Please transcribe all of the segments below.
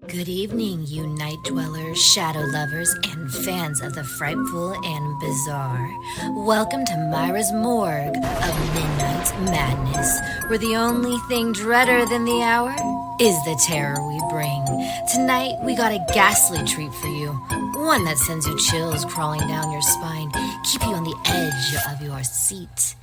Good evening, you night dwellers, shadow lovers, and fans of the frightful and bizarre. Welcome to Myra's Morgue of Midnight Madness, where the only thing dreader than the hour is the terror we bring. Tonight, we got a ghastly treat for you, one that sends you chills crawling down your spine, keep you on the edge of your seat.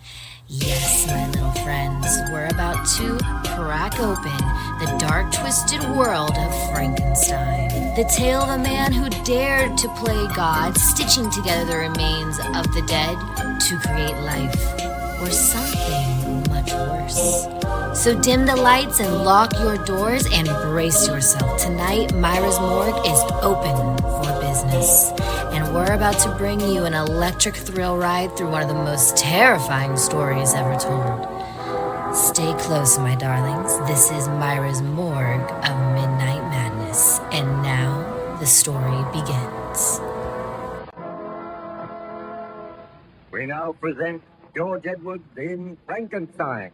Yes, my little friends, we're about to crack open the dark, twisted world of Frankenstein. The tale of a man who dared to play God, stitching together the remains of the dead to create life, or something much worse. So dim the lights and lock your doors and brace yourself. Tonight, Myra's Morgue is open for business. And we're about to bring you an electric thrill ride through one of the most terrifying stories ever told. Stay close, my darlings. This is Myra's Morgue of Midnight Madness. And now, the story begins. We now present George Edwards in Frankenstein.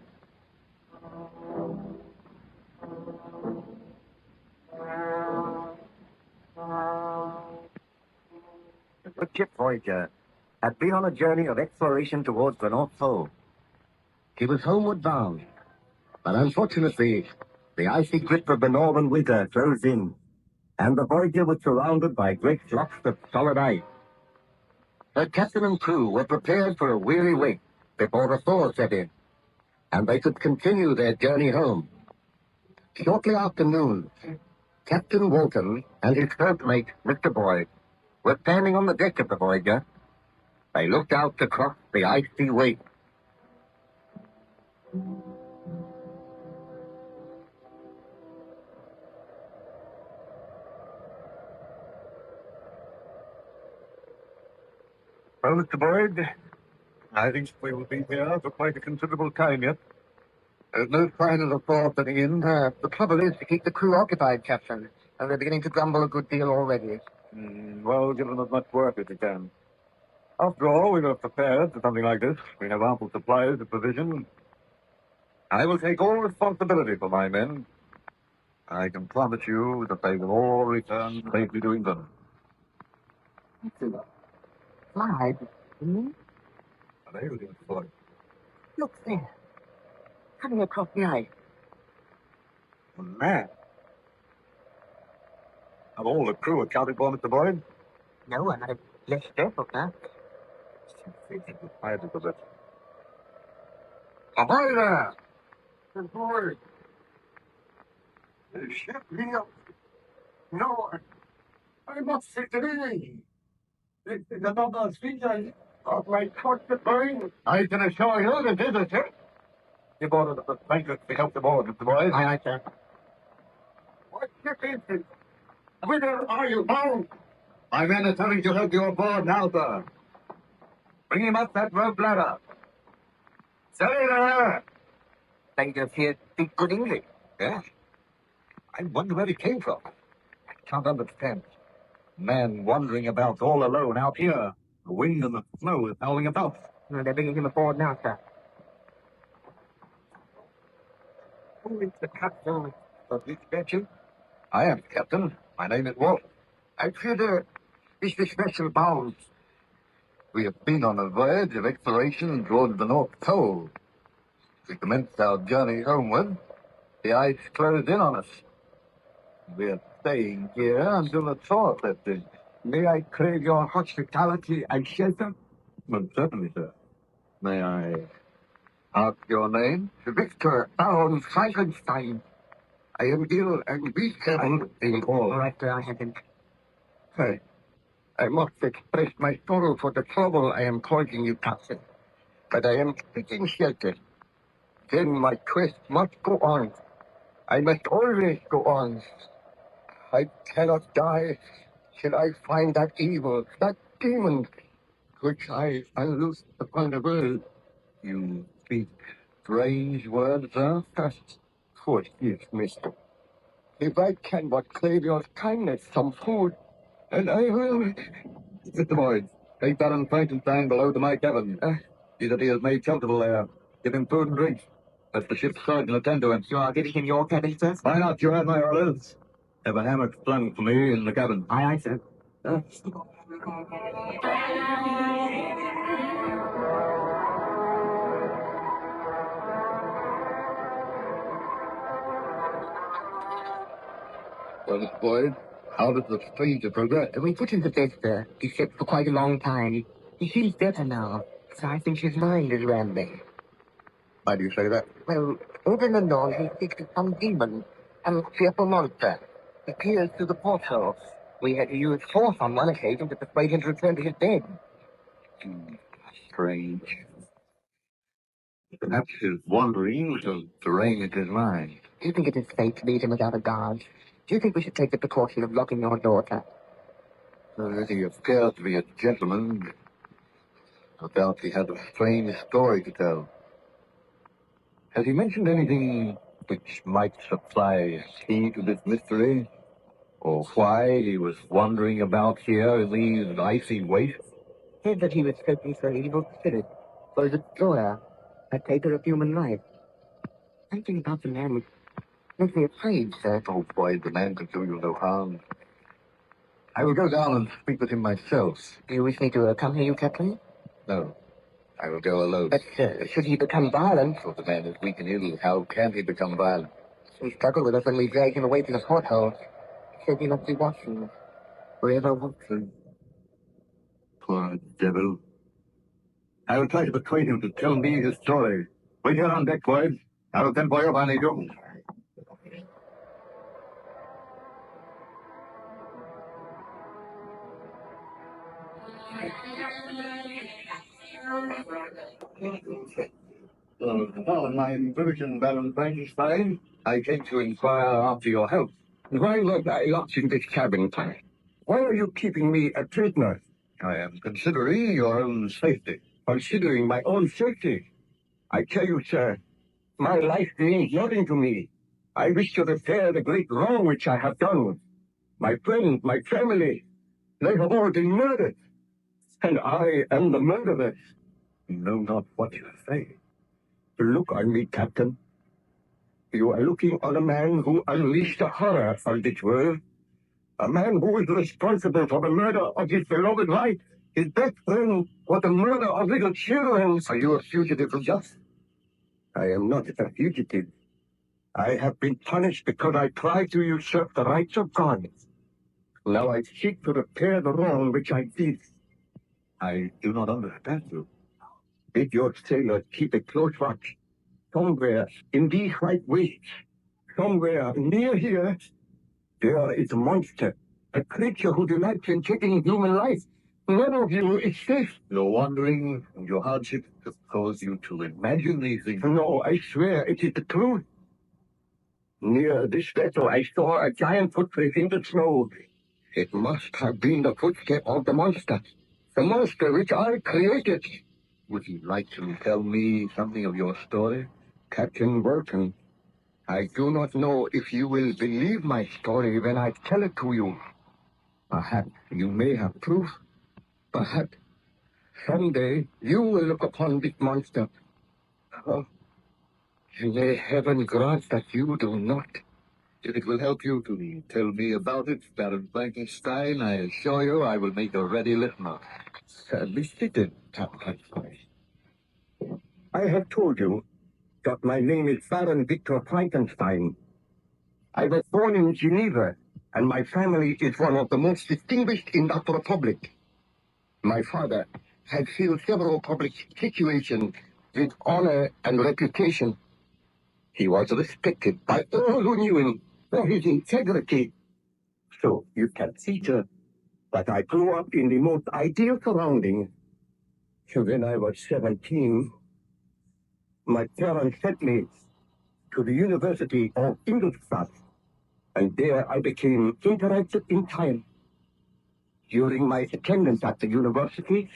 The ship Voyager had been on a journey of exploration towards the North Pole. She was homeward bound, but unfortunately, the icy grip of the northern winter closed in, and the Voyager was surrounded by great blocks of solid ice. Her captain and crew were prepared for a weary wait before the thaw set in, and they could continue their journey home. Shortly after noon, Captain Walton and his third mate, Mr. Boyd, were standing on the deck of the Voyager. They looked out across the icy waste. Well, Mr. Boyd, I think we will be here for quite a considerable time yet. There's no sign of the thaw setting in. The trouble is to keep the crew occupied, Captain, and they're beginning to grumble a good deal already. Well, give them as much work as you can. After all, we were prepared for something like this. We have ample supplies of provision. I will take all responsibility for my men. I can promise you that they will all return safely to England. Clive, An alien voice. look there. Coming across the ice. A man. Have all the crew accounted for, Mr. Boyd? No, I'm not less careful, sir. I had to do that. Ahoy there! Mr. Boyd! The ship here. No, I must sit in. This is another species of my constant brain. I can assure you that this is it. Give order that the blankets be helped aboard, Mr. Boyd. Aye, aye, sir. What ship is this? Whither are you bound? My men are telling to help you aboard now, sir. Bring him up that rope ladder. Sailor! They appear to speak good English. Yes. I wonder where he came from. I can't understand. Man wandering about all alone out here. The wind and the snow is howling about. No, they're bringing him aboard now, sir. Who is the captain of this vessel? I am the captain. My name is Wolf. I fear there is this vessel bound. We have been on a voyage of exploration towards the North Pole. We commenced our journey homeward. The ice closed in on us. We are staying here until the thaw sets in. May I crave your hospitality and shelter? Most certainly, sir. May I ask your name? Victor Baron Frankenstein. I am ill and weak. All right, sir, I have him. I must express my sorrow for the trouble I am causing you, Captain. But I am seeking shelter. Then my quest must go on. I must always go on. I cannot die till I find that evil, that demon, which I unloose upon the world. You speak strange words, sir? Forgive, mister. If I can but crave your kindness, some food, and I will... Mr. Boyd, take Baron Frankenstein below to my cabin. See that he is made comfortable there. Give him food and drink. Let the ship's surgeon attend to him. You are getting him your cabin, sir? Why not? You have my orders. Have a hammock slung for me in the cabin. Aye, sir. Well, Mr. Boyd, how does the stranger progress? We put him to bed, sir. He slept for quite a long time. He feels better now, so I think his mind is rambling. Why do you say that? Well, over and on, he speaks of some demon, some fearful monster. He peers through the porthole. We had to use force on one occasion to persuade him to return to his bed. Strange. Perhaps his wanderings have deranged his mind. Do you think it is safe to leave him without a guard? Do you think we should take the precaution of locking your daughter? He appears to be a gentleman. No doubt he has a strange story to tell. Has he mentioned anything which might supply a key to this mystery? Or why he was wandering about here in these icy wastes? Said that he was searching for an evil spirit, for a destroyer, a taker of human life. Something about the man makes me afraid, sir. Oh, boy, the man could do you no harm. I will go down and speak with him myself. Do you wish me to accompany you, Captain? No, I will go alone. But, should he become violent? For the man is weak and ill, how can he become violent? He struggled with us when we dragged him away from the porthole. He said he must be watching, forever watching. Poor devil. I will try to persuade him to tell me his story. Wait here on deck, boys. I will send for you if I need you. On my invitation, Baron Frankenstein, I came to inquire after your health. Why was I locked in this cabin? Why are you keeping me a prisoner? I am considering your own safety. Considering my own safety. I tell you, sir, my life means nothing to me. I wish to repair the great wrong which I have done. My friends, my family, they have all been murdered. And I am the murderer. You know not what you say. Look on me, Captain. You are looking on a man who unleashed the horror of this world. A man who is responsible for the murder of his beloved wife, his best friend, for the murder of little children. Are you a fugitive from justice? I am not a fugitive. I have been punished because I tried to usurp the rights of God. Now I seek to repair the wrong which I did. I do not understand you. Bid your sailors keep a close watch. Somewhere in these white wastes, somewhere near here, there is a monster, a creature who delights in taking human life. None of you is safe. Your wandering and your hardship have caused you to imagine these things. No, I swear it is the truth. Near this vessel, I saw a giant footprint in the snow. It must have been the footstep of the monster which I created. Would you like to tell me something of your story? Captain Burton, I do not know if you will believe my story when I tell it to you. Perhaps you may have proof. Perhaps someday you will look upon this monster. Oh, may heaven grant that you do not. If it will help you to tell me about it, Baron Frankenstein, I assure you I will make a ready listener. Be seated, Captain. I have told you that my name is Baron Victor Frankenstein. I was born in Geneva, and my family is one of the most distinguished in that republic. My father had filled several public situations with honor and reputation. He was respected by all who knew him for his integrity. So you can see, sir, that I grew up in the most ideal surroundings. When I was 17, my parents sent me to the University of Ingolstadt, and there I became interested in time. During my attendance at the university,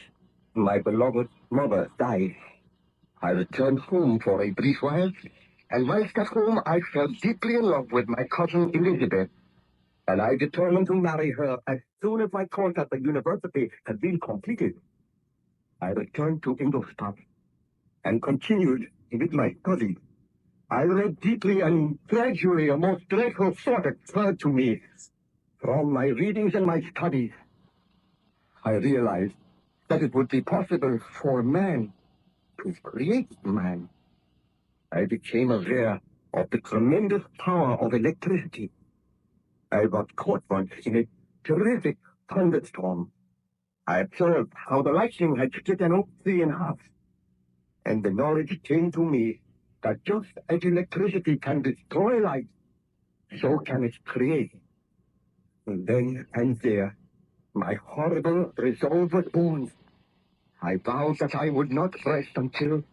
my beloved mother died. I returned home for a brief while, and whilst at home I fell deeply in love with my cousin Elizabeth, and I determined to marry her as soon as my course at the university had been completed. I returned to Ingolstadt and continued with my studies. I read deeply, and gradually a most dreadful thought occurred to me. From my readings and my studies, I realized that it would be possible for man to create man. I became aware of the tremendous power of electricity. I was caught once in a terrific thunderstorm. I observed how the lightning had split an oak tree in half, and the knowledge came to me that just as electricity can destroy light, so can it create. And then and there, my horrible resolve was born. I vowed that I would not rest until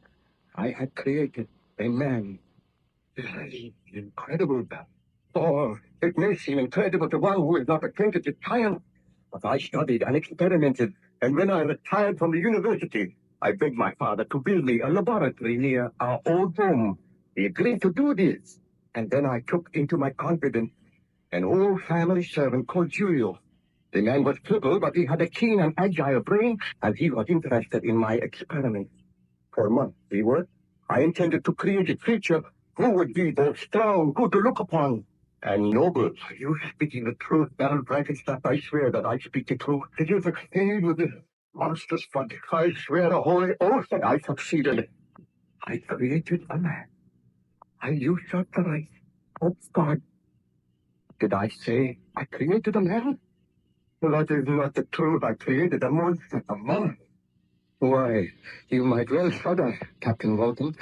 I had created a man. Incredible, that. Oh, it may seem incredible to one who is not acquainted with science, but I studied and experimented, and when I retired from the university, I begged my father to build me a laboratory near our old home. He agreed to do this, and then I took into my confidence an old family servant called Julio. The man was crippled, but he had a keen and agile brain, and he was interested in my experiments. For months we worked. I intended to create a creature who would be both strong, good to look upon, and noble. Are you speaking the truth, Baron Frankenstein? I swear that I speak the truth. Did you succeed with this monstrous front? I swear a holy oath that I succeeded. I created a man. I usurped the right of God. Did I say I created a man? That is not the truth. I created a monster, a monster. Why, you might well shudder, Captain Walton.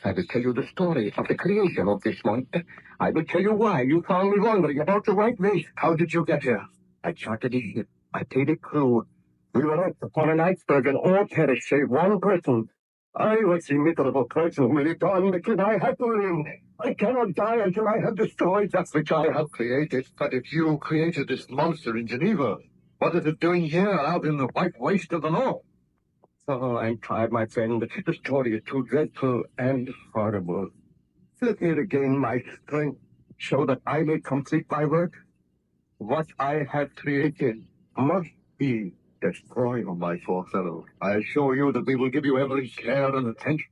I will tell you the story of the creation of this monster. I will tell you why you found me wandering about the right way. How did you get here? I chartered a ship. I paid a crew. We were wrecked upon an iceberg and all perished save one person. I was the miserable person who lived on because I had to live. I cannot die until I have destroyed that which I have created. But if you created this monster in Geneva, what is it doing here out in the white waste of the north? Oh, I'm tired, my friend. The story is too dreadful and horrible. Look here again, my strength, so that I may complete my work. What I have created must be destroyed, my poor fellow. I assure you that we will give you every care and attention.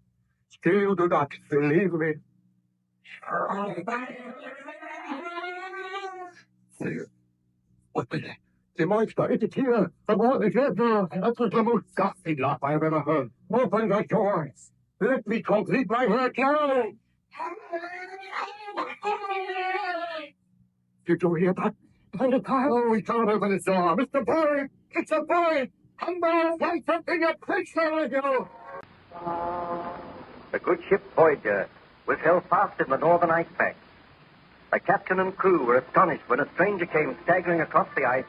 Still, you do not believe me. What was that? The monster, it is here. The wall is here. That was the most ghastly laugh I have ever heard. Open the door. Let me complete my work now. Did you hear that? And the car, oh, we can't open the door. Mr. Boy, it's a boy. Come back, find something a picture with you. The good ship Voyager was held fast in the northern ice pack. The captain and crew were astonished when a stranger came staggering across the ice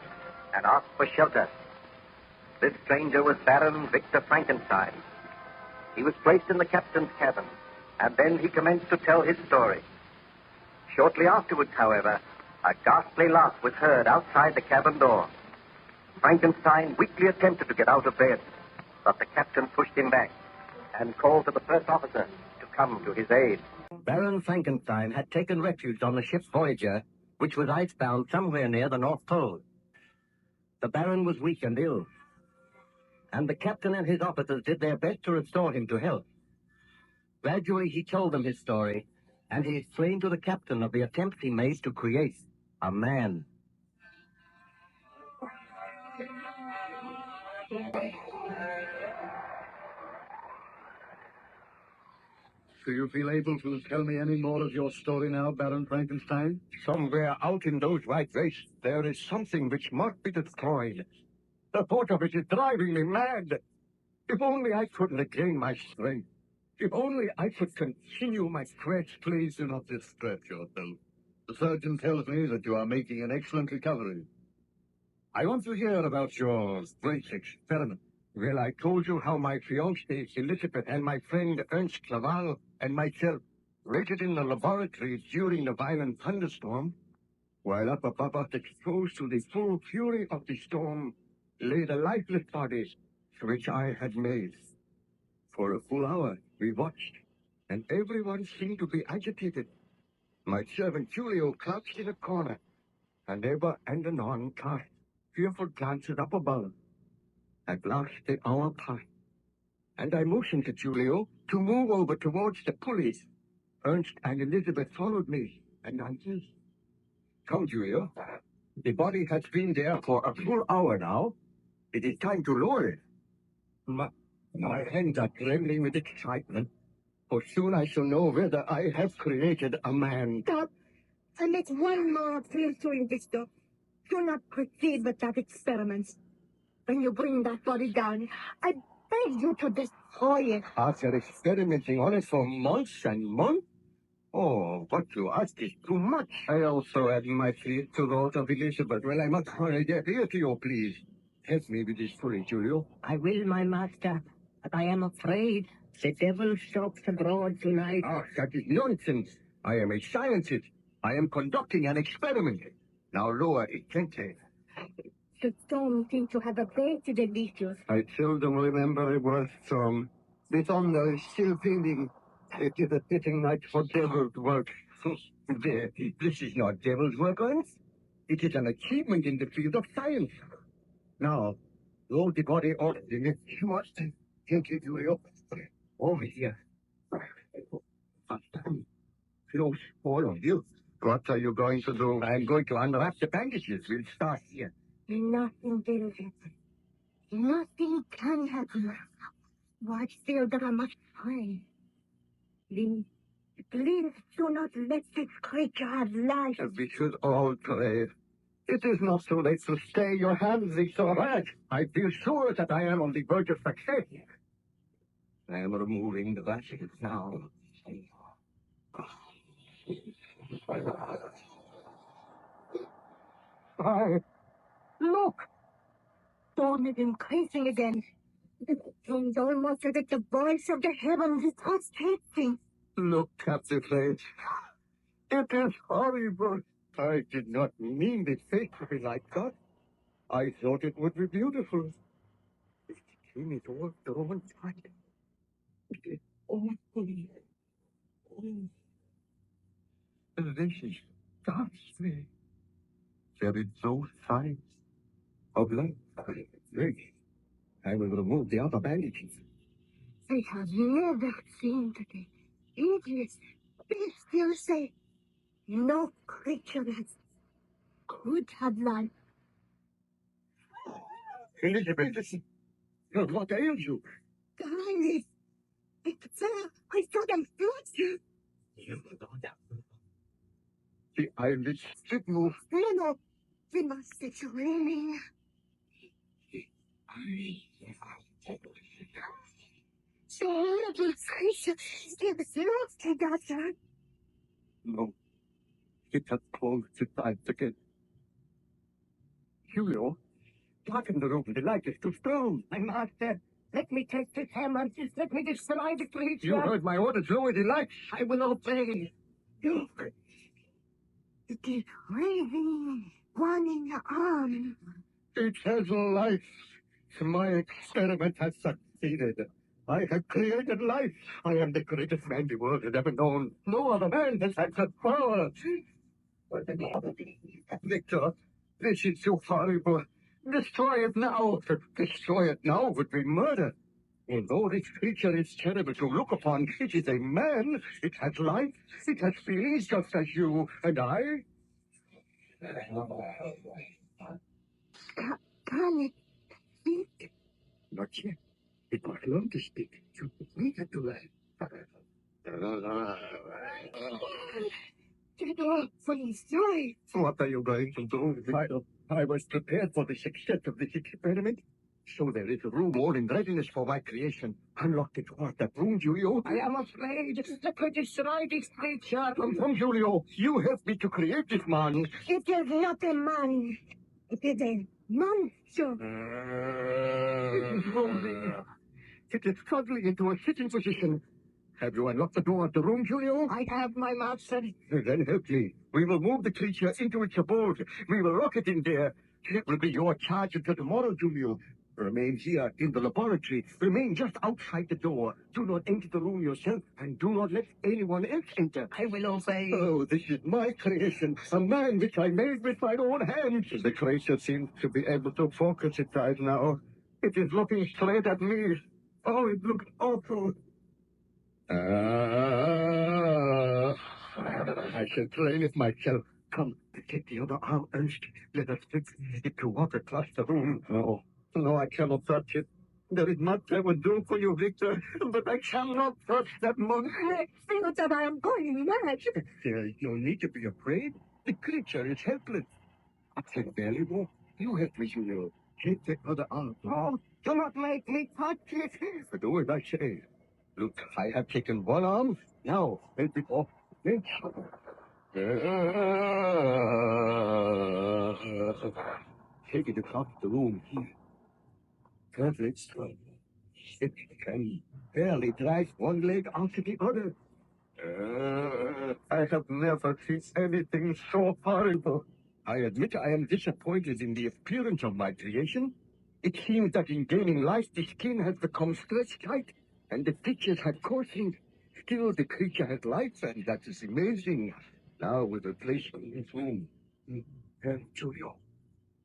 and asked for shelter. This stranger was Baron Victor Frankenstein. He was placed in the captain's cabin, and then he commenced to tell his story. Shortly afterwards, however, a ghastly laugh was heard outside the cabin door. Frankenstein weakly attempted to get out of bed, but the captain pushed him back and called to the first officer to come to his aid. Baron Frankenstein had taken refuge on the ship Voyager, which was icebound somewhere near the North Pole. The Baron was weak and ill, and the captain and his officers did their best to restore him to health. Gradually, he told them his story, and he explained to the captain of the attempt he made to create a man. Do you feel able to tell me any more of your story now, Baron Frankenstein? Somewhere out in those white wastes, there is something which must be destroyed. The thought of it is driving me mad. If only I could regain my strength. If only I could continue my quest. Please do not distress yourself. The surgeon tells me that you are making an excellent recovery. I want to hear about your great experiment. Well, I told you how my fiancée Elizabeth and my friend Ernst Claval and myself waited in the laboratory during the violent thunderstorm, while up above us, exposed to the full fury of the storm, lay the lifeless bodies which I had made. For a full hour we watched, and everyone seemed to be agitated. My servant Julio crouched in a corner, and ever and anon cast fearful glances up above. At last the hour passed, and I motioned to Julio to move over towards the pulleys. Ernst and Elizabeth followed me, and I just told you. The body has been there for a full hour now. It is time to lower it. My hands are trembling with excitement, for soon I shall know whether I have created a man. Stop. I make one more appeal to you, Victor. Do not proceed with that experiment. When you bring that body down, I beg you to destroy it. After experimenting on it for months and months? Oh, what you ask is too much. I also add my fears to those of Elizabeth. Well, I must hurry there. Here to you, please. Help me with this story, Julio. I will, my master, but I am afraid the devil stalks abroad tonight. Ah, that is nonsense. I am a scientist. I am conducting an experiment. Now lower it gently. The storm seems to have abated a little. I seldom remember a worse storm. The thunder is still pealing. It is a fitting night for devil's work. This is not devil's work, Ernst. It is an achievement in the field of science. Now, roll the body off the next short. Take it over here. Close all of you. What are you going to do? I'm going to unwrap the bandages. We'll start here. Nothing will happen. Nothing can happen. Watch still that I must pray. Please, please do not let this creature have life. We should all pray. It is not too late to stay your hands, Victor. I feel sure that I am on the verge of success. I am removing the bandages now. Look! Storm is increasing again. It seems almost as if the voice of the heavens is pulsating. Look at the place. It is horrible. I did not mean the fate to be like that. I thought it would be beautiful. It came towards the wrong time. It is awful. This is ghastly. There is no sign of life. Wait. I will remove the other bandages. I have never seen the idiots. They still say no creature could have life. Elizabeth, listen. What ails you? Guys, it's I saw them float. The eyelids did move. No. We must be dreaming. The horrible creature is lost, Doctor. No. It has closed its eyes again. Julio, darken the room. The light is too strong. My master, let me take this hammer. Just let me destroy the creature. You heard my orders. Lower the light. I will obey. Look. It is waving one in the arm. It has life. My experiment has succeeded. I have created life. I am the greatest man the world has ever known. No other man has had such power. Victor, this is too horrible. Destroy it now. To destroy it now would be murder. Although this creature is terrible to look upon, it is a man. It has life. It has feelings just as you and I. Can it speak? Not yet. It must learn to speak. You need it to learn. Get off, please. Sorry. What are you going to do, Victor? I was prepared for the success of this experiment. So there is a room all in readiness for my creation. Unlock the door of that room, Julio. I am afraid. Let me destroy this creature. Come, Julio. You helped me to create this man. It is not a man. It is a monster. It is struggling into a sitting position. Have you unlocked the door of the room, Julio? I have, my master. Then help me. We will move the creature into its abode. We will lock it in there. It will be your charge until tomorrow, Julio. Remain here in the laboratory. Remain just outside the door. Do not enter the room yourself, and do not let anyone else enter. I will obey. Oh, this is my creation. A man which I made with my own hands. The creature seems to be able to focus its eyes now. It is looking straight at me. Oh, it looks awful. I shall train it myself. Come, take the other arm, Ernst. Let us fix it to walk across the room. No, I cannot touch it. There is much I would do for you, Victor, but I cannot touch that money. I feel that I am going mad. There is no need to be afraid. The creature is helpless. I can barely walk. You help me, Julio. Take the other arm. Oh, do not make me touch it. Do as I say. Look, I have taken one arm. Now, help it off. Take it across the room here. Perfect strength. It can barely drag one leg onto the other. I have never seen anything so horrible. I admit I am disappointed in the appearance of my creation. It seems that in gaining life, the skin has become stretched tight, and the features have coarsened. Still, the creature has life, and that is amazing. Now we will place it in his room. Help Julio.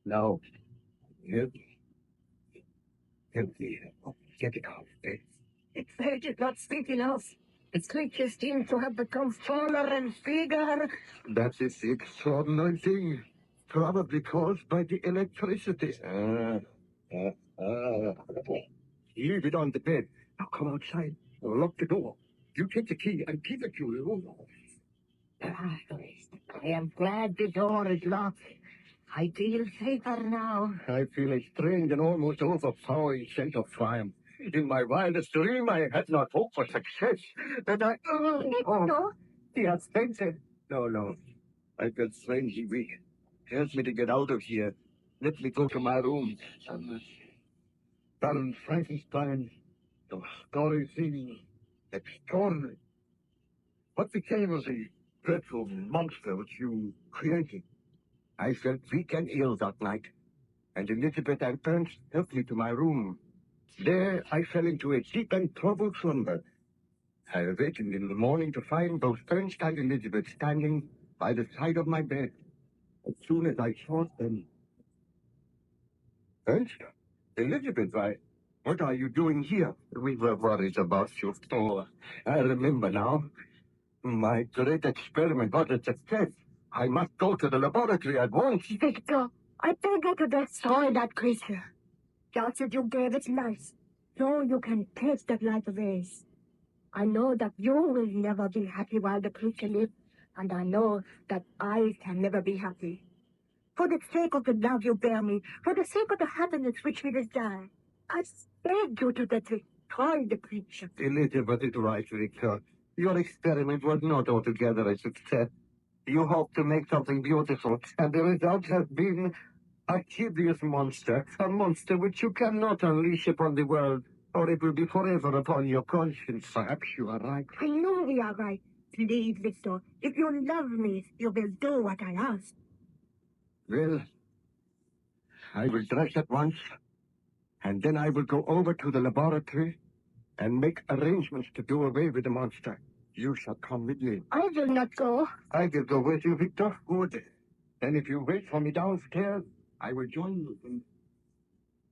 Now, help me. Help me. Get it out. Its head is not thick enough. Its creature seems to have become smaller and bigger. That is the extraordinary thing. Probably caused by the electricity. Leave it on the bed. Now come outside. Lock the door. You take the key and keep it, Julio. I am glad the door is locked. I feel safer now. I feel a strange and almost overpowering sense of triumph. In my wildest dream, I had not hoped for success. And I... No? He has fainted. No. I felt strangely weak. Tells me to get out of here. Let me go to my room. Baron Frankenstein, the story seems extraordinary. What became of the dreadful monster which you created? I felt weak and ill that night, and Elizabeth and Ernst helped me to my room. There I fell into a deep and troubled slumber. I awakened in the morning to find both Ernst and Elizabeth standing by the side of my bed. As soon as I saw them... Ernst? Elizabeth, what are you doing here? We were worried about you. Oh, I remember now. My great experiment was a success. I must go to the laboratory at once. Victor, I beg you to destroy that creature. Just as you gave it life, so you can take that life away. I know that you will never be happy while the creature lives, and I know that I can never be happy. For the sake of the love you bear me, for the sake of the happiness which we desire, I beg you to destroy the creature. Elizabeth is right, Victor. Your experiment was not altogether a success. You hoped to make something beautiful, and the result has been a hideous monster, a monster which you cannot unleash upon the world, or it will be forever upon your conscience. Perhaps you are right. I know we are right. Please, Victor, if you love me, you will do what I ask. Well, I will dress at once, and then I will go over to the laboratory and make arrangements to do away with the monster. You shall come with me. I will not go. I will go with you, Victor. Good. And if you wait for me downstairs, I will join you.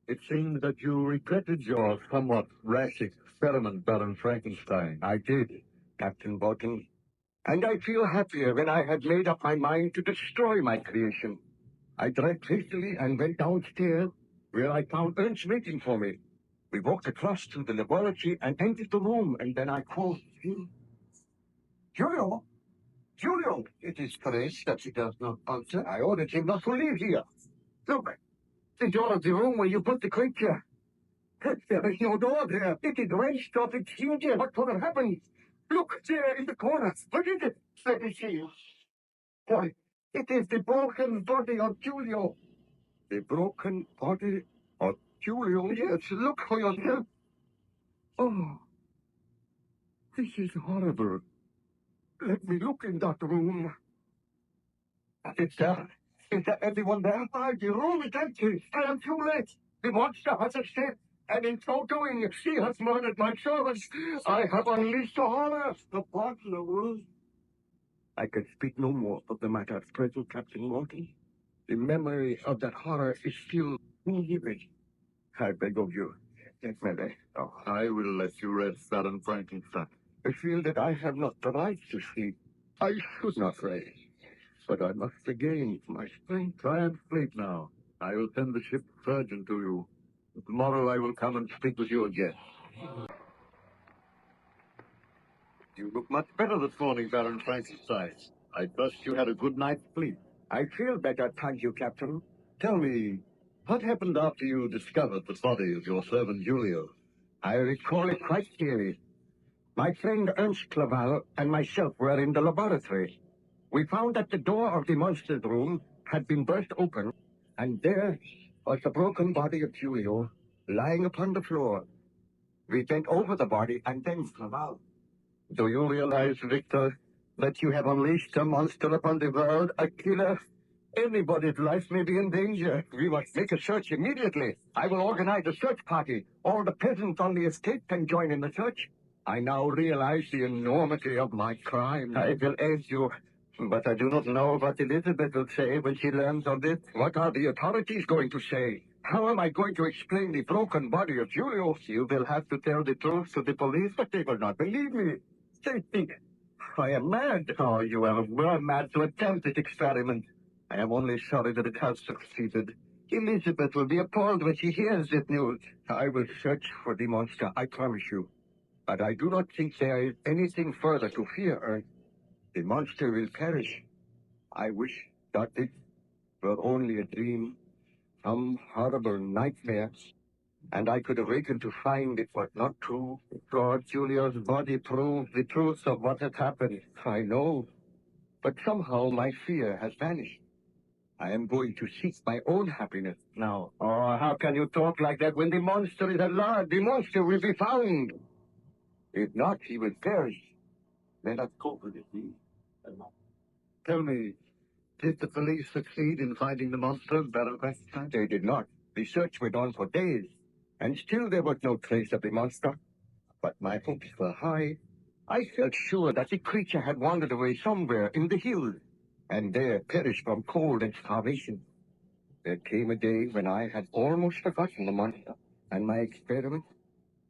It seems that you regretted your somewhat rash experiment, Baron Frankenstein. I did, Captain Bolton. And I feel happier when I had made up my mind to destroy my creation. I dressed hastily and went downstairs, where I found Ernst waiting for me. We walked across to the laboratory and entered the room, and then I called him. Julio! Julio! It is strange that he does not answer. I ordered him not to leave here. Look, the door of the room where you put the creature. There is no door there. It is wrenched off its hinges. What could have happened? Look, there in the corner. What is it? Let me see. Why, it is the broken body of Julio. The broken body of Julio? Yes, look for yourself. Oh, this is horrible. Let me look in that room. Is there anyone there? Why, the room is empty. I am too late. The monster has escaped, and in so doing, she has murdered my servants. I have unleashed the horror. The partner will. I can speak no more of the matter at present, Captain Morton. The memory of that horror is still vivid. I beg of you, take me away. Oh, I will let you rest, Baron Frankenstein. I feel that I have not the right to sleep. I should not pray, but I must regain my strength. Try and sleep now. I will send the ship's surgeon to you. Tomorrow I will come and speak with you again. You look much better this morning, Baron Frankenstein. I trust you had a good night's sleep. I feel better, thank you, Captain. Tell me, what happened after you discovered the body of your servant Julio? I recall it quite clearly. My friend Ernst Clerval and myself were in the laboratory. We found that the door of the monster's room had been burst open, and there was the broken body of Julio lying upon the floor. We bent over the body and then Clerval. Do you realize, Victor, that you have unleashed a monster upon the world, a killer? Anybody's life may be in danger. We must make a search immediately. I will organize a search party. All the peasants on the estate can join in the search. I now realize the enormity of my crime. I will aid you, but I do not know what Elizabeth will say when she learns of this. What are the authorities going to say? How am I going to explain the broken body of Julio? You will have to tell the truth to the police, But they will not believe me. They think I am mad. Oh, you were mad to attempt this experiment. I am only sorry that it has succeeded. Elizabeth will be appalled when she hears this news. I will search for the monster, I promise you. But I do not think there is anything further to fear, Ernst. The monster will perish. I wish that it were only a dream, some horrible nightmare, and I could awaken to find it was not true. Lord Julio's body proves the truth of what has happened. I know, but somehow my fear has vanished. I am going to seek my own happiness now. Oh, how can you talk like that when the monster is alive? The monster will be found. If not, he will perish. Let us go for the sea. Tell me, did the police succeed in finding the monster, Baron Frankenstein? They did not. The search went on for days, and still there was no trace of the monster. But my hopes were high. I felt sure that the creature had wandered away somewhere in the hills, and there perished from cold and starvation. There came a day when I had almost forgotten the monster and my experiment.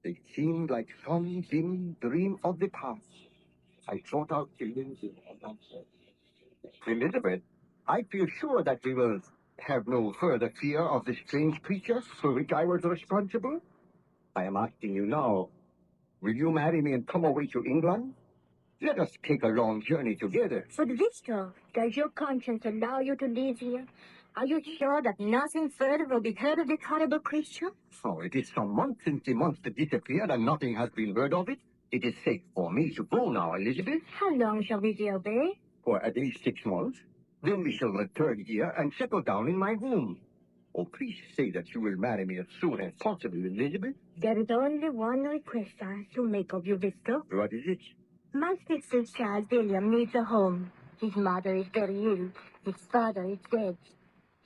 They seemed like some dim dream of the past. I sought out Elizabeth and answered. Elizabeth, I feel sure that we will have no further fear of the strange creature for which I was responsible. I am asking you now, will you marry me and come away to England? Let us take a long journey together. But Victor, does your conscience allow you to live here? Are you sure that nothing further will be heard of this horrible creature? Oh, it is some months since the monster disappeared and nothing has been heard of it. It is safe for me to go now, Elizabeth. How long shall we disobey? For at least 6 months. Then we shall return here and settle down in my home. Oh, please say that you will marry me as soon as possible, Elizabeth. There is only one request I have to make of you, Victor. What is it? My sister's child, William, needs a home. His mother is very ill. His father is dead.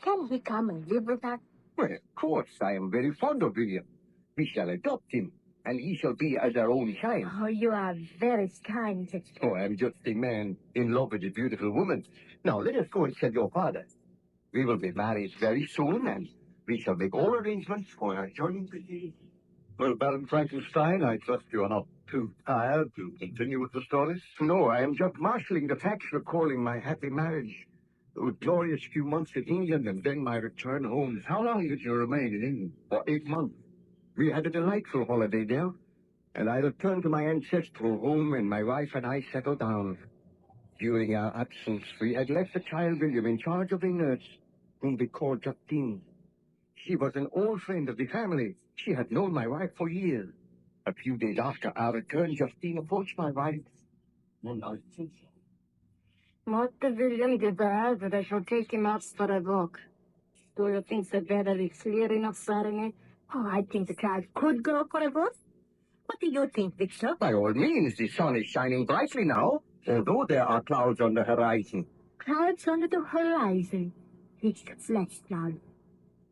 Can he come and live with us? Well, of course, I am very fond of William. We shall adopt him, and he shall be as our own child. Oh, you are very kind, Victor. Oh, I am just a man in love with a beautiful woman. Now, let us go and tell your father. We will be married very soon, and we shall make all arrangements for our joining together. Well, Baron Frankenstein, I trust you are not too tired to continue with the stories? No, I am just marshalling the facts recalling my happy marriage. A glorious few months in England and then my return home. How long did you remain in England? For 8 months. We had a delightful holiday there, and I returned to my ancestral home and my wife and I settled down. During our absence, we had left the child William in charge of a nurse, whom we called Justine. She was an old friend of the family. She had known my wife for years. A few days after our return, Justine approached my wife, and I said, Master William desires that I shall take him out for a walk. Do you think the weather is clear enough for me? Oh, I think the child could go for a walk. What do you think, Victor? by all means, the sun is shining brightly now, although there are clouds on the horizon. Clouds under the horizon. It's the flesh cloud.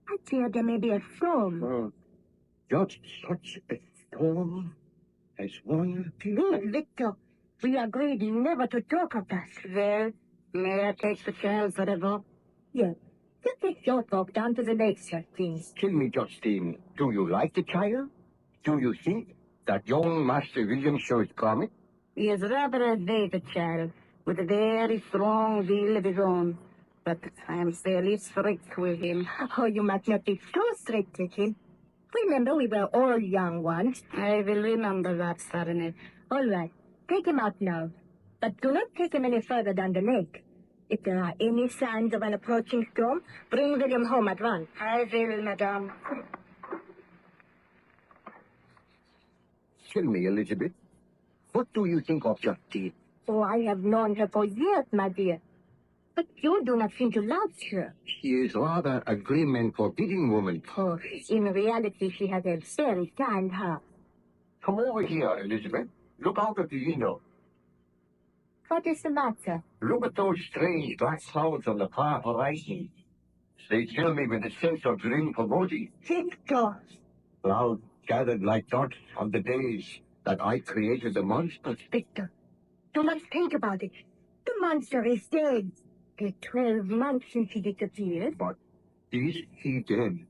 I fear there may be a storm. Oh, just such a storm as one Look, Victor, we agreed never to talk of that. Well, may I take the child for a walk? Yes. Just a short walk down to the lakeside, please. Tell me, Justine, do you like the child? Do you think that young Master William shows promise? He is rather a vague child, with a very strong will of his own. But I am fairly strict with him. Oh, you must not be too strict with him. Remember, we were all young once. I will remember that, Serenade. All right. Take him out now. But do not take him any further down the lake. If there are any signs of an approaching storm, bring William home at once. I will, madame. Tell me, Elizabeth, what do you think of Justine? Oh, I have known her for years, my dear. But you do not seem to love her. She is rather a grim and forbidding woman. Oh, in reality, she has a very kind heart. Come over here, Elizabeth. Look out of the window. What is the matter? Look at those strange black clouds on the far horizon. They fill me with a sense of grim foreboding. Victor! Clouds gathered like dots on the days that I created the monster. Victor, do not think about it. The monster is dead. It's 12 months since he disappeared. But is he dead?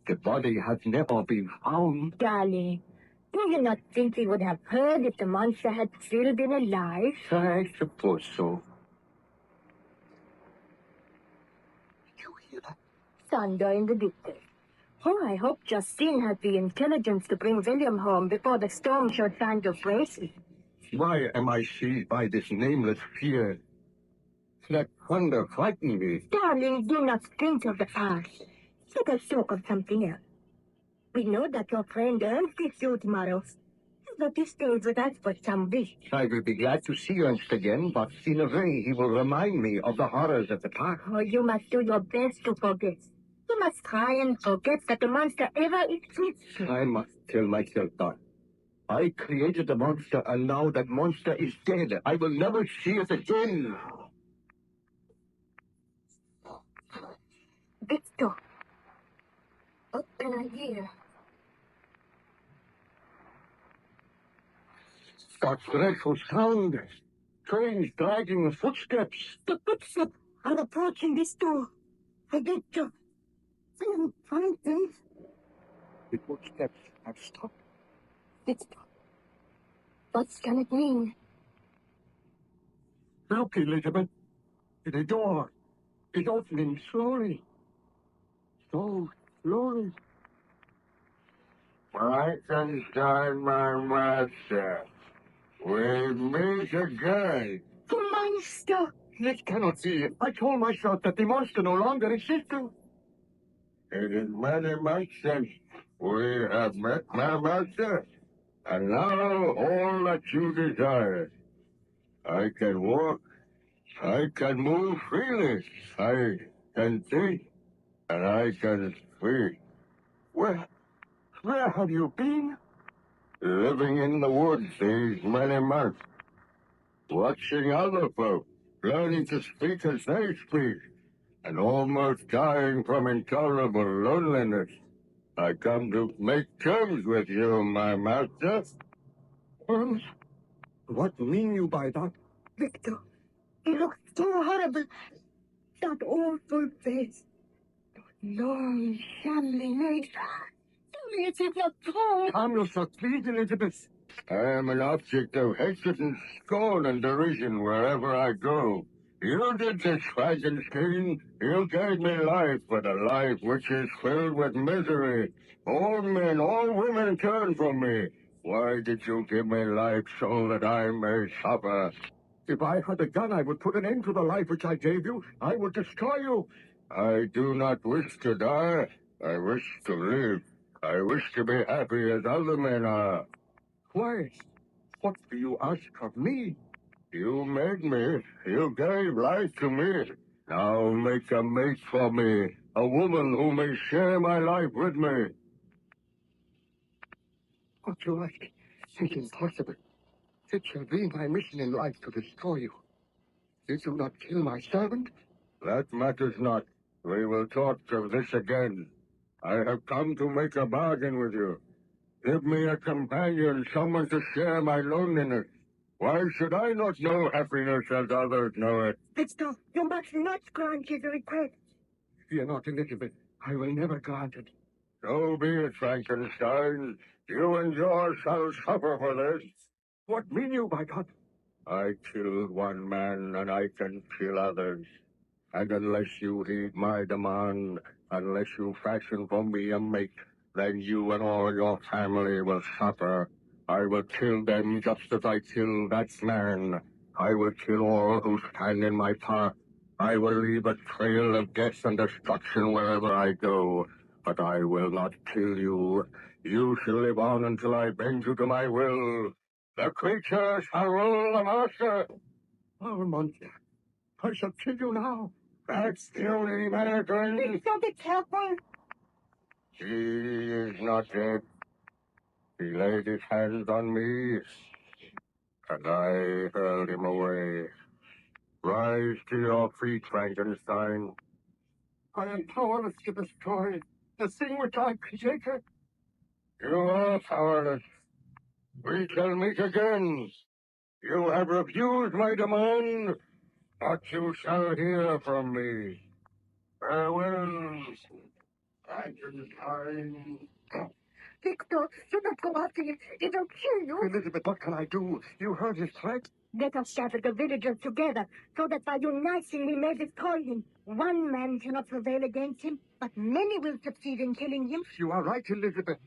The body has never been found. Darling, do you not think we would have heard if the monster had still been alive? I suppose so. You hear that? Thunder in the distance. Oh, I hope Justine had the intelligence to bring William home before the storm showed signs of breaking. Why am I seized by this nameless fear? That thunder frightened me. Darling, do not think of the past. Let us talk of something else. We know that your friend Ernst is due tomorrow. But he stays with us for some weeks. I will be glad to see Ernst again, but in a way he will remind me of the horrors of the past. Oh, you must do your best to forget. You must try and forget that the monster ever existed. I must tell myself that. I created the monster, and now that monster is dead. I will never see it again. Victor, what can I hear? That dreadful sound. Strange dragging footsteps. The footsteps are approaching this door. Victor, I am frightened. The footsteps have stopped. Victor, what can it mean? Look, Elizabeth. The door is opening slowly. So slowly. Frankenstein, my master. We meet again. The monster! This cannot be. I told myself that the monster no longer existed. It is many months since we have met, my master. And now all that you desire. I can walk. I can move freely. I can think. And I can speak. Where have you been? Living in the woods these many months. Watching other folk, learning to speak as they speak, and almost dying from intolerable loneliness. I come to make terms with you, my master. Terms? What mean you by that? Victor, he looks so horrible. That awful face. Long, shambling legs. Tell me it's not wrong. Calm yourself, please, Elizabeth. I am an object of hatred and scorn and derision wherever I go. You did this, Frankenstein. You gave me life, but a life which is filled with misery. All men, all women turn from me. Why did you give me life so that I may suffer? If I had a gun, I would put an end to the life which I gave you. I would destroy you. I do not wish to die. I wish to live. I wish to be happy as other men are. Why? What do you ask of me? You made me. You gave life to me. Now make a mate for me. A woman who may share my life with me. What you ask is impossible. It shall be my mission in life to destroy you. Did you not kill my servant? That matters not. We will talk of this again. I have come to make a bargain with you. Give me a companion, someone to share my loneliness. Why should I not know happiness as others know it? Victor, you must not grant his request. Fear not, Elizabeth. I will never grant it. So be it, Frankenstein. You and yours shall suffer for this. What mean you, by God? I killed one man, and I can kill others. And unless you heed my demand, unless you fashion for me a mate, then you and all your family will suffer. I will kill them just as I killed that man. I will kill all who stand in my path. I will leave a trail of death and destruction wherever I go. But I will not kill you. You shall live on until I bend you to my will. The creature shall rule the master. Oh, monster, I shall kill you now. That's the only manner. Victor, be careful. He is not dead. He laid his hands on me, and I hurled him away. Rise to your feet, Frankenstein. I am powerless to destroy the thing which I created. You are powerless. We shall meet again. You have refused my demand, but you shall hear from me. Farewell, Frankenstein. Victor, do not go after him. He will kill you. Elizabeth, what can I do? You heard his threat. Let us gather the villagers together, so that by uniting we may destroy him. One man cannot prevail against him, but many will succeed in killing him. You are right, Elizabeth.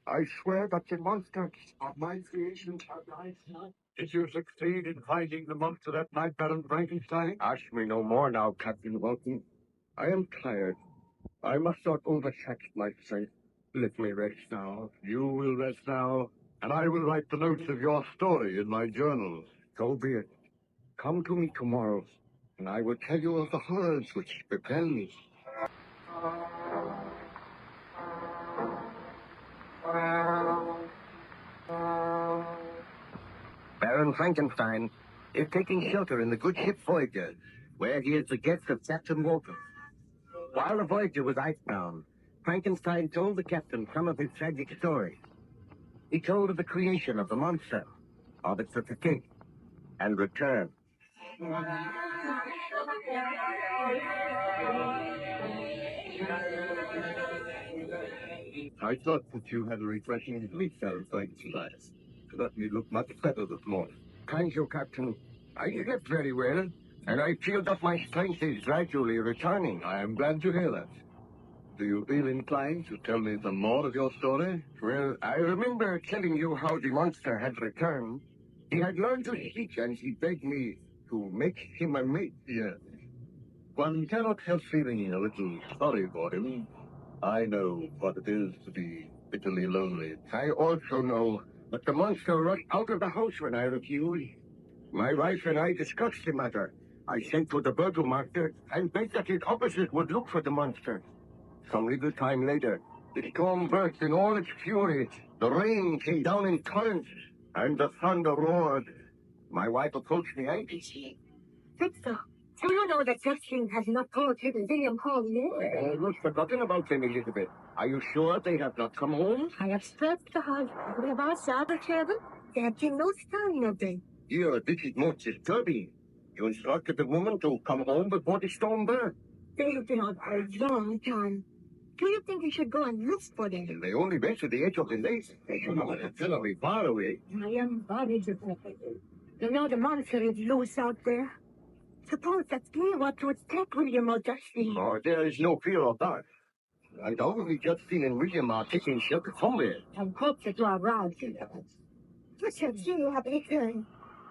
I swear that the monsters of my creation have life now. Did you succeed in finding the monster that night, Baron Frankenstein? Ask me no more now, Captain Walton. I am tired. I must not overtax my strength. Let me rest now. You will rest now, and I will write the notes of your story in my journal. So be it. Come to me tomorrow, and I will tell you of the horrors which befell me. Baron Frankenstein is taking shelter in the good ship Voyager, where he is the guest of Captain Walton. While the Voyager was icebound, Frankenstein told the captain some of his tragic stories. He told of the creation of the monster, of its escape and return. I thought that you had a refreshing sleep, Baron Frankenstein. Certainly look much better this morning. Thank you, Captain. I slept very well, and I feel that my strength is gradually returning. I am glad to hear that. Do you feel inclined to tell me some more of your story? Well, I remember telling you how the monster had returned. He had learned to speak, and he begged me to make him a mate. Yes. One cannot help feeling a little sorry for him. I know what it is to be bitterly lonely. I also know that the monster rushed out of the house when I refused. My wife and I discussed the matter. I sent to the burgomaster and begged that his officers would look for the monster. Some little time later, the storm burst in all its fury. The rain came down in torrents, and the thunder roared. My wife approached me anxiously. Victor, do you know that Justin has not told little William Hall yet? I almost forgotten about them, Elizabeth. Are you sure they have not come home? I have searched the house. We have asked the other children. There have been no sign of them. Dear, this is most disturbing. You instructed the woman to come home before the storm burst. They have been out for a long time. Do you think we should go and look for them? They only went to the edge of the lake. They should not have been very far away. I am worried about it. You know the monster is loose out there. Suppose that we were to attack William or Justin. Oh, there is no fear of that. Undoubtedly, Justin and William are taking shelter somewhere. I hope that you are right. What have you have returned?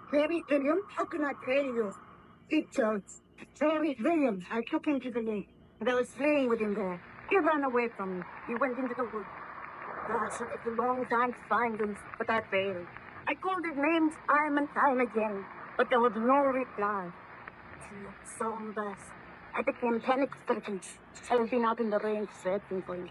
Where is William? How can I pray you? Victor, where is William? I took him to the lake, and I was playing with him there. He ran away from me. He went into the woods. Oh, it took a long time to find him, but I failed. I called his name time and time again, but there was no reply. So embarrassed. I became panic-stricken. I have been out in the rain searching for him.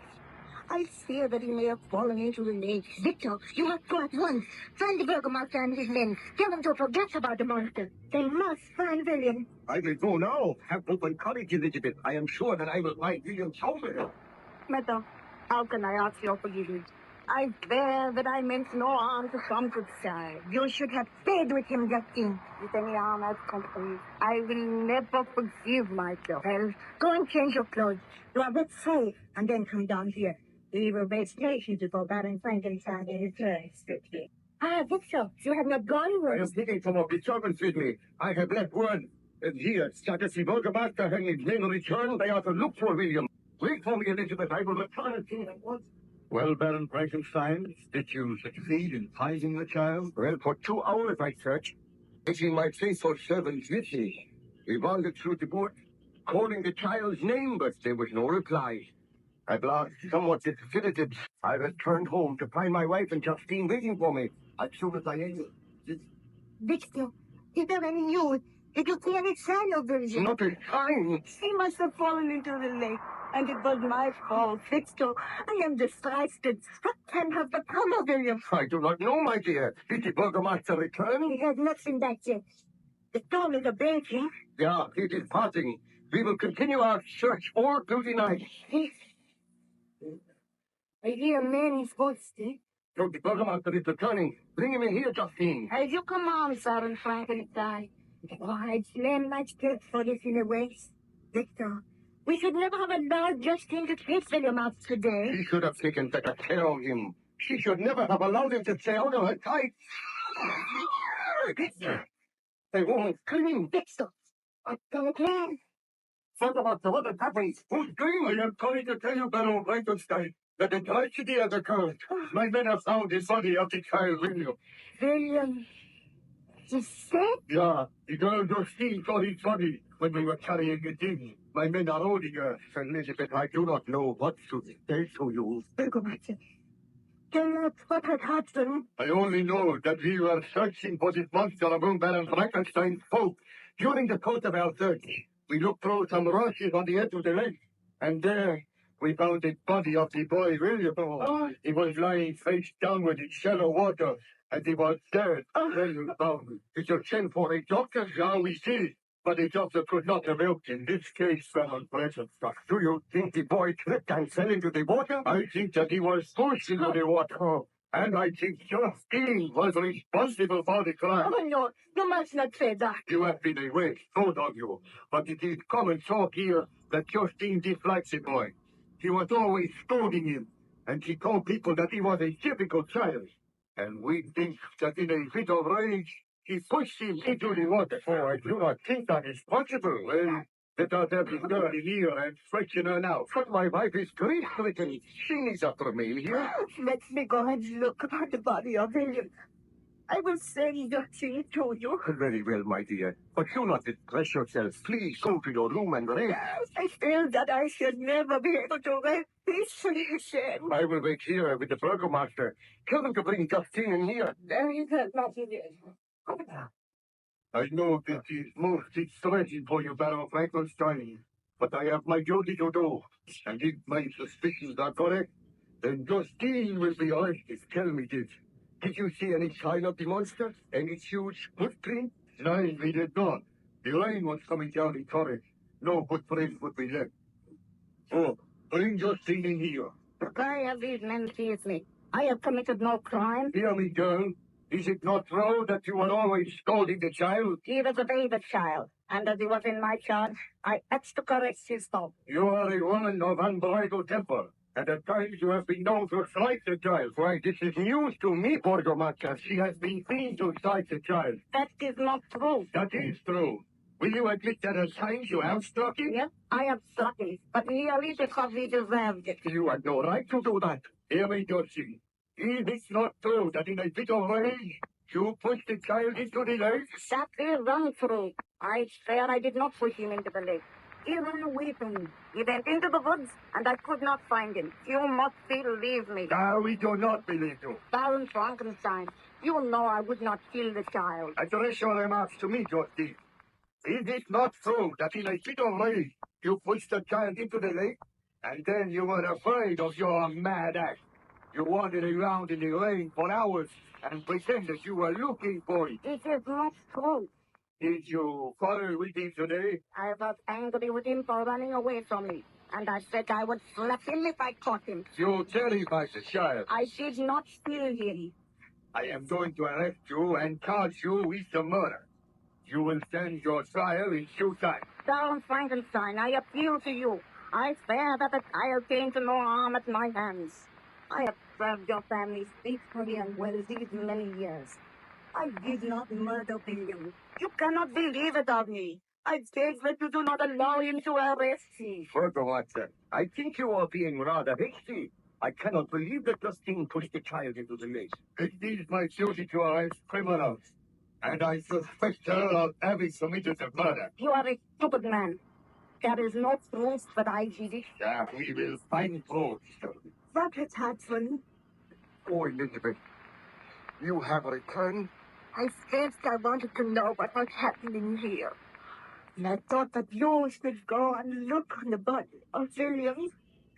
I fear that he may have fallen into the lake. Victor, you must go at once. Find the burgomaster and his men. Tell them to forget about the monster. They must find William. I will go now. Have open courage, Elizabeth. I am sure that I will find William somewhere. Madam, how can I ask your forgiveness? I swear that I meant no harm to some good side. You should have stayed with him, Justin. If any harm has come to you, I will never forgive myself. Well, go and change your clothes. You are both safe, and then come down here. We will wait patiently for Baron Frankenstein to return. Ah, Victor, you have not gone I yet. am taking some of the servants with me. I have left word. And here, Status Burgomaster and his men return. They are to look for William. Wait for me, Elizabeth. I will return as soon as I want. Well, Baron Frankenstein, did you succeed in finding the child? Well, for 2 hours I searched, taking my faithful servants with me. We wandered through the wood, calling the child's name, but there was no reply. At last, somewhat disappointed, I returned home to find my wife and Justine waiting for me as soon as I ate. Victor, is there any news? Did you see any sign of Virgin? Not a sign. She must have fallen into the lake, and it was my fault, Victor. I am distracted. What can have become of William? I do not know, my dear. Did the Burgomaster return? He has not seen that yet. The storm is abating. Yeah, it is passing. We will continue our search all through the night. I hear Mary's voice, eh? So the Burgomaster is returning. Bring him in here, Justine. As you come on, Baron Frankenstein. Why, it's name much good for this in a way. Victor, we should never have allowed Justine to take William out today. She should have taken better care of him. She should never have allowed him to stay out of her sight. They won't clean. Victor, I don't know. Burgomaster, what has happened? Who's doing? I am calling to tell you, Baron Frankenstein, that a tragedy has occurred. My men have found the body of the child William. William, you said? Yeah, the girl Justine saw his body when we were carrying it in. My men are holding her. Elizabeth, I do not know what to say to you. Burgomaster, tell us what had happened. I only know that we were searching for this monster among Baron Frankenstein's folk. During the course of our search, we looked through some rushes on the edge of the lake, and there we found the body of the boy William. Oh. He was lying face downward in shallow water, and he was dead. Then we found him. We should send for a doctor. Now we see. But a doctor could not have helped in this case, Baron Frankenstein. Do you think the boy slipped and fell into the water? I think that he was pushed into the water. And I think Justine was responsible for the crime. Oh, no, you must not say that. You have been awake, both of you. But it is common talk here that Justine dislikes the boy. She was always scolding him. And she told people that he was a typical child. And we think that in a fit of rage, he pushed him into the water. Oh, I do not think that is possible. Well, let us have this girl in here and freshen her now. But my wife is grief-stricken. She needs us to remain here. Let me go and look at the body of William. I will send Justine to you. Very well, my dear. But do not distress yourself. Please go to your room and rest. I feel that I should never be able to rest peacefully again. I will wait here with the Burgomaster. Tell them to bring Justine in here. There is not it. I know this is most distressing for you, Baron Frankenstein, but I have my duty to do. And if my suspicions are correct, then Justine will be arrested. Tell me this. Did you see any sign of the monster? Any huge footprint? No, we did not. The rain was coming down the torrent. No footprints would be left. Oh, bring Justine in here. Why have these men seized me? I have committed no crime. Hear me, girl. Is it not true that you were always scolding the child? He was a baby child, and as he was in my charge, I had to correct his fault. You are a woman of unbridled temper, and at times you have been known to strike the child. Why, this is news to me, Burgomaster. She has been seen to strike the child. That is not true. That is true. Will you admit that at times you have struck him? Yes, I have struck him, but merely because he deserved it. You had no right to do that. Hear me, Dulcie. Is it not true that in a fit of rage, you pushed the child into the lake? That is untrue. I swear I did not push him into the lake. He ran away from me. He went into the woods, and I could not find him. You must believe me. No, we do not believe you. Baron Frankenstein, you know I would not kill the child. Address your remarks to me, Justine. Is it not true that in a fit of rage, you pushed the child into the lake, and then you were afraid of your mad act? You wandered around in the rain for hours and pretended you were looking for it. It is not true. Did you quarrel with him today? I was angry with him for running away from me, and I said I would slap him if I caught him. You terrified the child. I did not steal him. I am going to arrest you and charge you with the murder. You will stand your trial in due time. Baron Frankenstein, I appeal to you. I swear that the child came to no harm at my hands. I have served your family faithfully and well these many years. I did not murder William. You cannot believe it of me. I beg that you do not allow him to arrest me. Further, Watson, I think you are being rather hasty. I cannot believe that Justine pushed the child into the lake. It is my duty to arrest criminals, and I suspect her of having committed a murder. You are a stupid man. There is no proof that I did it. Yeah, we will find proof. That has happened. Oh, Elizabeth, you have returned? I said I wanted to know what was happening here. And I thought that you should go and look on the body of William.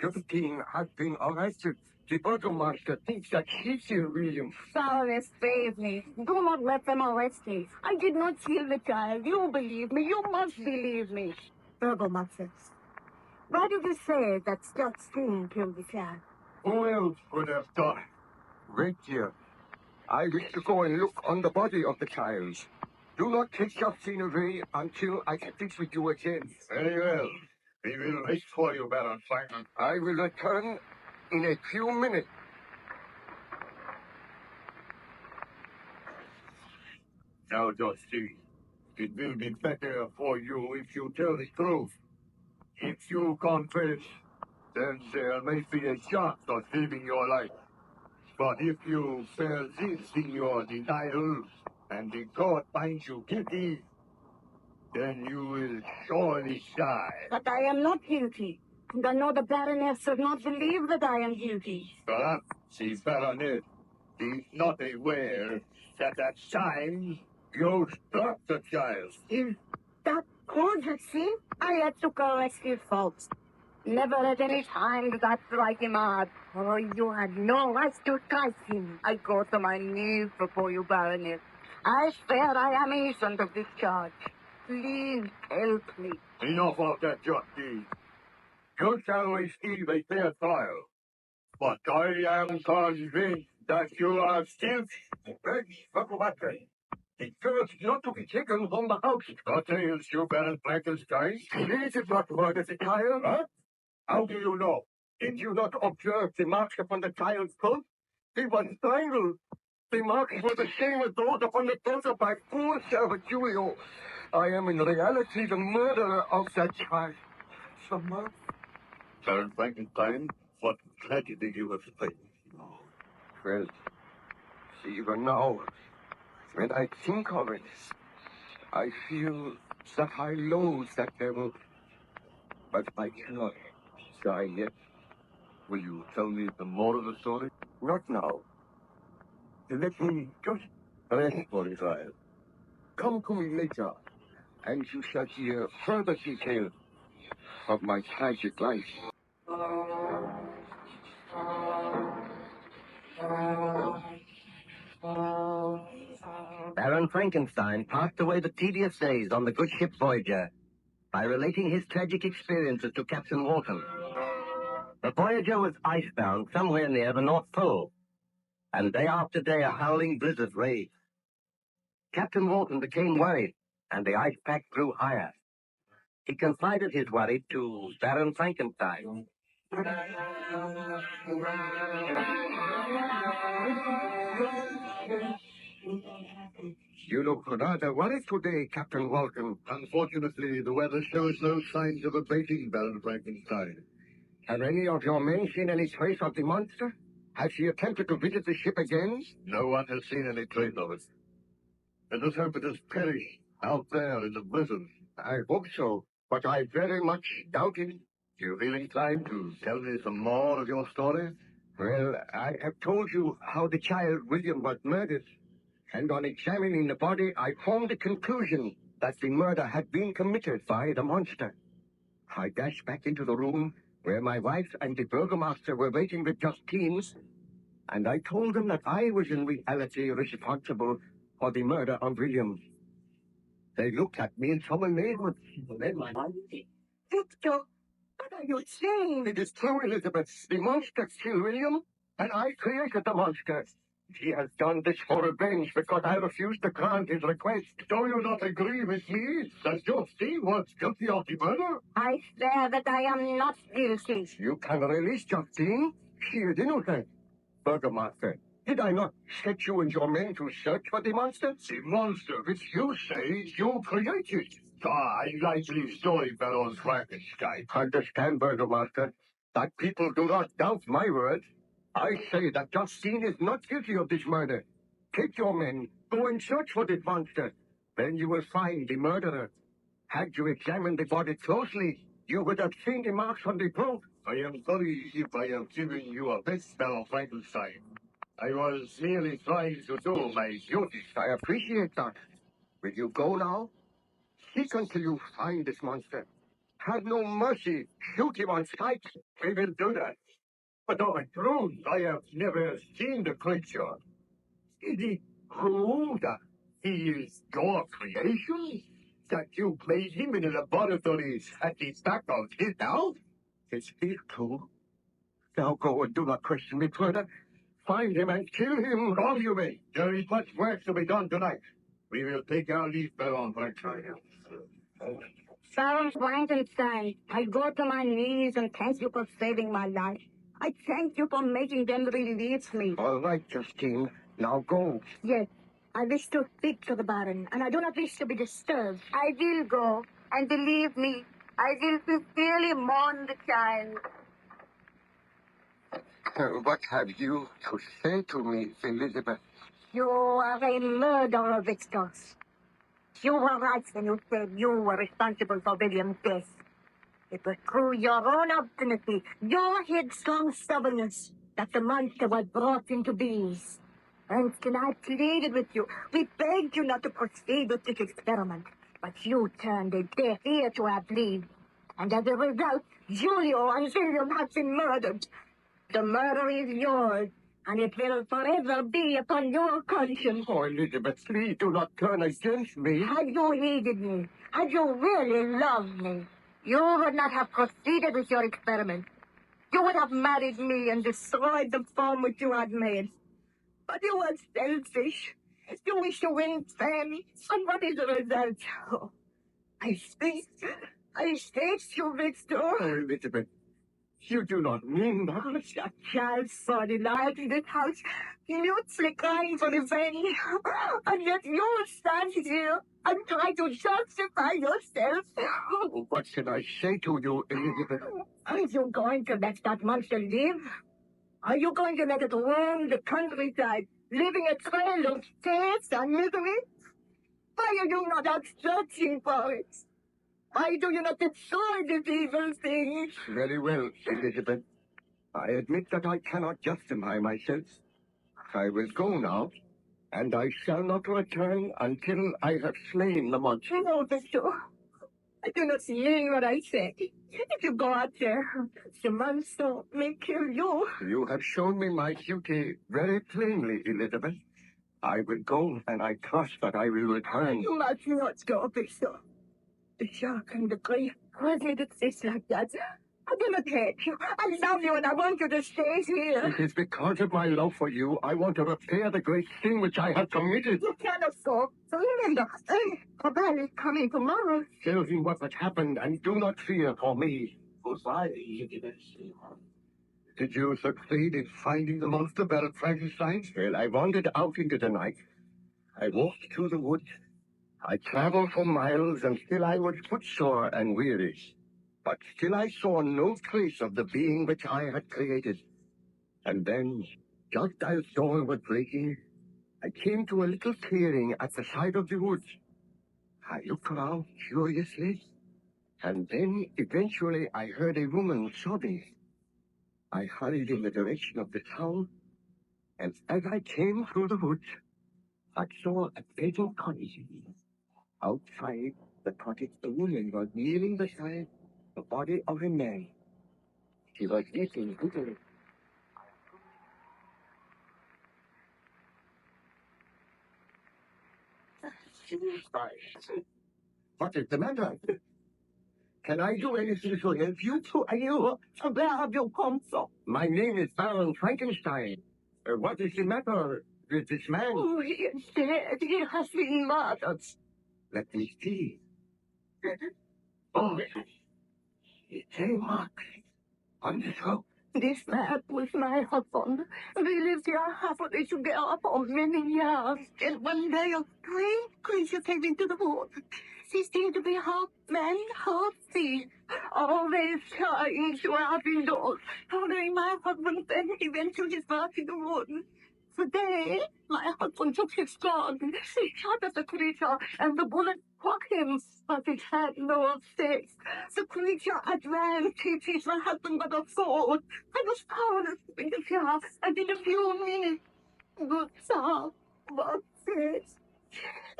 Justine has been arrested. The burgomaster thinks that she killed William. Sorry, save me. Do not let them arrest me. I did not kill the child. You believe me. You must believe me. Burgomaster, why did you say that Justine killed the child? Who else would have done it? Wait here. I wish to go and look on the body of the child. Do not take Justine away until I speak with you again. Very well. We will wait for you, Baron Franklin. I will return in a few minutes. Now, Justine, it will be better for you if you tell the truth. If you confess, then there may be a chance of saving your life. But if you persist in your denial, and the court finds you guilty, then you will surely die. But I am not guilty. And I know the Baroness does not believe that I am guilty. Perhaps the Baronet is not aware that at times you struck the child. Is that good, Justine? I had to correct his faults. Never at any time did I strike him hard. Oh, you had no right to strike him. I go to my knees before you, Baroness. I swear I am innocent of this charge. Please help me. Enough of that, Justine. You shall receive a fair trial. But I am convinced that you are still The girl's not to be taken from the house. What ails you, Baron Frankenstein? Please did not murder the child. Huh? How do you know? Did you not observe the marks upon the child's coat? He was strangled. The marks were the same as those upon the throat of my poor servant Julio. I am in reality the murderer of that child. Someone? Baron Frankenstein, what tragedy you have faced. Well, even now, when I think of it, I feel that I loathe that devil. But I cannot die yet. Will you tell me the more of the story? Not now. Let me just rest for a while. Come to me later, and you shall hear further details of my tragic life. Baron Frankenstein passed away the tedious days on the good ship Voyager by relating his tragic experiences to Captain Walton. The Voyager was icebound somewhere near the North Pole, and day after day a howling blizzard raged. Captain Walton became worried, and the ice pack grew higher. He confided his worry to Baron Frankenstein. You look rather worried today, Captain Walton. Unfortunately, the weather shows no signs of abating, Baron Frankenstein. Have any of your men seen any trace of the monster? Has he attempted to visit the ship again? No one has seen any trace of it. Let us hope it has perished out there in the blizzard. I hope so, but I very much doubt it. Do you feel inclined to tell me some more of your story? Well, I have told you how the child William was murdered, and on examining the body, I formed the conclusion that the murder had been committed by the monster. I dashed back into the room where my wife and the burgomaster were waiting with Justine, and I told them that I was in reality responsible for the murder of William. They looked at me in some amazement. Then my mind. Victor, what are you saying? It is true, Elizabeth. The monster killed William, and I created the monster. He has done this for revenge because I refused to grant his request. Do you not agree with me that Justine was guilty of the murder? I swear that I am not guilty. You can release Justine. She is innocent. Burgomaster. Did I not set you and your men to search for the monster? The monster which you say you created. I like these storyfellows, Frankenstein. Understand, Burgomaster, that people do not doubt my word. I say that Justine is not guilty of this murder. Take your men, go and search for this monster. Then you will find the murderer. Had you examined the body closely, you would have seen the marks on the throat. I am sorry if I have given you a best spell, Frankenstein. I was merely trying to do my duty. I appreciate that. Will you go now? Seek until you find this monster. Have no mercy. Shoot him on sight. We will do that. But of a truth, I have never seen the creature. Is it true that he is your creation? That you made him in the laboratories at the back of his house? It is true. Now go and do not question me further. Find him and kill him. All you may. There is much work to be done tonight. We will take our leave on Frankenstein. Baron Frankenstein, I go to my knees and thank you for saving my life. I thank you for making them release me. All right, Justine. Now go. Yes, I wish to speak to the Baron, and I do not wish to be disturbed. I will go, and believe me, I will sincerely mourn the child. What have you to say to me, Elizabeth? You are a murderer, Victor. You were right when you said you were responsible for William's death. It was through your own obstinacy, your headstrong stubbornness, that the monster was brought into being. And I pleaded with you. We begged you not to proceed with this experiment. But you turned a deaf ear to our plea. And as a result, Julio and William have been murdered. The murder is yours, and it will forever be upon your conscience. Oh, Elizabeth, please do not turn against me. Had you heeded me, had you really loved me, you would not have proceeded with your experiment. You would have married me and destroyed the form which you had made. But you were selfish. You wish to win fame, and what is the result? Oh, I speak you, Victor. Oh, Elizabeth, you do not mean that. That child saw the light in this house, mutely crying for revenge. And yet you stand here and try to justify yourself. Oh, what should I say to you, Elizabeth? Are you going to let that monster live? Are you going to let it roam the countryside, leaving a trail of tears and misery? Why are you not out searching for it? Why do you not destroy this evil thing? Very well, Elizabeth. I admit that I cannot justify myself. I will go now, and I shall not return until I have slain the monster. No, Victor. I do not mean what I say. If you go out there, the monster may kill you. You have shown me my duty very plainly, Elizabeth. I will go, and I trust that I will return. You must not go, Victor. The shark and the grave caused me to exist like that. I do not hate you. I love you, and I want you to stay here. It is because of my love for you I want to repair the great sin which I have committed. You cannot go. So remember, Papa is coming tomorrow. Tell him what has happened, and do not fear for me. Goodbye, Elizabeth. Did you succeed in finding the monster, Baron Frankenstein? Well, I wandered out into the night. I walked through the woods. I traveled for miles, and still I was footsore and weary. But still I saw no trace of the being which I had created. And then, just as dawn was breaking, I came to a little clearing at the side of the woods. I looked around curiously, and then eventually I heard a woman sobbing. I hurried in the direction of the sound, and as I came through the woods, I saw a fatal cottage. Outside the cottage, a woman was kneeling beside the body of a man. She was weeping bitterly. What is the matter? Can I do anything to help you? Who are you? Where have you come from? My name is Baron Frankenstein. What is the matter with this man? Oh, he is dead. He has been murdered. Let me see. Oh, it's a mark on the throat. This man was my husband. We lived here happily together for many years. And one day a great creature came into the woods. She seemed to be half man, half sea, always trying to out indoors. Following my husband, then he went to his work in the woods. Today, my husband took his gun. He shot at the creature, and the bullet struck him, but it had no effect. The creature advanced my husband with a sword. I was powerless to interfere, and in a few minutes, the sound was dead.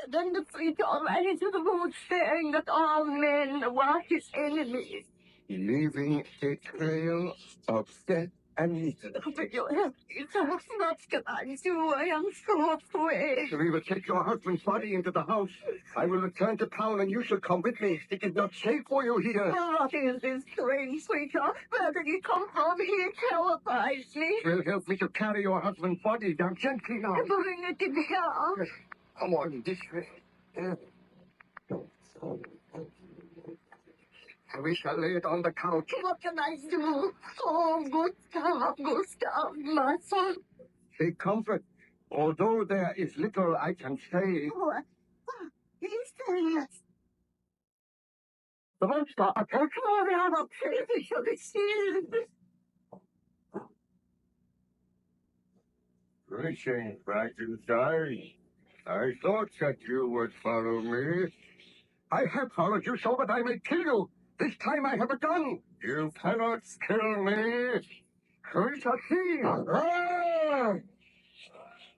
Then the creature ran into the woods, saying that all men were his enemies. Leaving a trail of death and misery. But you have so much can I do? I am so afraid. We will take your husband's body into the house. I will return to town and you shall come with me. It is not safe for you here. What is this strange creature? Where did he come from? He terrifies me. It will help me to carry your husband's body down gently now. Bring it in here. Come on, this way. We shall lay it on the couch. What can I do? Oh, Gustav, my son. Take comfort. Although there is little I can say. What? He's saying it. The monster approached. Oh, we are not crazy. Shall we see? Greetings, Frankenstein. I thought that you would follow me. I have followed you so that I may kill you. This time I have a gun. You cannot kill me. We shall see. Ah!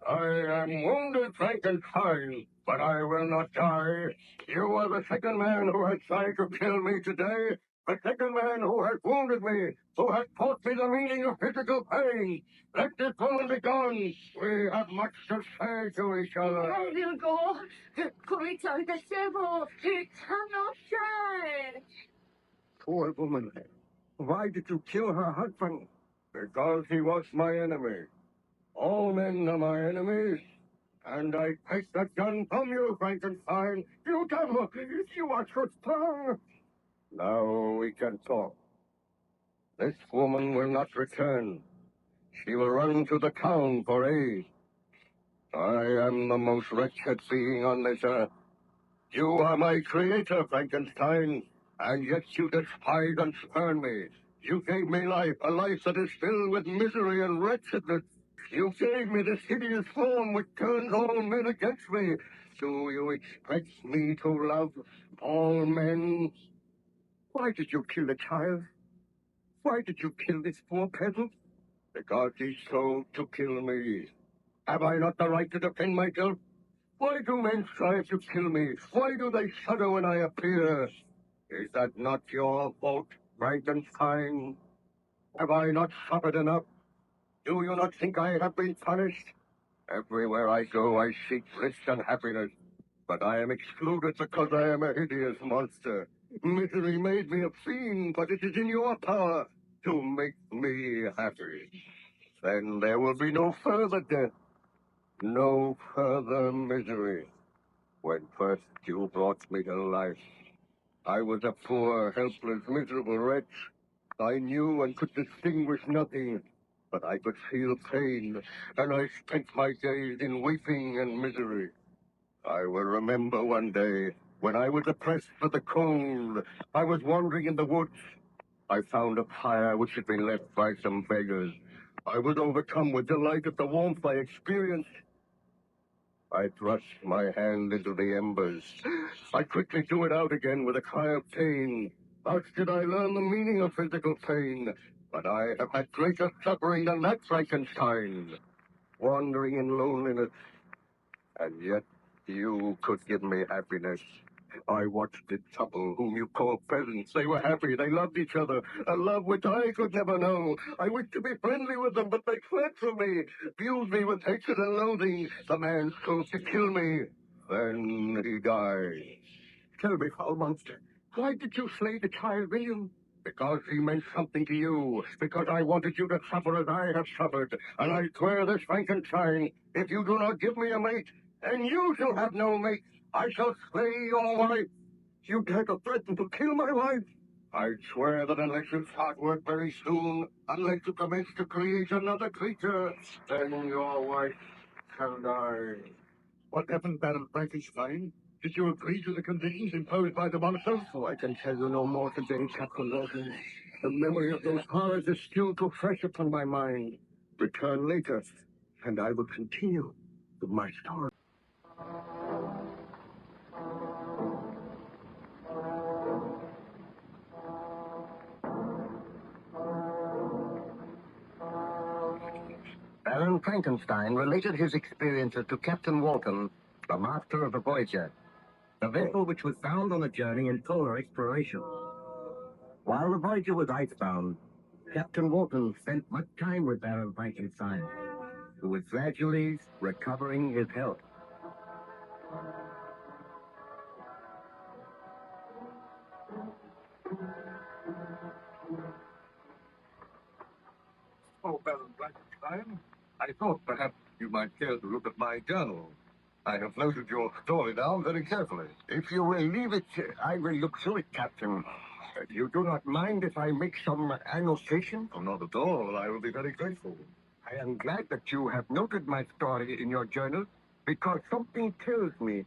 I am wounded, Frankenstein, but I will not die. You are the second man who has tried to kill me today. The second man who has wounded me, who has taught me the meaning of physical pain. Let this woman be gone. We have much to say to each other. I will go. The creature, the devil, he cannot die. Poor woman. Why did you kill her husband? Because he was my enemy. All men are my enemies. And I take that gun from you, Frankenstein. You devil! You are so strong! Now we can talk. This woman will not return. She will run to the town for aid. I am the most wretched being on this earth. You are my creator, Frankenstein, and yet you despise and spurn me. You gave me life, a life that is filled with misery and wretchedness. You gave me this hideous form which turns all men against me. Do you expect me to love all men? Why did you kill the child? Why did you kill this poor peasant? Because he strove to kill me. Have I not the right to defend myself? Why do men strive to kill me? Why do they shudder when I appear? Is that not your fault, Frankenstein? Have I not suffered enough? Do you not think I have been punished? Everywhere I go, I seek bliss and happiness. But I am excluded because I am a hideous monster. Misery made me a fiend, but it is in your power to make me happy. Then there will be no further death, no further misery. When first you brought me to life, I was a poor, helpless, miserable wretch. I knew and could distinguish nothing, but I could feel pain, and I spent my days in weeping and misery. I will remember one day, when I was oppressed with the cold, I was wandering in the woods. I found a fire which had been left by some beggars. I was overcome with delight at the warmth I experienced. I thrust my hand into the embers. I quickly drew it out again with a cry of pain. Thus did I learn the meaning of physical pain. But I have had greater suffering than that, Frankenstein. Wandering in loneliness. And yet you could give me happiness. I watched this couple whom you call peasants. They were happy. They loved each other. A love which I could never know. I wished to be friendly with them, but they fled from me, viewed me with hatred and loathing. The man strove to kill me. Then he died. Tell me, foul monster, why did you slay the child William? Because he meant something to you. Because I wanted you to suffer as I have suffered. And I swear this, Frankenstein, if you do not give me a mate, and you shall have no mate, I shall slay your wife. You dare to threaten to kill my wife? I swear that unless you start work very soon, unless you commence to create another creature, then your wife shall die. What happened, Baron Frankenstein? Did you agree to the conditions imposed by the monster? Oh, I can tell you no more today, Captain Walton. The memory of those horrors is still too fresh upon my mind. Return later, and I will continue with my story. Baron Frankenstein related his experiences to Captain Walton, the master of the Voyager, the vessel which was found on a journey in polar exploration. While the Voyager was icebound, Captain Walton spent much time with Baron Frankenstein, who was gradually recovering his health. Oh, Baron Frankenstein, I thought perhaps you might care to look at my journal. I have noted your story down very carefully. If you will leave it, I will look through it, Captain. You do not mind if I make some annotation? Oh, not at all. I will be very grateful. I am glad that you have noted my story in your journal, because something tells me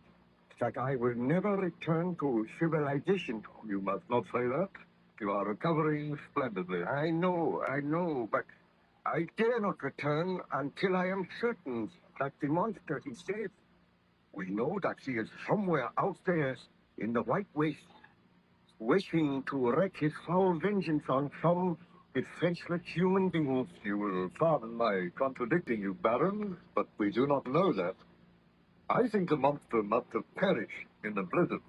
that I will never return to civilization. You must not say that. You are recovering splendidly. I know, but I dare not return until I am certain that the monster is safe. We know that he is somewhere out there in the white waste, wishing to wreak his foul vengeance on some defenseless human beings. You will pardon my contradicting you, Baron, but we do not know that. I think the monster must have perished in the blizzard.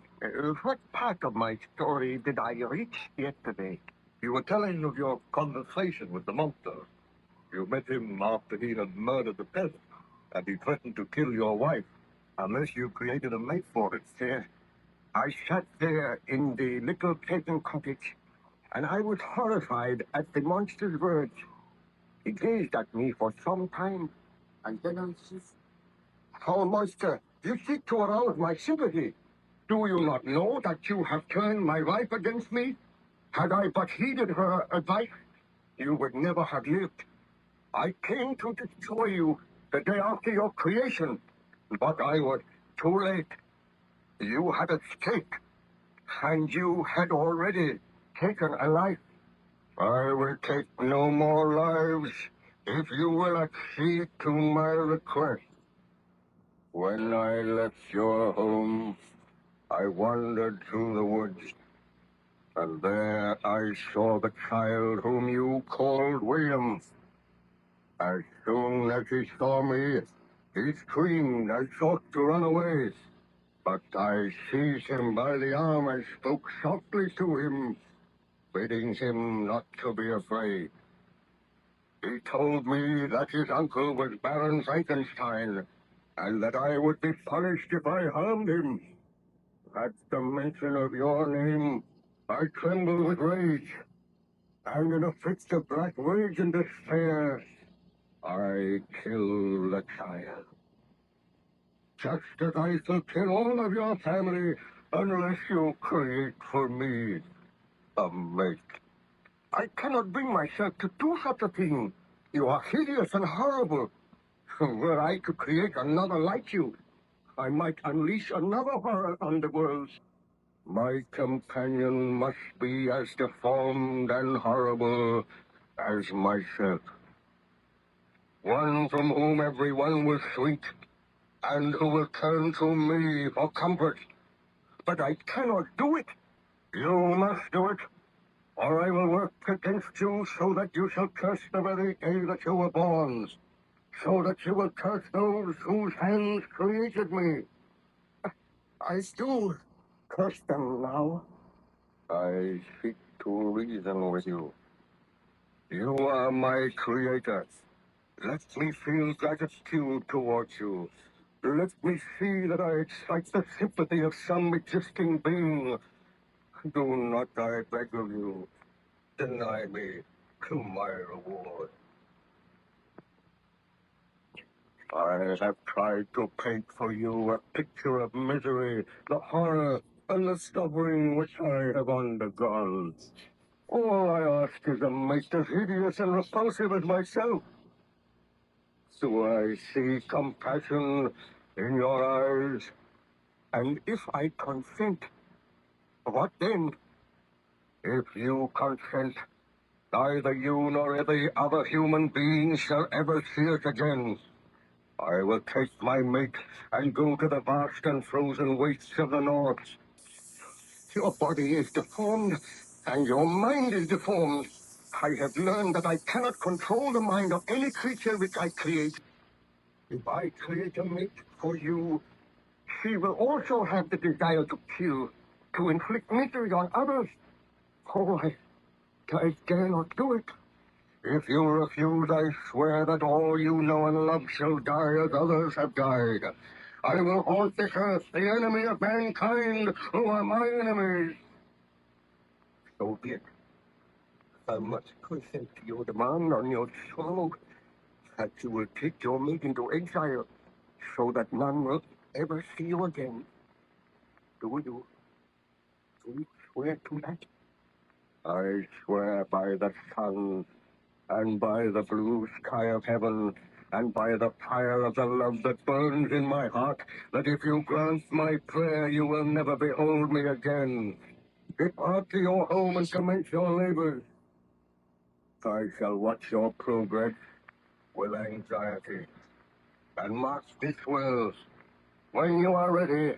What part of my story did I reach yesterday? You were telling of your conversation with the monster. You met him after he had murdered the peasant, and he threatened to kill your wife unless you created a mate for it. I sat there in the little peasant cottage, and I was horrified at the monster's words. He gazed at me for some time, and then I said, "Oh, monster, you seek to arouse my sympathy. Do you not know that you have turned my wife against me? Had I but heeded her advice, you would never have lived. I came to destroy you the day after your creation, but I was too late. You had escaped, and you had already taken a life. I will take no more lives if you will accede to my request. When I left your home, I wandered through the woods, and there I saw the child whom you called William. As soon as he saw me, he screamed and sought to run away. But I seized him by the arm and spoke softly to him, bidding him not to be afraid. He told me that his uncle was Baron Frankenstein, and that I would be punished if I harmed him. At the mention of your name, I trembled with rage, and in a fit of black rage and despair, I killed the child. Just as I shall kill all of your family unless you create for me a mate. I cannot bring myself to do such a thing. You are hideous and horrible. Were I to create another like you, I might unleash another horror on the world. My companion must be as deformed and horrible as myself. One from whom everyone will shrink, and who will turn to me for comfort. But I cannot do it. You must do it, or I will work against you so that you shall curse the very day that you were born, so that you will curse those whose hands created me. I do curse them now. I seek to reason with you. You are my creator. Let me feel gratitude towards you. Let me see that I excite the sympathy of some existing being. Do not, I beg of you, deny me to my reward. I have tried to paint for you a picture of misery, the horror and the suffering which I have undergone. All I ask is a mate as hideous and repulsive as myself. So I see compassion in your eyes, and if I consent, what then? If you consent, neither you nor any other human being shall ever see it again. I will take my mate and go to the vast and frozen wastes of the north. Your body is deformed, and your mind is deformed. I have learned that I cannot control the mind of any creature which I create. If I create a mate for you, she will also have the desire to kill, to inflict misery on others. Oh, I dare not do it. If you refuse, I swear that all you know and love shall die as others have died. I will haunt this earth, the enemy of mankind, who are my enemies. So be it. I must consent to your demand on your soul that you will take your mate into exile, so that none will ever see you again. Do you swear to that? I swear by the sun, and by the blue sky of heaven, and by the fire of the love that burns in my heart, that if you grant my prayer, you will never behold me again. Depart to your home and commence your labors. I shall watch your progress with anxiety, and mark this well. When you are ready,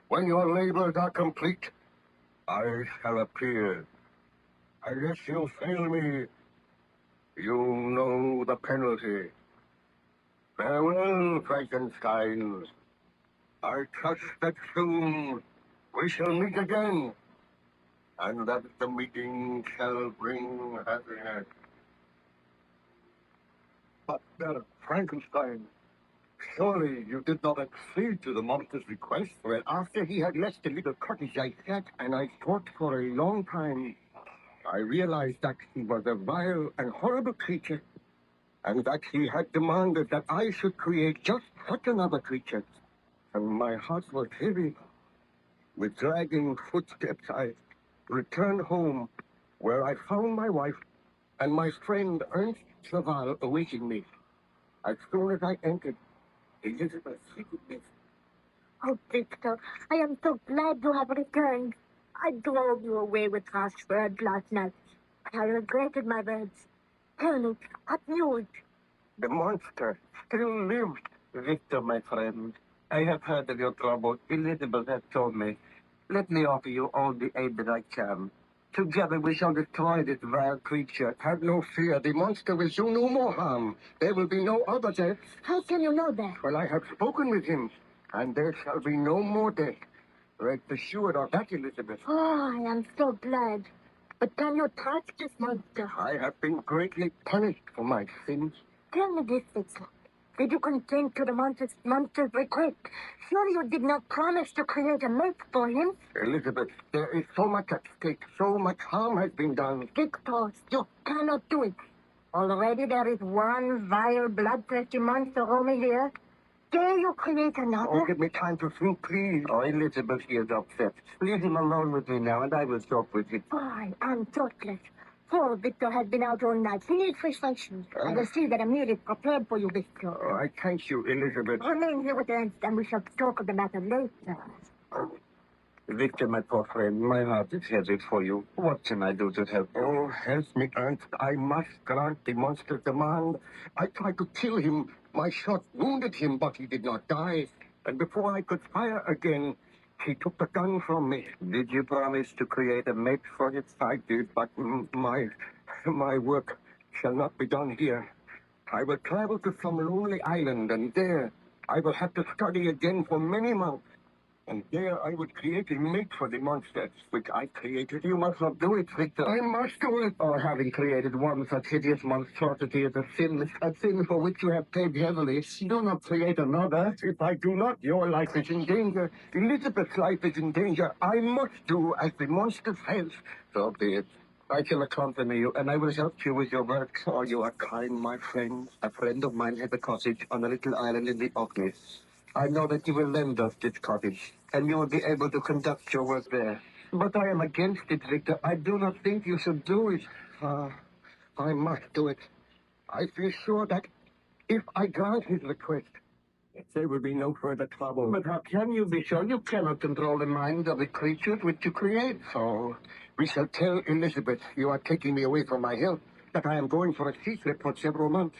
when your labors are complete, I shall appear. Unless you fail me, you know the penalty. Farewell, Frankenstein. I trust that soon we shall meet again, and that the meeting shall bring happiness. But, Frankenstein, surely you did not accede to the monster's request? Well, after he had left the little cottage, I sat and I thought for a long time. I realized that he was a vile and horrible creature, and that he had demanded that I should create just such another creature. And my heart was heavy. With dragging footsteps, I returned home, where I found my wife and my friend Ernst Saval awaiting me. As soon as I entered, Elizabeth greeted me. Oh, Victor, I am so glad you have returned. I drove you away with harsh words last night. I regretted my words. Tell me, what news? The monster still lives. Victor, my friend, I have heard of your trouble. Elizabeth has told me. Let me offer you all the aid that I can. Together we shall destroy this vile creature. Have no fear. The monster will do no more harm. There will be no other death. How can you know that? Well, I have spoken with him, and there shall be no more death. Rest assured of that, Elizabeth. Oh, I am so glad. But can you touch this monster? I have been greatly punished for my sins. Tell me this, Victor. Did you consent to the monster's request? Surely you did not promise to create a mate for him? Elizabeth, there is so much at stake. So much harm has been done. Victor, you cannot do it. Already there is one vile, bloodthirsty monster roaming the earth. Dare you create another? Oh, give me time to think, please. Oh, Elizabeth, he is upset. Leave him alone with me now, and I will talk with him. Oh, I am thoughtless. Poor Victor has been out all night. He needs refreshment. I will see that a meal is prepared for you, Victor. Oh, I thank you, Elizabeth. Remain here with Ernst, and we shall talk of the matter later. Victor, my poor friend, my heart is heavy for you. What can I do to help you? Oh, help me, Ernst. I must grant the monster's demand. I tried to kill him. My shot wounded him, but he did not die. And before I could fire again, he took the gun from me. Did you promise to create a mate for him? I did, but my work shall not be done here. I will travel to some lonely island, and there I will have to study again for many months. And there I would create a mate for the monster, which I created. You must not do it, Victor. I must do it. Oh, having created one such hideous monstrosity is a sin for which you have paid heavily. Do not create another. If I do not, your life is in danger. Elizabeth's life is in danger. I must do as the monster says. So be it. I shall accompany you, and I will help you with your work. Oh, you are kind, my friend. A friend of mine has a cottage on a little island in the Orkneys. I know that you will lend us this cottage, and you will be able to conduct your work there. But I am against it, Victor. I do not think you should do it. I must do it. I feel sure that if I grant his request, there will be no further trouble. But how can you be sure? You cannot control the mind of the creatures which you create. So we shall tell Elizabeth you are taking me away from my health, that I am going for a sea trip for several months.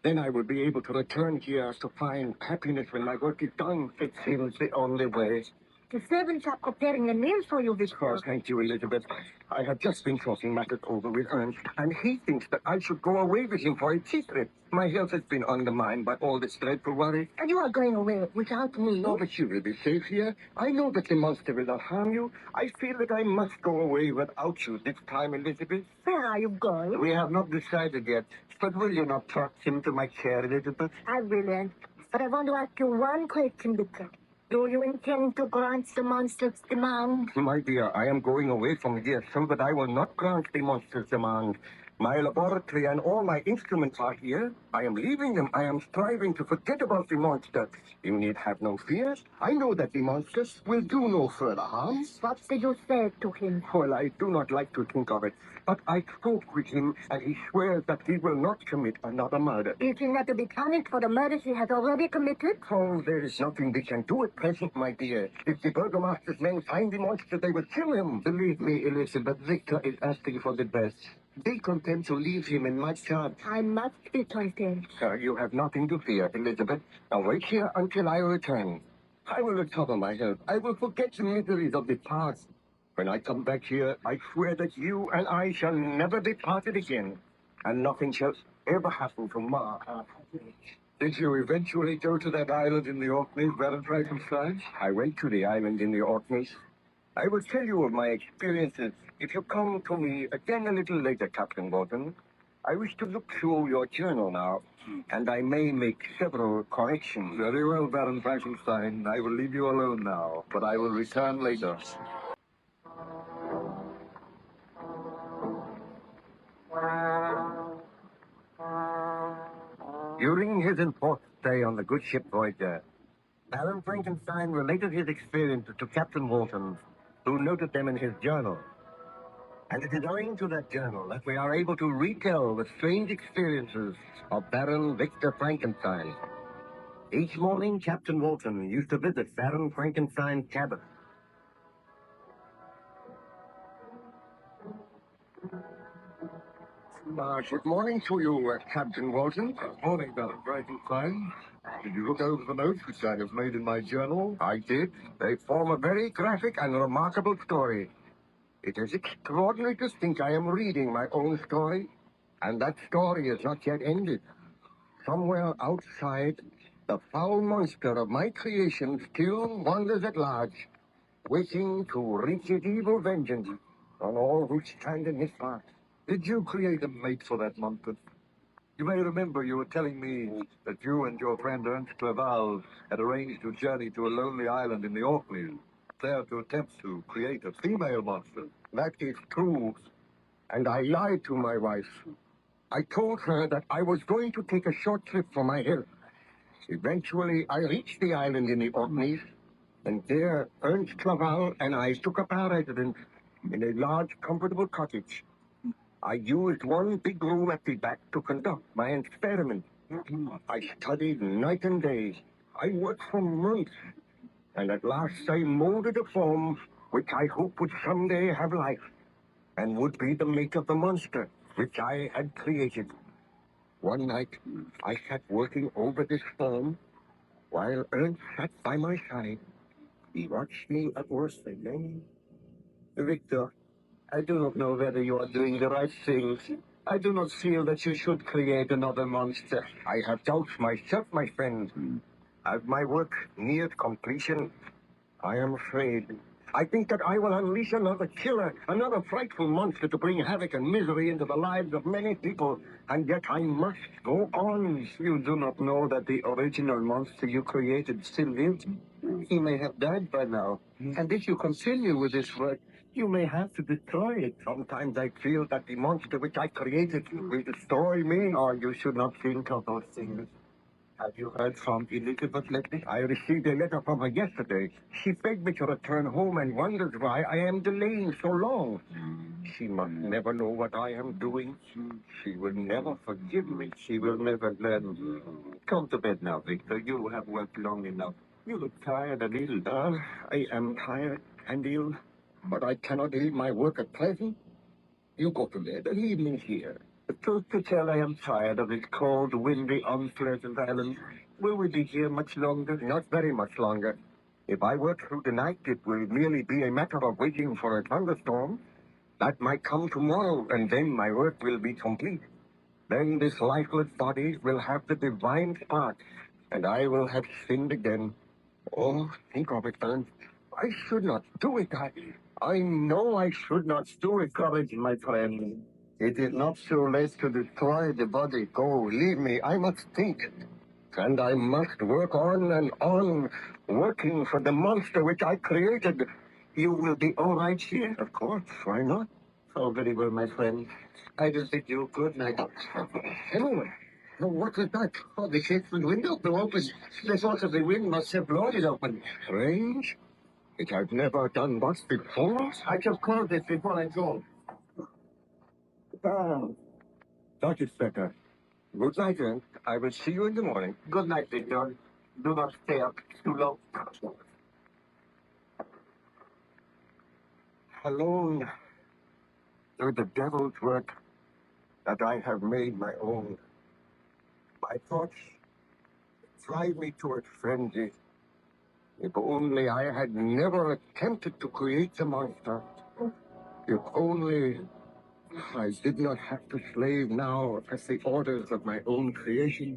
Then I will be able to return here to find happiness when my work is done. It seems the only way. The servants are preparing a meal for you, Victor. Oh, thank you, Elizabeth. I have just been talking matters over with Ernst, and he thinks that I should go away with him for a tea trip. My health has been undermined by all this dreadful worry. And you are going away without me? No, but you will be safe here. I know that the monster will not harm you. I feel that I must go away without you this time, Elizabeth. Where are you going? We have not decided yet. But will you not trust him to my care, Elizabeth? I will, but I want to ask you one question, Victor. Do you intend to grant the monster's demand? My dear, I am going away from here so that I will not grant the monster's demand. My laboratory and all my instruments are here. I am leaving them. I am striving to forget about the monster. You need have no fears. I know that the monsters will do no further harm. What did you say to him? Well, I do not like to think of it, but I spoke with him, and he swears that he will not commit another murder. Is he not to be punished for the murders he has already committed? Oh, there is nothing we can do at present, my dear. If the burgomaster's men find the monster, they will kill him. Believe me, Elizabeth, Victor is asking for the best. Be content to leave him in my charge. I must be content. Sir, you have nothing to fear, Elizabeth. Now wait here until I return. I will recover my health. I will forget the miseries of the past. When I come back here, I swear that you and I shall never be parted again. And nothing shall ever happen to mar our happiness. Did you eventually go to that island in the Orkneys, Baron Frankenstein? I went to the island in the Orkneys. I will tell you of my experiences if you come to me again a little later, Captain Walton. I wish to look through your journal now, and I may make several corrections. Very well, Baron Frankenstein. I will leave you alone now, but I will return later. During his enforced stay on the good ship Voyager, Baron Frankenstein related his experiences to Captain Walton, who noted them in his journal. And it is owing to that journal that we are able to retell the strange experiences of Baron Victor Frankenstein. Each morning, Captain Walton used to visit Baron Frankenstein's cabin. Good morning to you, Captain Walton. Morning, Baron Frankenstein. Did you look over the notes which I have made in my journal? I did. They form a very graphic and remarkable story. It is extraordinary to think I am reading my own story, and that story is not yet ended. Somewhere outside, the foul monster of my creation still wanders at large, waiting to wreak his evil vengeance on all who stand in his path. Did you create a mate for that monster? You may remember you were telling me that you and your friend Ernst Clerval had arranged to journey to a lonely island in the Orkneys, there to attempt to create a female monster. That is true, and I lied to my wife. I told her that I was going to take a short trip for my health. Eventually, I reached the island in the Orkneys, and there Ernst Clerval and I took up our residence in a large, comfortable cottage. I used one big room at the back to conduct my experiment. I studied night and day. I worked for months, and at last I molded a form which I hoped would someday have life, and would be the mate of the monster which I had created. One night, I sat working over this form, while Ernst sat by my side. He watched me at work again. Victor, I do not know whether you are doing the right things. I do not feel that you should create another monster. I have doubts myself, my friend. As my work nears completion, I am afraid. I think that I will unleash another killer, another frightful monster to bring havoc and misery into the lives of many people, and yet I must go on. You do not know that the original monster you created still lives. He may have died by now. And if you continue with this work, you may have to destroy it. Sometimes I feel that the monster which I created will destroy me. Oh, you should not think of those things. Have you heard from Elizabeth lately? I received a letter from her yesterday. She begged me to return home and wonders why I am delaying so long. She must never know what I am doing. She will never forgive me. She will never learn. Come to bed now, Victor. You have worked long enough. You look tired and ill. I am tired and ill, but I cannot leave my work at present. You go to bed and leave me here. The truth to tell, I am tired of this cold, windy, unpleasant island. Will we be here much longer? Not very much longer. If I work through the night, it will merely be a matter of waiting for a thunderstorm. That might come tomorrow, and then my work will be complete. Then this lifeless body will have the divine spark, and I will have sinned again. Oh, think of it, Ernst. I should not do it. I know I should not do it. Courage, my friend. It is not so late to destroy the body. Go, leave me. I must think. And I must work on and on, working for the monster which I created. You will be all right here? Of course. Why not? Oh, very well, my friend. I will bid you good night. Hello. Oh, what was that? Oh, the casement window blew open. The force of the wind must have blown it open. Strange. It has never done once before. I shall close this before I go. Ah, that is better. Good night, then. I will see you in the morning. Good night, Victor. Do not stay up too long. Alone through the devil's work that I have made my own. My thoughts drive me toward frenzy. If only I had never attempted to create the monster. If only I did not have to slave now at the orders of my own creation.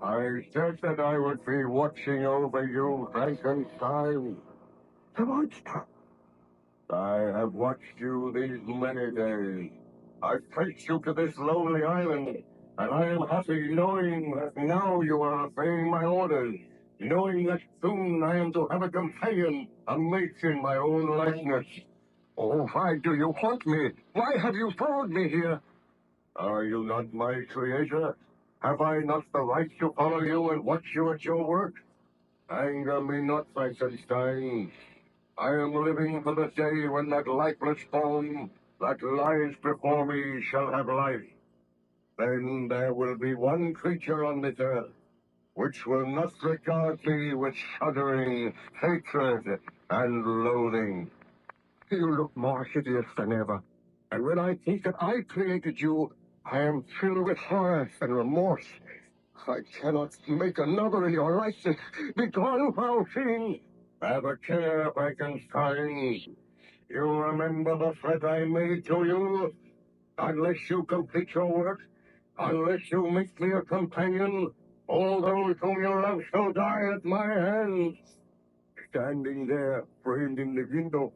I said that I would be watching over you, Frankenstein. The monster. I have watched you these many days. I traced you to this lonely island, and I am happy knowing that now you are obeying my orders, knowing that soon I am to have a companion, a mate in my own likeness. Oh, why do you haunt me? Why have you followed me here? Are you not my creator? Have I not the right to follow you and watch you at your work? Anger me not, Frankenstein. I am living for the day when that lifeless form that lies before me shall have life. Then there will be one creature on this earth which will not regard me with shuddering, hatred, and loathing. You look more hideous than ever. And when I think that I created you, I am filled with horror and remorse. I cannot make another in your likeness. Begone, foul fiend! Have a care, Frankenstein. You remember the threat I made to you? Unless you complete your work, unless you make me a companion, all those whom you love shall die at my hands. Standing there, framed in the window,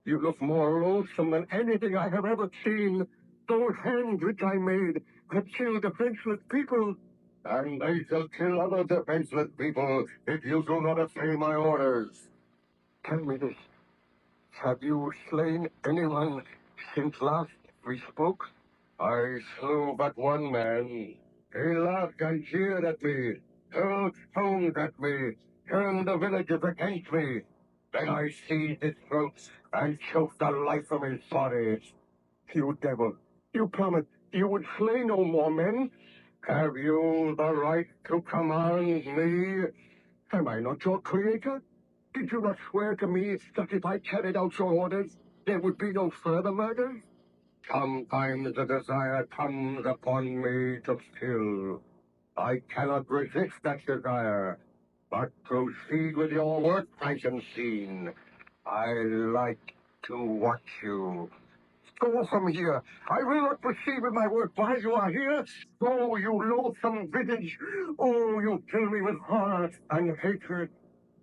you look more loathsome than anything I have ever seen. Those hands which I made have killed defenseless people, and they shall kill other defenseless people if you do not obey my orders. Tell me this. Have you slain anyone since last we spoke? I slew but one man. He laughed and jeered at me, hurled stones at me, turned the villagers against me. Then I seized his throat and choked the life from his body. You devil, you promised you would slay no more men. Have you the right to command me? Am I not your creator? Did you not swear to me that if I carried out your orders, there would be no further murders? Sometimes the desire comes upon me to kill. I cannot resist that desire, but proceed with your work, Frankenstein. I like to watch you. Go from here. I will not proceed with my work while you are here. Go, you loathsome visage. Oh, you fill me with horror and hatred.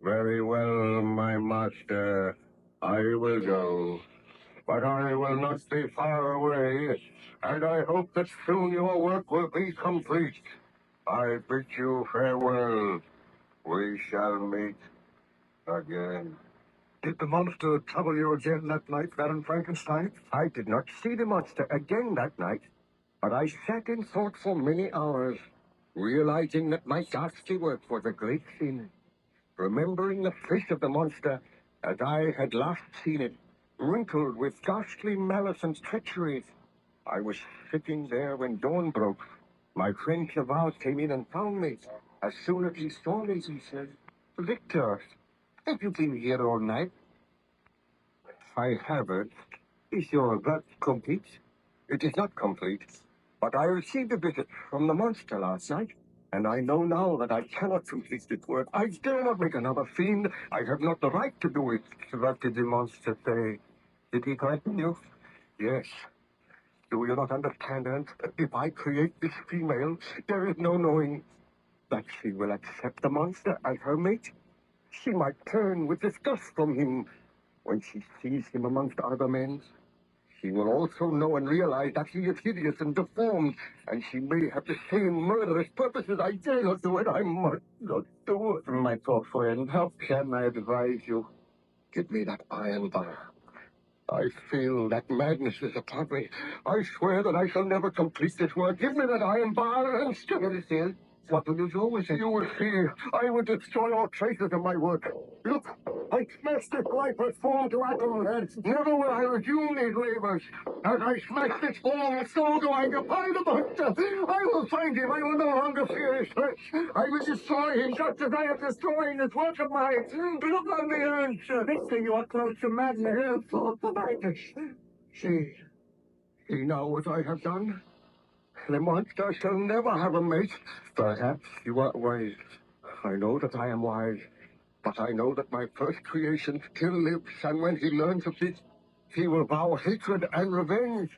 Very well, my master. I will go. But I will not be far away, and I hope that soon your work will be complete. I bid you farewell. We shall meet again. Did the monster trouble you again that night, Baron Frankenstein? I did not see the monster again that night. But I sat in thought for many hours, realizing that my ghastly work was a great sin, remembering the face of the monster as I had last seen it, wrinkled with ghastly malice and treachery. I was sitting there when dawn broke. My friend Clavard came in and found me. As soon as he saw me, he said, "Victor, have you been here all night?" "I haven't." "Is your work complete?" "It is not complete, but I received a visit from the monster last night, and I know now that I cannot complete this work. I dare not make another fiend. I have not the right to do it." "What did the monster say? Did he threaten you?" "Yes. Do you not understand, Aunt? If I create this female, there is no knowing that she will accept the monster as her mate. She might turn with disgust from him when she sees him amongst other men. She will also know and realize that he is hideous and deformed, and she may have the same murderous purposes. I dare not do it. I must not do it." "My poor friend, how can I advise you?" "Give me that iron bar." "I feel that madness is upon me. I swear that I shall never complete this work. Give me that iron bar and stick it in. What will you do with it?" "You will see. I will destroy all traces of my work. Look, I smashed this lifeless form to atoms, and never will I resume these labors. As I smash this form, so do I defy the monster. I will find him. I will no longer fear his threats. I will destroy him just as I am destroying this work of mine. Look on me, Ernst. Victor, you are close to madness. For madness. See now what I have done. The monster shall never have a mate. Perhaps you are wise. I know that I am wise, but I know that my first creation still lives, and when he learns of this, he will vow hatred and revenge.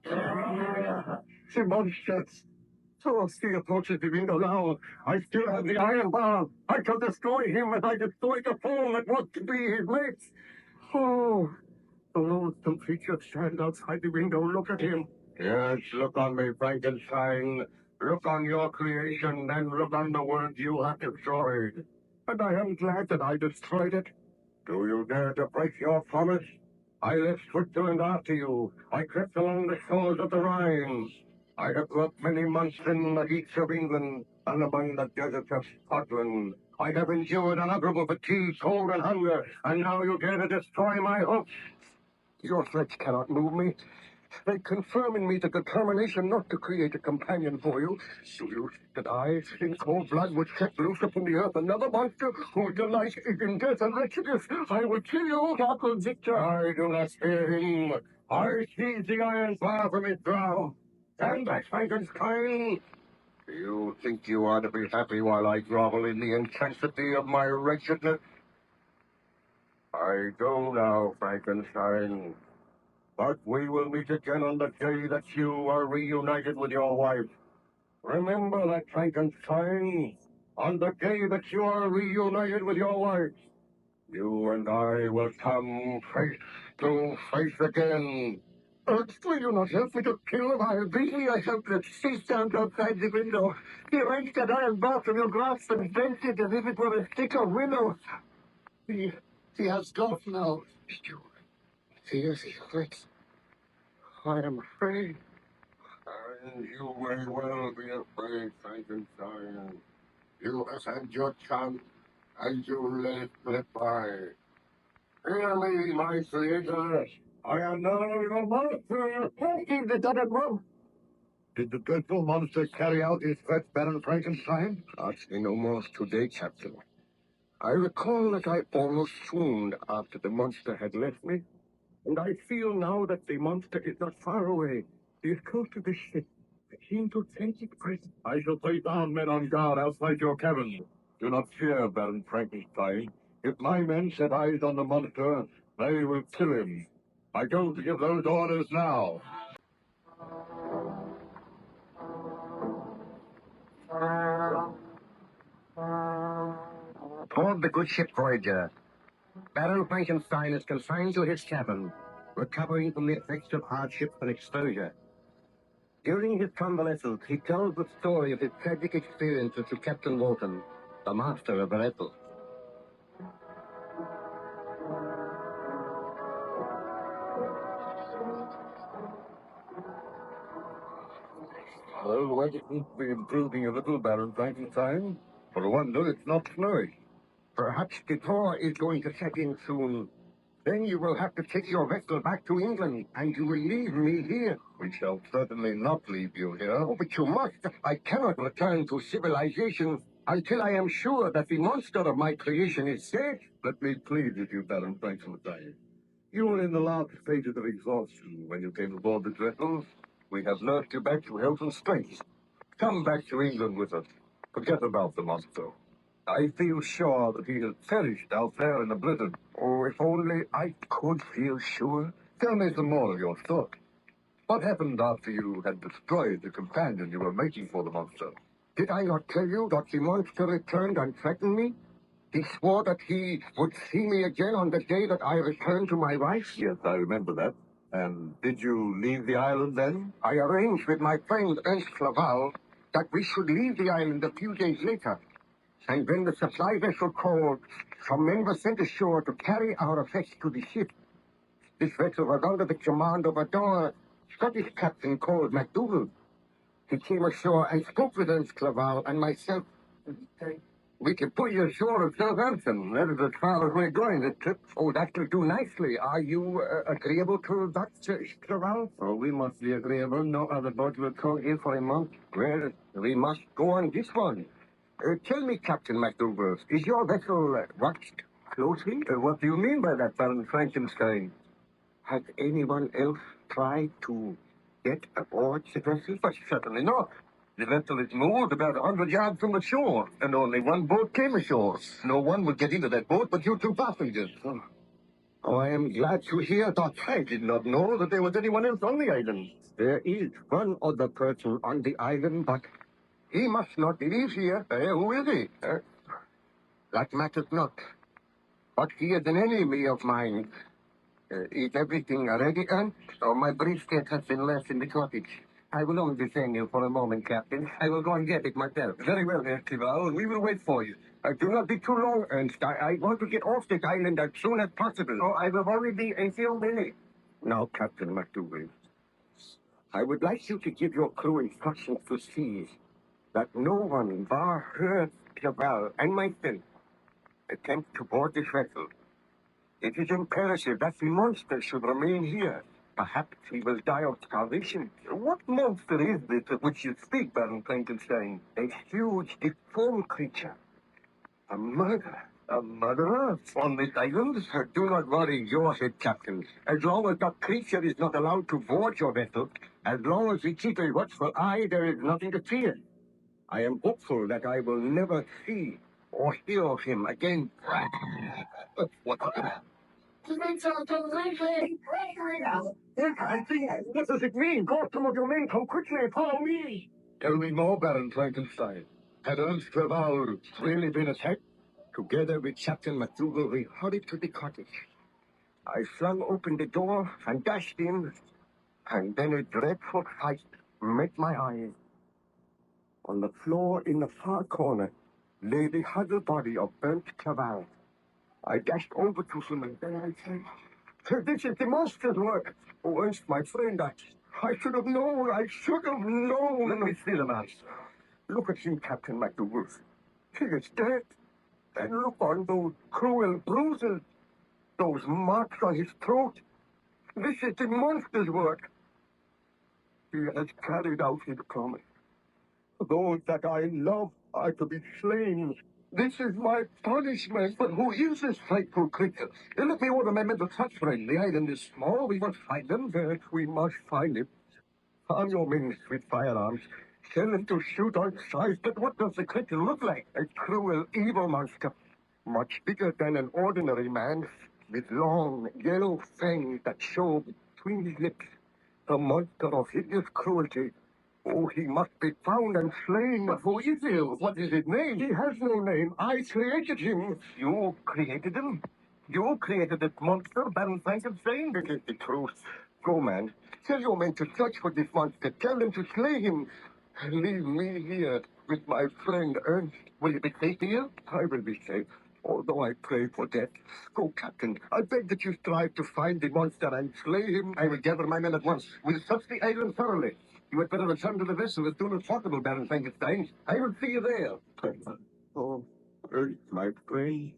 The monster. So he approaches the window now. I still have the iron bar. I shall destroy him as I destroyed the form that was to be his mate. Oh, the loathsome creature stands outside the window. Look at him. Yes, look on me, Frankenstein. Look on your creation, then look on the world you have destroyed. And I am glad that I destroyed it. Do you dare to break your promise? I left Switzerland after you. I crept along the shores of the Rhine. I have worked many months in the heats of England and among the deserts of Scotland. I have endured unutterable fatigue, cold, and hunger, and now you dare to destroy my hopes. Your threats cannot move me. They confirm in me the determination not to create a companion for you. Do you think that I, in cold blood, would set loose upon the earth another monster who delights in death and wretchedness? I will kill you, Dr. Victor. I do not fear him. I seize the iron bar from his brow. Stand back, Frankenstein. You think you are to be happy while I grovel in the intensity of my wretchedness? I go now, Frankenstein. But we will meet again on the day that you are reunited with your wife. Remember that, Frankenstein. On the day that you are reunited with your wife, you and I will come face to face again. Will you not help me to kill him? I beat me, I helpless. He stands outside the window. He wrenched that iron bar from your grasp and bent it as if it were a stick of willow. He has gone now. You fear his threats. I am afraid. And you may well be afraid, Frankenstein. You have had your chance, and you let it slip by. Hear me, my creator. I am now your monster. Keep the dotted rope. Did the dreadful monster carry out his threat, Baron Frankenstein? Ask me no more today, Captain. I recall that I almost swooned after the monster had left me, and I feel now that the monster is not far away. He is close to the ship. I seem to sense it present. I shall place armed men on guard outside your cabin. Do not fear, Baron Frankenstein. If my men set eyes on the monster, they will kill him. I go to give those orders now. Aboard the good ship Voyager, Baron Frankenstein is confined to his cabin, recovering from the effects of hardship and exposure. During his convalescence, he tells the story of his tragic experiences to Captain Walton, the master of the vessel. Well, the weather seems to be improving a little, Baron Frankenstein. For a wonder, it's not snowing. Perhaps the thaw is going to set in soon. Then you will have to take your vessel back to England, and you will leave me here. We shall certainly not leave you here. Oh, but you must. I cannot return to civilization until I am sure that the monster of my creation is dead. Let me plead with you, Baron Frankenstein. You were in the last stages of exhaustion when you came aboard the vessel. We have nursed you back to health and strength. Come back to England with us. Forget about the monster. I feel sure that he has perished out there in the blizzard. Oh, if only I could feel sure. Tell me some more of your thoughts. What happened after you had destroyed the companion you were making for the monster? Did I not tell you that the monster returned and threatened me? He swore that he would see me again on the day that I returned to my wife. Yes, I remember that. And did you leave the island then? I arranged with my friend Ernst Clerval that we should leave the island a few days later. And when the supply vessel called, some men were sent ashore to carry our effects to the ship. This vessel was under the command of a dour Scottish captain called MacDougall. He came ashore and spoke with Ernst Clerval and myself. We can put you ashore at Southampton. That is as far as we're going this trip. Oh, that will do nicely. Are you agreeable to that, Clerval? Oh, we must be agreeable. No other boat will call in for a month. Well, we must go on this one. Tell me, Captain MacDougall, is your vessel watched closely? What do you mean by that, Baron Frankenstein? Has anyone else tried to get aboard the vessel? But certainly not. The vessel is moored about 100 yards from the shore, and only one boat came ashore. No one would get into that boat but you two passengers. Oh, I am glad to hear that. I did not know that there was anyone else on the island. There is one other person on the island, but he must not live here. Who is he? That matters not. But he is an enemy of mine. Is everything ready, Ernst? Or my briefcase has been left in the cottage. I will only detain you for a moment, Captain. I will go and get it myself. Very well, Herr Clerval. We will wait for you. Do not be too long, Ernst. I want to get off this island as soon as possible. Oh, I will only be a few minutes. Now, Captain MacDougall, I would like you to give your crew instructions to see that no one bar her, Clerval, and myself attempt to board this vessel. It is imperative that the monster should remain here. Perhaps he will die of starvation. What monster is this of which you speak, Baron Frankenstein? A huge, deformed creature. A murderer. A murderer on this island? Do not worry your head, Captain. As long as that creature is not allowed to board your vessel, as long as we keep a watchful eye, there is nothing to fear. I am hopeful that I will never see or hear of him again. What? What does it mean? Go, some of your men, come quickly, follow me. Tell me more, Baron Frankenstein. Had Ernst Clerval really been attacked? Together with Captain MacDougall, we hurried to the cottage. I flung open the door and dashed in, and then a dreadful sight met my eyes. On the floor in the far corner lay the huddled body of Ernst Clerval. I dashed over to him and then I said, "This is the monster's work. Oh, Ernst, my friend, I should have known. I should have known." Let me see the man. Look at him, Captain MacDougall. He is dead. And look on those cruel bruises, those marks on his throat. This is the monster's work. He has carried out his promise. Those that I love are to be slain. This is my punishment. But who is this frightful creature? Let me order my men to touch for him. The island is small. We must find him. We must find him. Arm your men with firearms. Tell them to shoot on sight. But what does the creature look like? A cruel, evil monster. Much bigger than an ordinary man, with long, yellow fangs that show between his lips. A monster of hideous cruelty. Oh, he must be found and slain. But who is he? What is his name? He has no name. I created him. You created him? You created this monster, Baron Frankenstein? It is the truth. Go, man. Tell your men to search for this monster. Tell them to slay him. And leave me here with my friend Ernst. Will you be safe here? I will be safe, although I pray for death. Go, Captain. I beg that you strive to find the monster and slay him. I will gather my men at once. We'll search the island thoroughly. You had better return to the vessel as soon as possible, Baron Frankenstein. I will see you there. Oh, Earth, my friend,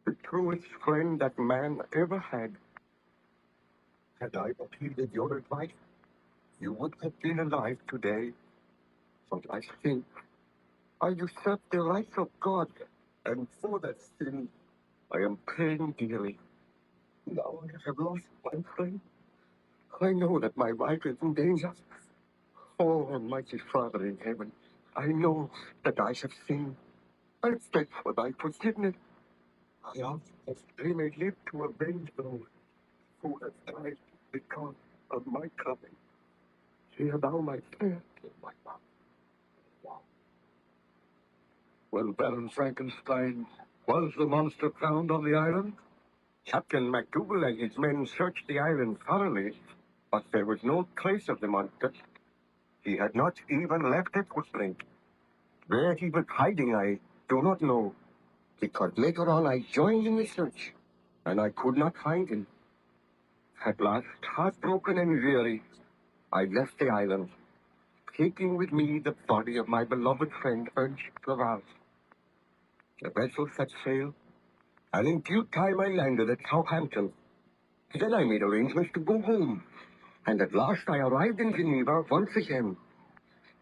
the truest friend that man ever had. Had I but heeded your advice, you would have been alive today. But I think I usurped the rights of God, and for that sin, I am paying dearly. Now I have lost my friend. I know that my wife is in danger. Oh, Almighty Father in heaven, I know that I have sinned. I beg for thy forgiveness. I ask that they may live to avenge those who have died because of my coming. Hear thou my prayer in my mouth. Well, Baron Frankenstein, was the monster found on the island? Captain MacDougall and his men searched the island thoroughly, but there was no trace of the monster. He had not even left a footprint. Where he was hiding, I do not know, because later on I joined in the search, and I could not find him. At last, heartbroken and weary, I left the island, taking with me the body of my beloved friend Ernst Laval. The vessel set sail, and in due time I landed at Southampton. Then I made arrangements to go home, and at last I arrived in Geneva once again.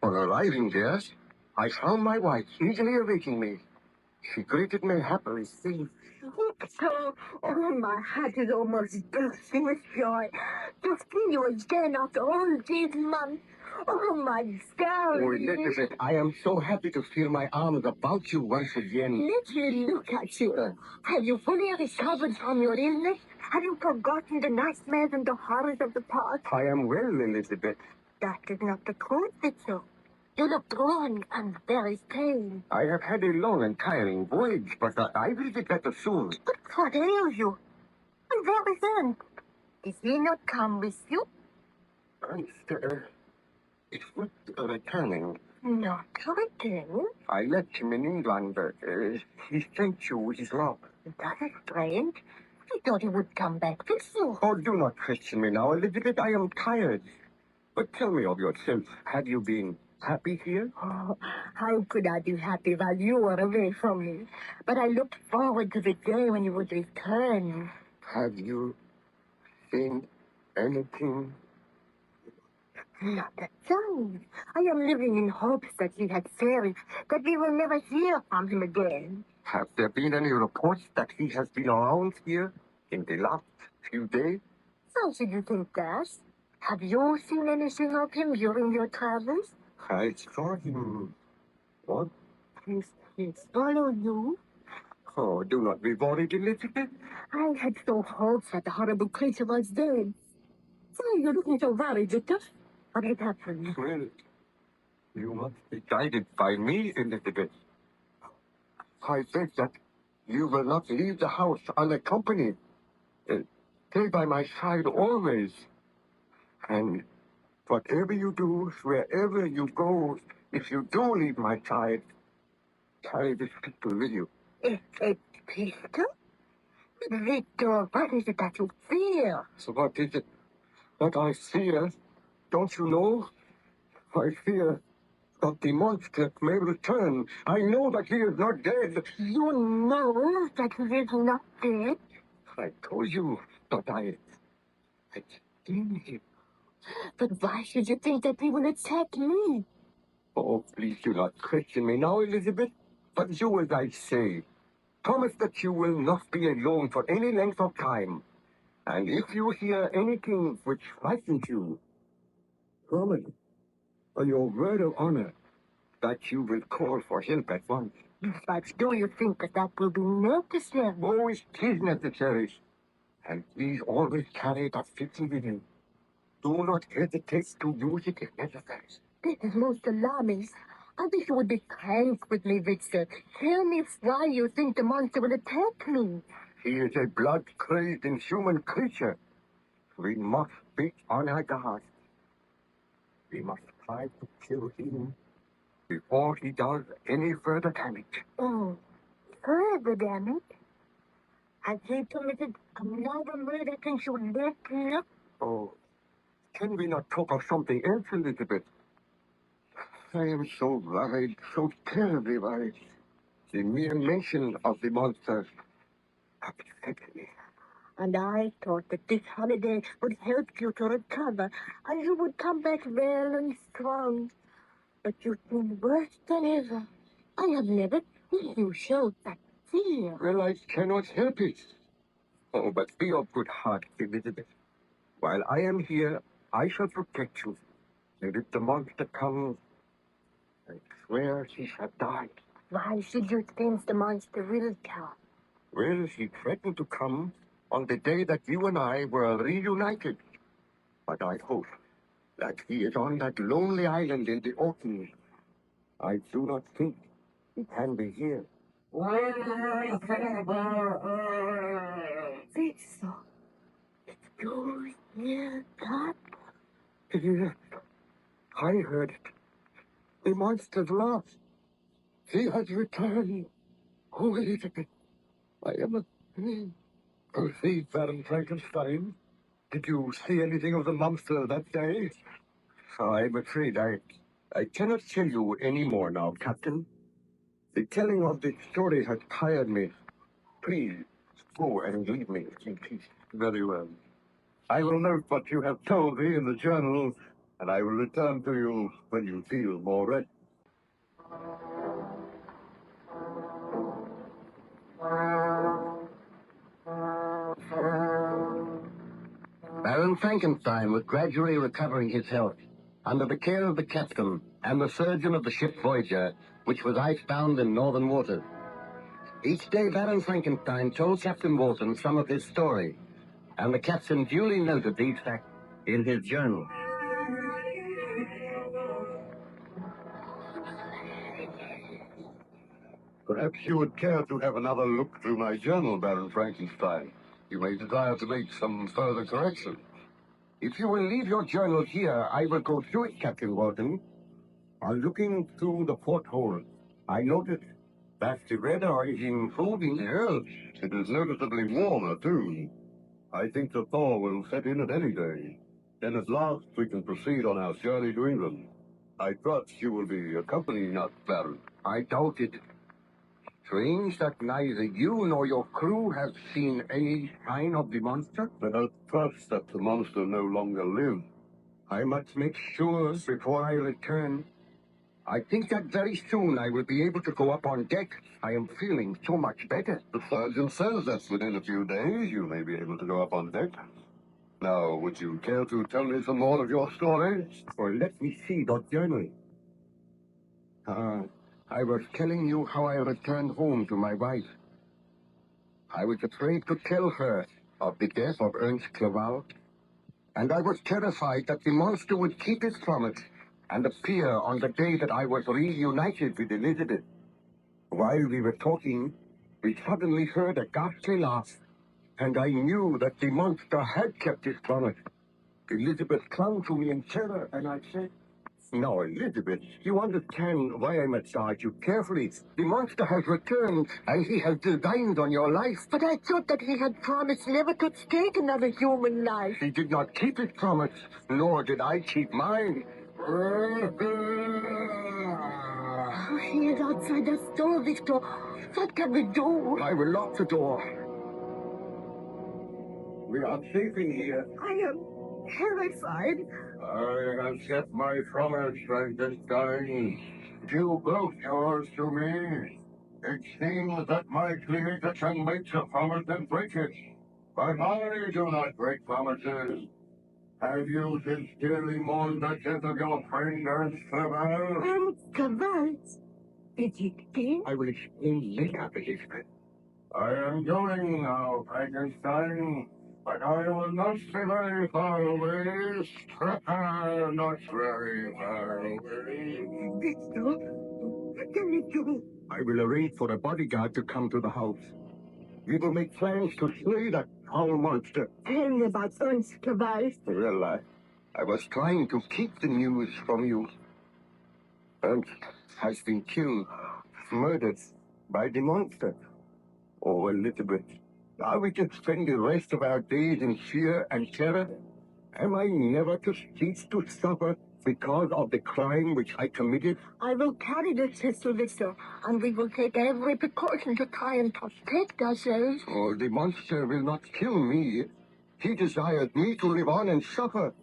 On arriving there, I found my wife eagerly awaiting me. She greeted me happily, saying, So, oh, my heart is almost bursting with joy. To see you again after all these months. Oh, my "Oh, darling. Elizabeth, I am so happy to feel my arms about you once again." Let me look at you. Have you fully recovered from your illness? Have you forgotten the nightmares and the horrors of the past? I am well, Elizabeth. That is not the truth, Victor. You look drawn and very pale. I have had a long and tiring voyage, but I will get better soon. But what ails you? And where is Ernst? Did he not come with you? Ernst, is not returning. Not return? I left him in England. He sent you his love. That is strange. I thought he would come back with you. Oh, do not question me now, Elizabeth. I am tired. But tell me of yourself. Have you been happy here? Oh, how could I be happy while you were away from me? But I looked forward to the day when you would return. Have you seen anything? Not a sign. I am living in hopes that he has perished, that we will never hear from him again. Have there been any reports that he has been around here in the last few days? How should you think that? Have you seen anything of him during your travels? I saw him. What? He followed you? Oh, do not be worried, Elizabeth. I had so hoped that the horrible creature was dead. Why are you looking so worried, Victor? What had happened? Well, you must be guided by me, Elizabeth. I beg that you will not leave the house unaccompanied. Stay by my side always. And whatever you do, wherever you go, if you do leave my side, carry this pistol with you. A pistol? Victor, what is it that you fear? So what is it that I fear? Don't you know? I fear that the monster may return. I know that he is not dead. You know that he is not dead? I told you that I had seen him. But why should you think that he will attack me? Oh, please do not question me now, Elizabeth. But do as I say. Promise that you will not be alone for any length of time. And if you hear anything which frightens you, promise, on your word of honor, that you will call for help at once. But do you think that will be necessary? Oh, it is necessary. And please always carry that pistol with you. Do not hesitate to use it if necessary. This is most alarming. I wish you would be frank with me, Victor. Tell me why you think the monster will attack me. He is a blood-crazed inhuman creature. We must be on our guard. We must try to kill him before he does any further damage. Oh, further damage? Has he committed another murder since you left here? Oh, Can we not talk of something else, Elizabeth? I am so worried, so terribly worried. The mere mention of the monster upsets me. And I thought that this holiday would help you to recover, and you would come back well and strong. But you seem worse than ever. I have never seen you show that fear. Well, I cannot help it. Oh, but be of good heart, Elizabeth. While I am here, I shall protect you. And if the monster comes, I swear she shall die. Why should you think the monster will come? Well, he threatened to come on the day that you and I were reunited. But I hope that he is on that lonely island in the ocean. I do not think he can be here. It's so. You hear that? Yes, I heard it. The monster's laugh. He has returned. Oh, Elizabeth, I am a... Proceed, Baron Frankenstein. Did you see anything of the monster that day? I'm afraid I cannot tell you any more now, Captain. The telling of the story has tired me. Please, go and leave me in peace. Very well. I will note what you have told me in the journal, and I will return to you when you feel more ready. Baron Frankenstein was gradually recovering his health under the care of the captain and the surgeon of the ship Voyager, which was icebound in northern waters. Each day, Baron Frankenstein told Captain Walton some of his story, and the captain duly noted these facts in his journal. Perhaps you would care to have another look through my journal, Baron Frankenstein. You may desire to make some further corrections. If you will leave your journal here, I will go through it, Captain Walton. On looking through the porthole, I noticed that the weather is improving. Yes, it is noticeably warmer, too. I think the thaw will set in at any day. Then at last we can proceed on our journey to England. I trust you will be accompanying us, Baron. I doubt it. Strange that neither you nor your crew have seen any sign of the monster. Let us trust that the monster no longer lives. I must make sure before I return. I think that very soon I will be able to go up on deck. I am feeling so much better. The sergeant says that within a few days you may be able to go up on deck. Now, would you care to tell me some more of your story? Or let me see that journal. I was telling you how I returned home to my wife. I was afraid to tell her of the death of Ernst Clerval, and I was terrified that the monster would keep his promise and appear on the day that I was reunited with Elizabeth. While we were talking, we suddenly heard a ghastly laugh, and I knew that the monster had kept his promise. Elizabeth clung to me in terror, and I said, "Now, Elizabeth, you understand why I must guard you carefully. The monster has returned, and he has designed on your life." But I thought that he had promised never to take another human life. He did not keep his promise, nor did I keep mine. Oh, he is outside the door, Victor. What can we do? I will lock the door. We are safe in here. I am terrified. I have kept my promise, Frankenstein. You broke yours to me. It seems that my creator can make a promise and break it. But I do not break promises. Have you sincerely mourned the death of your friend Ernst Clerval? Clerval? Is he dead? I will explain later, Elizabeth. I am going now, Frankenstein. But I will not be very far away. Not very far away. Victor, what can we do? I will arrange for a bodyguard to come to the house. We will make plans to slay that foul monster. Tell me about Ernst Clerval. Well, I was trying to keep the news from you. Ernst has been killed, murdered by the monster. Oh, Elizabeth, are we to spend the rest of our days in fear and terror? Am I never to cease to suffer because of the crime which I committed? I will carry this pistol, Victor, and we will take every precaution to try and protect ourselves. Oh, the monster will not kill me. He desires me to live on and suffer.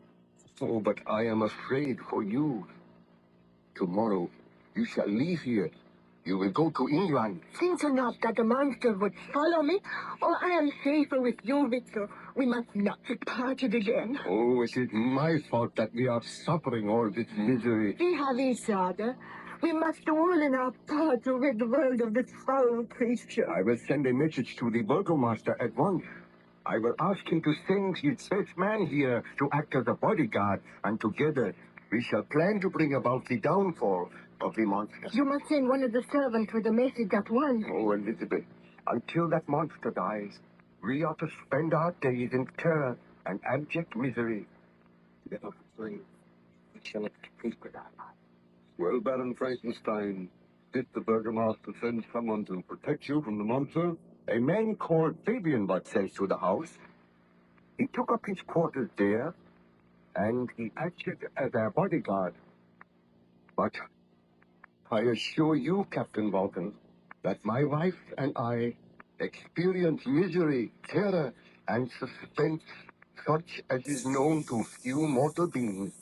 Oh, but I am afraid for you. Tomorrow, you shall leave here. You will go to England. Think not that the monster would follow me. Oh, I am safer with you, Victor. We must not get parted again. Oh, it is my fault that we are suffering all this misery. We have each other. We must all in our part to rid the world of this foul creature. I will send a message to the burgomaster at once. I will ask him to send his best man here to act as a bodyguard, and together we shall plan to bring about the downfall of the monster. You must send one of the servants with a message at once. Oh, Elizabeth, until that monster dies, we are to spend our days in terror and abject misery. Well, Baron Frankenstein, did the burgomaster send someone to protect you from the monster? A man called Fabian was sent to the house. He took up his quarters there, and he acted as our bodyguard. But I assure you, Captain Vulcan, that my wife and I experience misery, terror, and suspense such as is known to few mortal beings.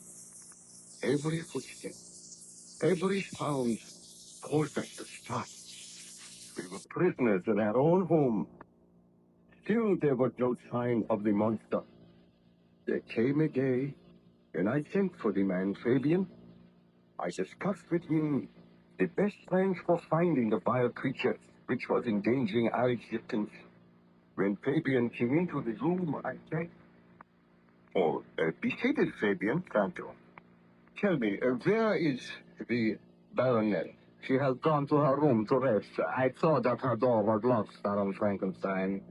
Every footstep, every sound caused us to start. We were prisoners in our own home. Still, there was no sign of the monster. There came a day when I sent for the man Fabian. I discussed with him the best plans for finding the vile creature which was endangering our existence. When Fabian came into the room, I said, "Oh, be seated, Fabian, Santo. Tell me, where is the Baroness?" She has gone to her room to rest. I saw that her door was locked, Baron Frankenstein.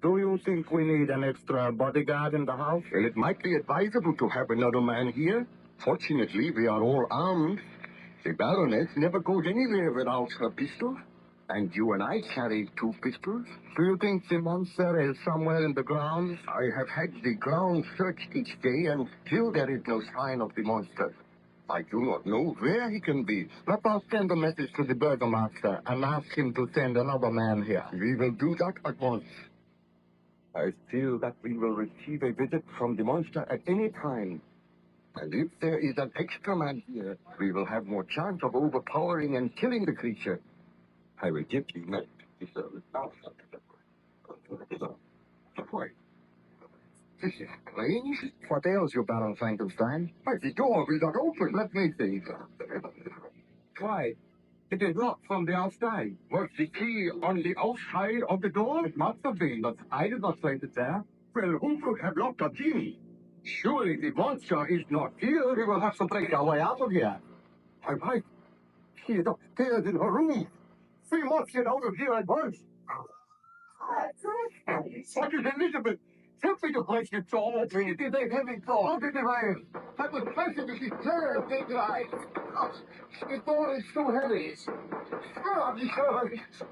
Do you think we need an extra bodyguard in the house? Well, it might be advisable to have another man here. Fortunately, we are all armed. The Baroness never goes anywhere without her pistol. And you and I carry 2 pistols. Do you think the monster is somewhere in the grounds? I have had the ground searched each day, and still there is no sign of the monster. I do not know where he can be. Let us send a message to the burgomaster and ask him to send another man here. We will do that at once. I feel that we will receive a visit from the monster at any time. And if there is an extra man here, we will have more chance of overpowering and killing the creature. I will give you that. Why? This is strange. What ails you, Baron Frankenstein? Why, the door will not open. Let me see. Why? It is locked from the outside. Was the key on the outside of the door? It must have been, but I did not place it there. Well, who could have locked the key? Surely the monster is not here. We will have to break our way out of here. My wife, she is upstairs in her room. We must get out of here at once. What is Elizabeth? Simply the place gets all open. It is a heavy door. Open the way. I was pressing to be served, big guy. The door is so heavy.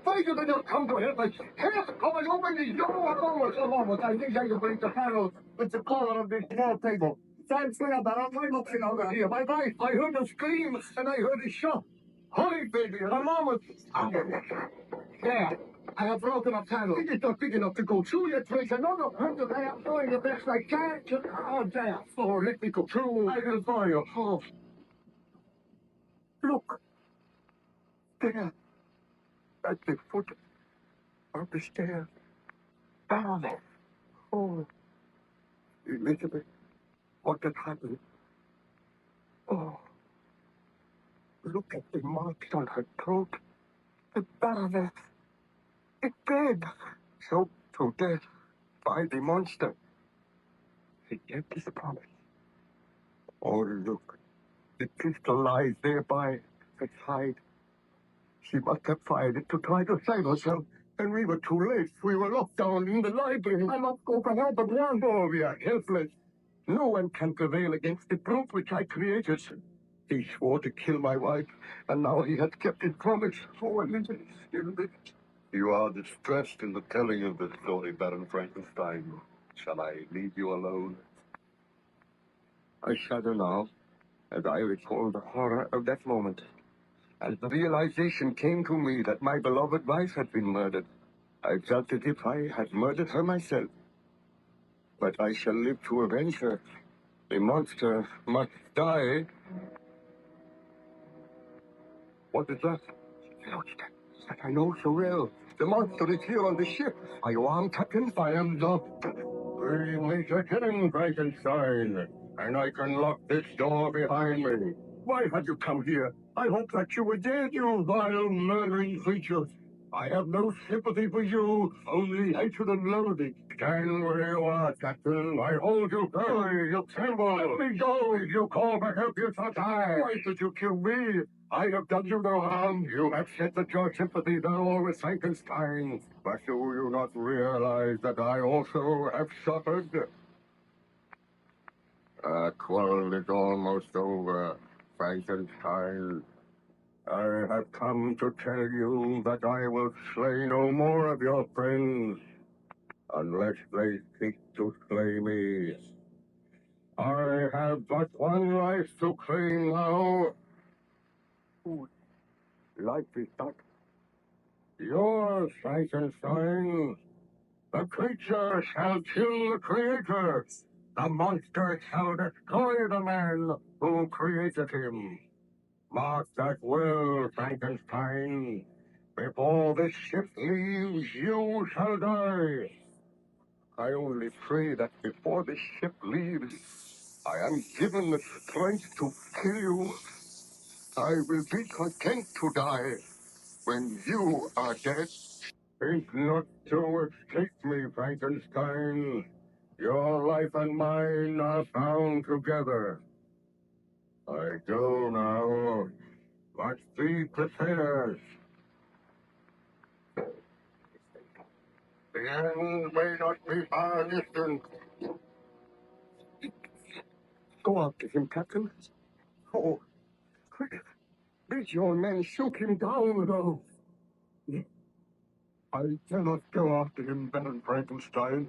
Why do they not come to help us? Help! Come and open the door! A moment. I think I can break the panel with the corner of this small table. Stand clear, Baron. I'm looking over here. My wife, I heard a scream and I heard a shot. Hurry, baby! A moment. There. I have broken a panel. It is not big enough to go through yet. There's another hundred. I am doing the best I can. Oh, there. Oh, let me go through. I will follow you. Oh. Look. There. At the foot of the stairs. Down. Oh. Elizabeth, what has happened? Oh. Look at the marks on her throat. The Baroness is dead. Choked to death by the monster. She kept his promise. Oh, look. The pistol lies there by her side. She must have fired it to try to save herself. And we were too late. We were locked down in the library. I must go for help at once. Oh, we are helpless. No one can prevail against the brute which I created. He swore to kill my wife, and now he has kept his promise. Oh, Elizabeth. You are distressed in the telling of this story, Baron Frankenstein. Shall I leave you alone? I shudder now as I recall the horror of that moment. As the realization came to me that my beloved wife had been murdered, I felt as if I had murdered her myself. But I shall live to avenge her. The monster must die. What is that? That I know so well. The monster is here on the ship. Are you armed, Captain? I am not. Bring me to him, Frankenstein, and I can lock this door behind me. Why have you come here? I hope that you were dead, you vile, murdering creature. I have no sympathy for you, only hatred and loathing. Stand where you are, Captain. I hold you firmly. You tremble. Let me go if you call for help. You shall die. Why should you kill me? I have done you no harm. You have said that your sympathies are all with Frankenstein. But do you not realize that I also have suffered? Our quarrel is almost over, Frankenstein. I have come to tell you that I will slay no more of your friends unless they seek to slay me. I have but one life to claim now. Whose life is that? Yours, Frankenstein. The creature shall kill the creator. The monster shall destroy the man who created him. Mark that well, Frankenstein. Before this ship leaves, you shall die. I only pray that before this ship leaves, I am given the strength to kill you. I will be content to die when you are dead. Think not to escape me, Frankenstein. Your life and mine are bound together. I go now. But be prepared. The end may not be far distant. Go after him, Captain. Oh, quick. Bid your men shoot him down, though. I cannot go after him, Baron Frankenstein.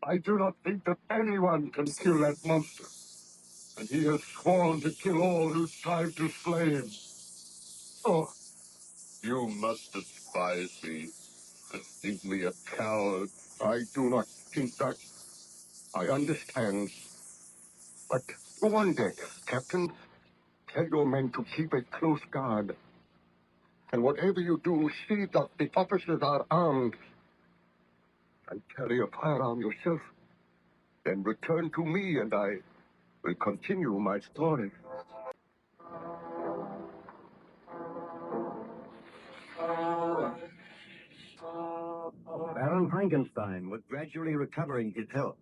I do not think that anyone can kill that monster. And he has sworn to kill all who strive to slay him. Oh, you must despise me and think me a coward. I do not think that. I understand. But go on deck, Captain. Tell your men to keep a close guard. And whatever you do, see that the officers are armed. And carry a firearm yourself. Then return to me and I will continue my story. Baron Frankenstein was gradually recovering his health,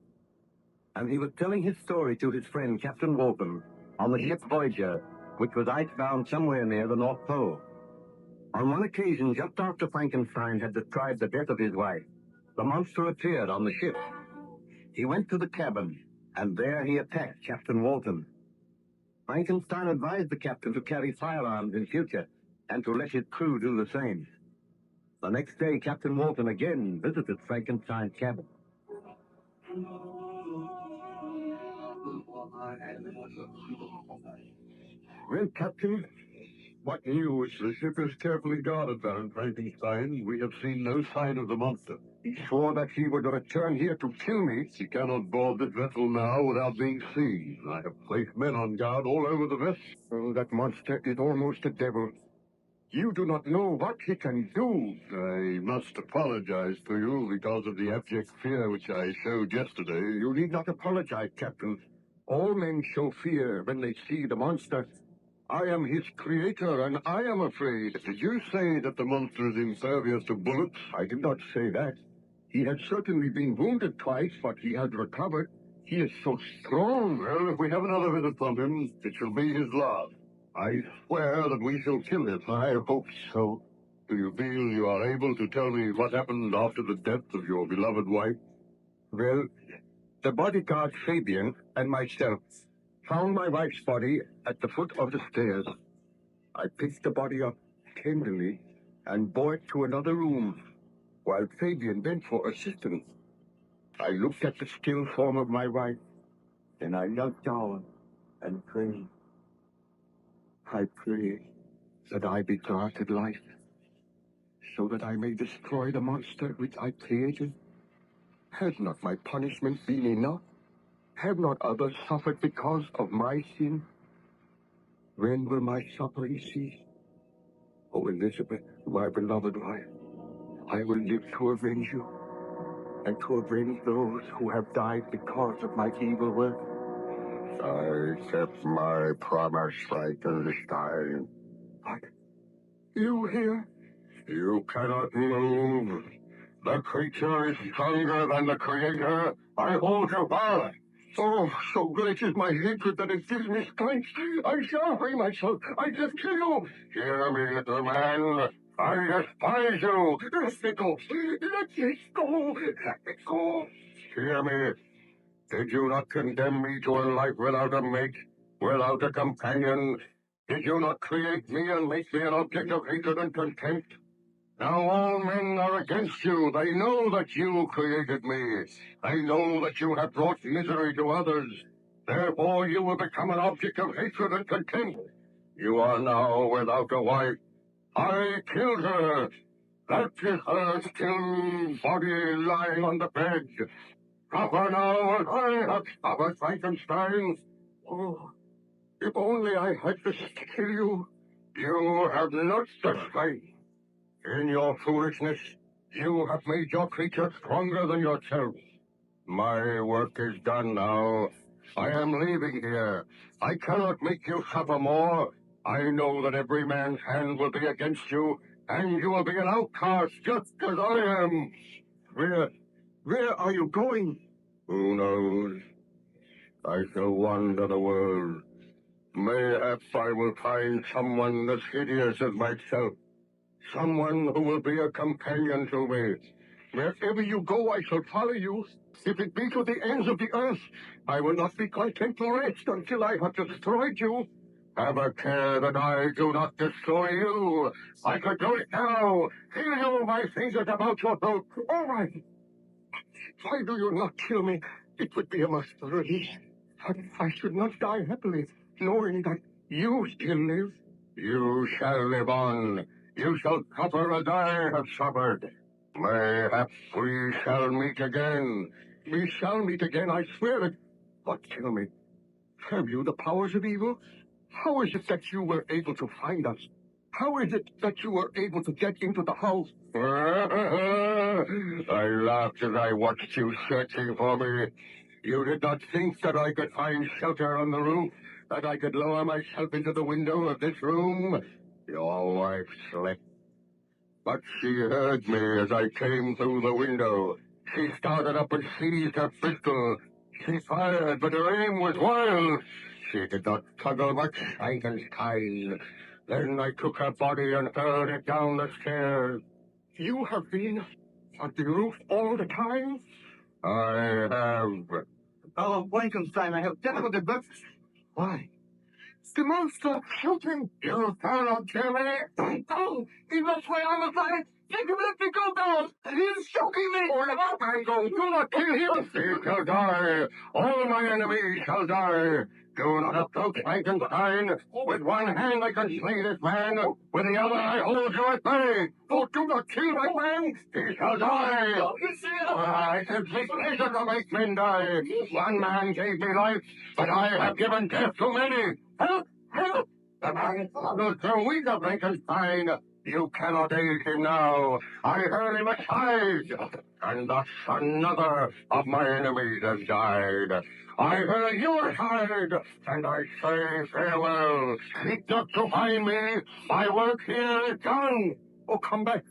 and he was telling his story to his friend Captain Walton on the ship Voyager, which was icebound somewhere near the North Pole. On one occasion, just after Frankenstein had described the death of his wife, the monster appeared on the ship. He went to the cabin, and there he attacked Captain Walton. Frankenstein advised the captain to carry firearms in future, and to let his crew do the same. The next day, Captain Walton again visited Frankenstein's cabin. Well, Captain, what news? The ship is carefully guarded, Baron Frankenstein. We have seen no sign of the monster. He swore that he would return here to kill me. He cannot board this vessel now without being seen. I have placed men on guard all over the vessel. Oh, that monster is almost a devil. You do not know what he can do. I must apologize to you because of the abject fear which I showed yesterday. You need not apologize, Captain. All men show fear when they see the monster. I am his creator, and I am afraid. Did you say that the monster is impervious to bullets? I did not say that. He has certainly been wounded twice, but he has recovered. He is so strong. Well, if we have another visit from him, it shall be his last. I swear that we shall kill him. I hope so. Do you feel you are able to tell me what happened after the death of your beloved wife? Well, the bodyguard Fabian and myself found my wife's body at the foot of the stairs. I picked the body up tenderly and bore it to another room, while Fabian bent for assistance. I looked at the still form of my wife, Then I knelt down and prayed. I pray that I be granted life, so that I may destroy the monster which I created. Has not my punishment been enough? Have not others suffered because of my sin? When will my suffering cease? Oh, Elizabeth, my beloved wife, I will live to avenge you, and to avenge those who have died because of my evil work. I kept my promise, Frankenstein. What? You here? You cannot move. The creature is stronger than the creator. I hold you fast. Oh, so great is my hatred that it gives me strength. I shall free myself. I just kill you. Hear me, little man. I despise you. Let me go. Let me go. Let me go. Hear me. Did you not condemn me to a life without a mate, without a companion? Did you not create me and make me an object of hatred and contempt? Now all men are against you. They know that you created me. They know that you have brought misery to others. Therefore you will become an object of hatred and contempt. You are now without a wife. I killed her. That is her still body lying on the bed. Proper now as I have suffered, Frankenstein. Oh, if only I had to kill you. You have not the strength. In your foolishness, you have made your creature stronger than yourself. My work is done now. I am leaving here. I cannot make you suffer more. I know that every man's hand will be against you, and you will be an outcast just as I am. Where are you going? Who knows? I shall wander the world. Mayhap I will find someone as hideous as myself. Someone who will be a companion to me. Wherever you go, I shall follow you. If it be to the ends of the earth, I will not be content to rest until I have destroyed you. Have a care that I do not destroy you. I could do it now. Feel you, my fingers about your throat. All right. Why do you not kill me? It would be a merciful release. I should not die happily, knowing that you still live. You shall live on. You shall suffer as I have suffered. Mayhap we shall meet again. We shall meet again, I swear it. But tell me, have you the powers of evil? How is it that you were able to find us? How is it that you were able to get into the house? I laughed as I watched you searching for me. You did not think that I could find shelter on the roof, that I could lower myself into the window of this room? Your wife slept. But she heard me as I came through the window. She started up and seized her pistol. She fired, but her aim was wild. She did not struggle much, Frankenstein. Then I took her body and hurled it down the stairs. You have been on the roof all the time? I have. Oh, Frankenstein, I have difficulty, but... Why? The monster shooting! You cannot kill me! Oh, he must way on the planet! Take him, let me go down! He's choking me! Oh, let me go! Do not kill him! He shall die! All my enemies shall die! Do not approach Frankenstein! With one hand I can slay this man! With the other I hold you at bay! Oh, do not kill my man! He shall die! I have take pleasure to make men die! One man gave me life, but I have given death to many! Help! Help! The man struggles so weak of Frankenstein. You cannot aid him now. I hurl him aside. And thus another of my enemies has died. I hurl you aside, and I say farewell. Seek not to find me. My work here is done. Oh, come back.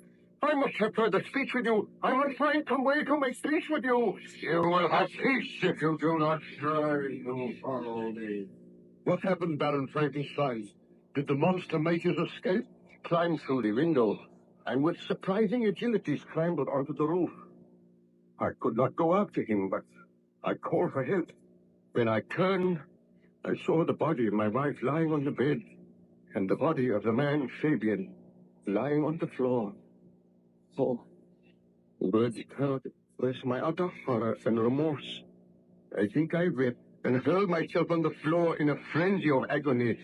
I must have further speech with you. I must find some way to make peace with you. You will have peace if you do not try to follow me. What happened, Baron Frankenstein? Did the monster make his escape? Climbed through the window, and with surprising agility scrambled onto the roof. I could not go after him, but I called for help. When I turned, I saw the body of my wife lying on the bed, and the body of the man, Fabian, lying on the floor. Oh, words cannot express my utter horror and remorse. I think I wept and hurled myself on the floor in a frenzy of agony.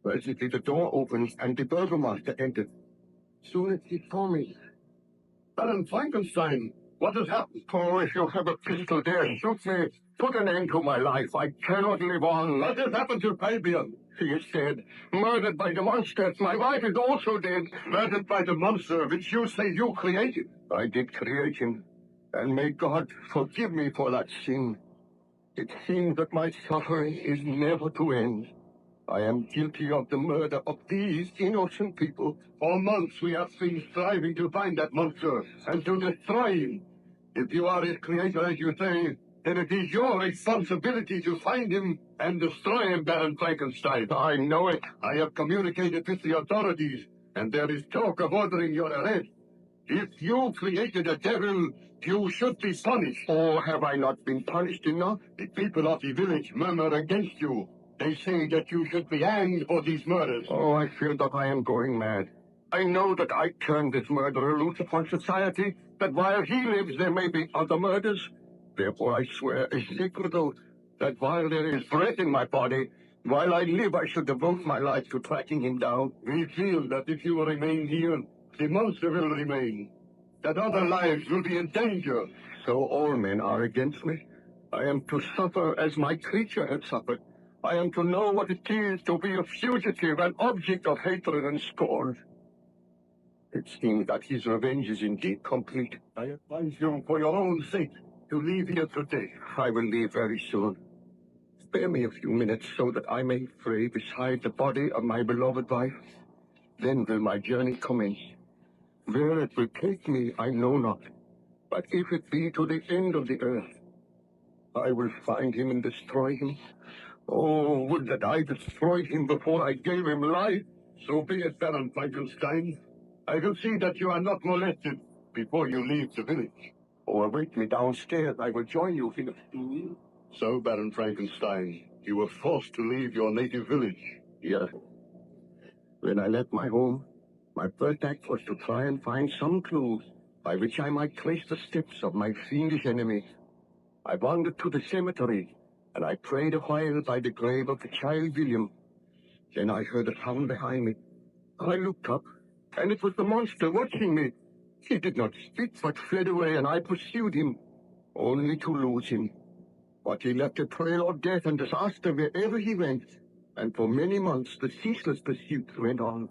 Presently the door opened, and the burgomaster entered. Soon as he saw me, "Baron Frankenstein, what has happened?" "Oh, if you have a pistol there, shoot me. Put an end to my life. I cannot live on." "What has happened to Fabian?" "He is dead. Murdered by the monsters. My wife is also dead." "Murdered by the monster which you say you created?" "I did create him. And may God forgive me for that sin. It seems that my suffering is never to end. I am guilty of the murder of these innocent people. For months we have been striving to find that monster and to destroy him. If you are his creator, as you say, then it is your responsibility to find him and destroy him, Baron Frankenstein. I know it. I have communicated with the authorities, and there is talk of ordering your arrest. If you created a devil, you should be punished. Oh, have I not been punished enough? The people of the village murmur against you. They say that you should be hanged for these murders. Oh, I feel that I am going mad. I know that I turned this murderer loose upon society, that while he lives there may be other murders. Therefore I swear a sacred oath that while there is breath in my body, while I live I shall devote my life to tracking him down. We feel that if you remain here, the monster will remain, that other lives will be in danger. So all men are against me. I am to suffer as my creature had suffered. I am to know what it is to be a fugitive, an object of hatred and scorn. It seems that his revenge is indeed complete. I advise you, for your own sake, to leave here today. I will leave very soon. Spare me a few minutes so that I may pray beside the body of my beloved wife. Then will my journey commence. Where it will take me, I know not. But if it be to the end of the earth, I will find him and destroy him. Oh, would that I destroyed him before I gave him life. So be it, Baron Frankenstein. I will see that you are not molested before you leave the village. Oh, await me downstairs. I will join you here. So, Baron Frankenstein, you were forced to leave your native village. Yes. When I left my home, my first act was to try and find some clue by which I might trace the steps of my fiendish enemy. I wandered to the cemetery, and I prayed a while by the grave of the child William. Then I heard a sound behind me. I looked up, and it was the monster watching me. He did not speak, but fled away, and I pursued him, only to lose him. But he left a trail of death and disaster wherever he went, and for many months the ceaseless pursuit went on.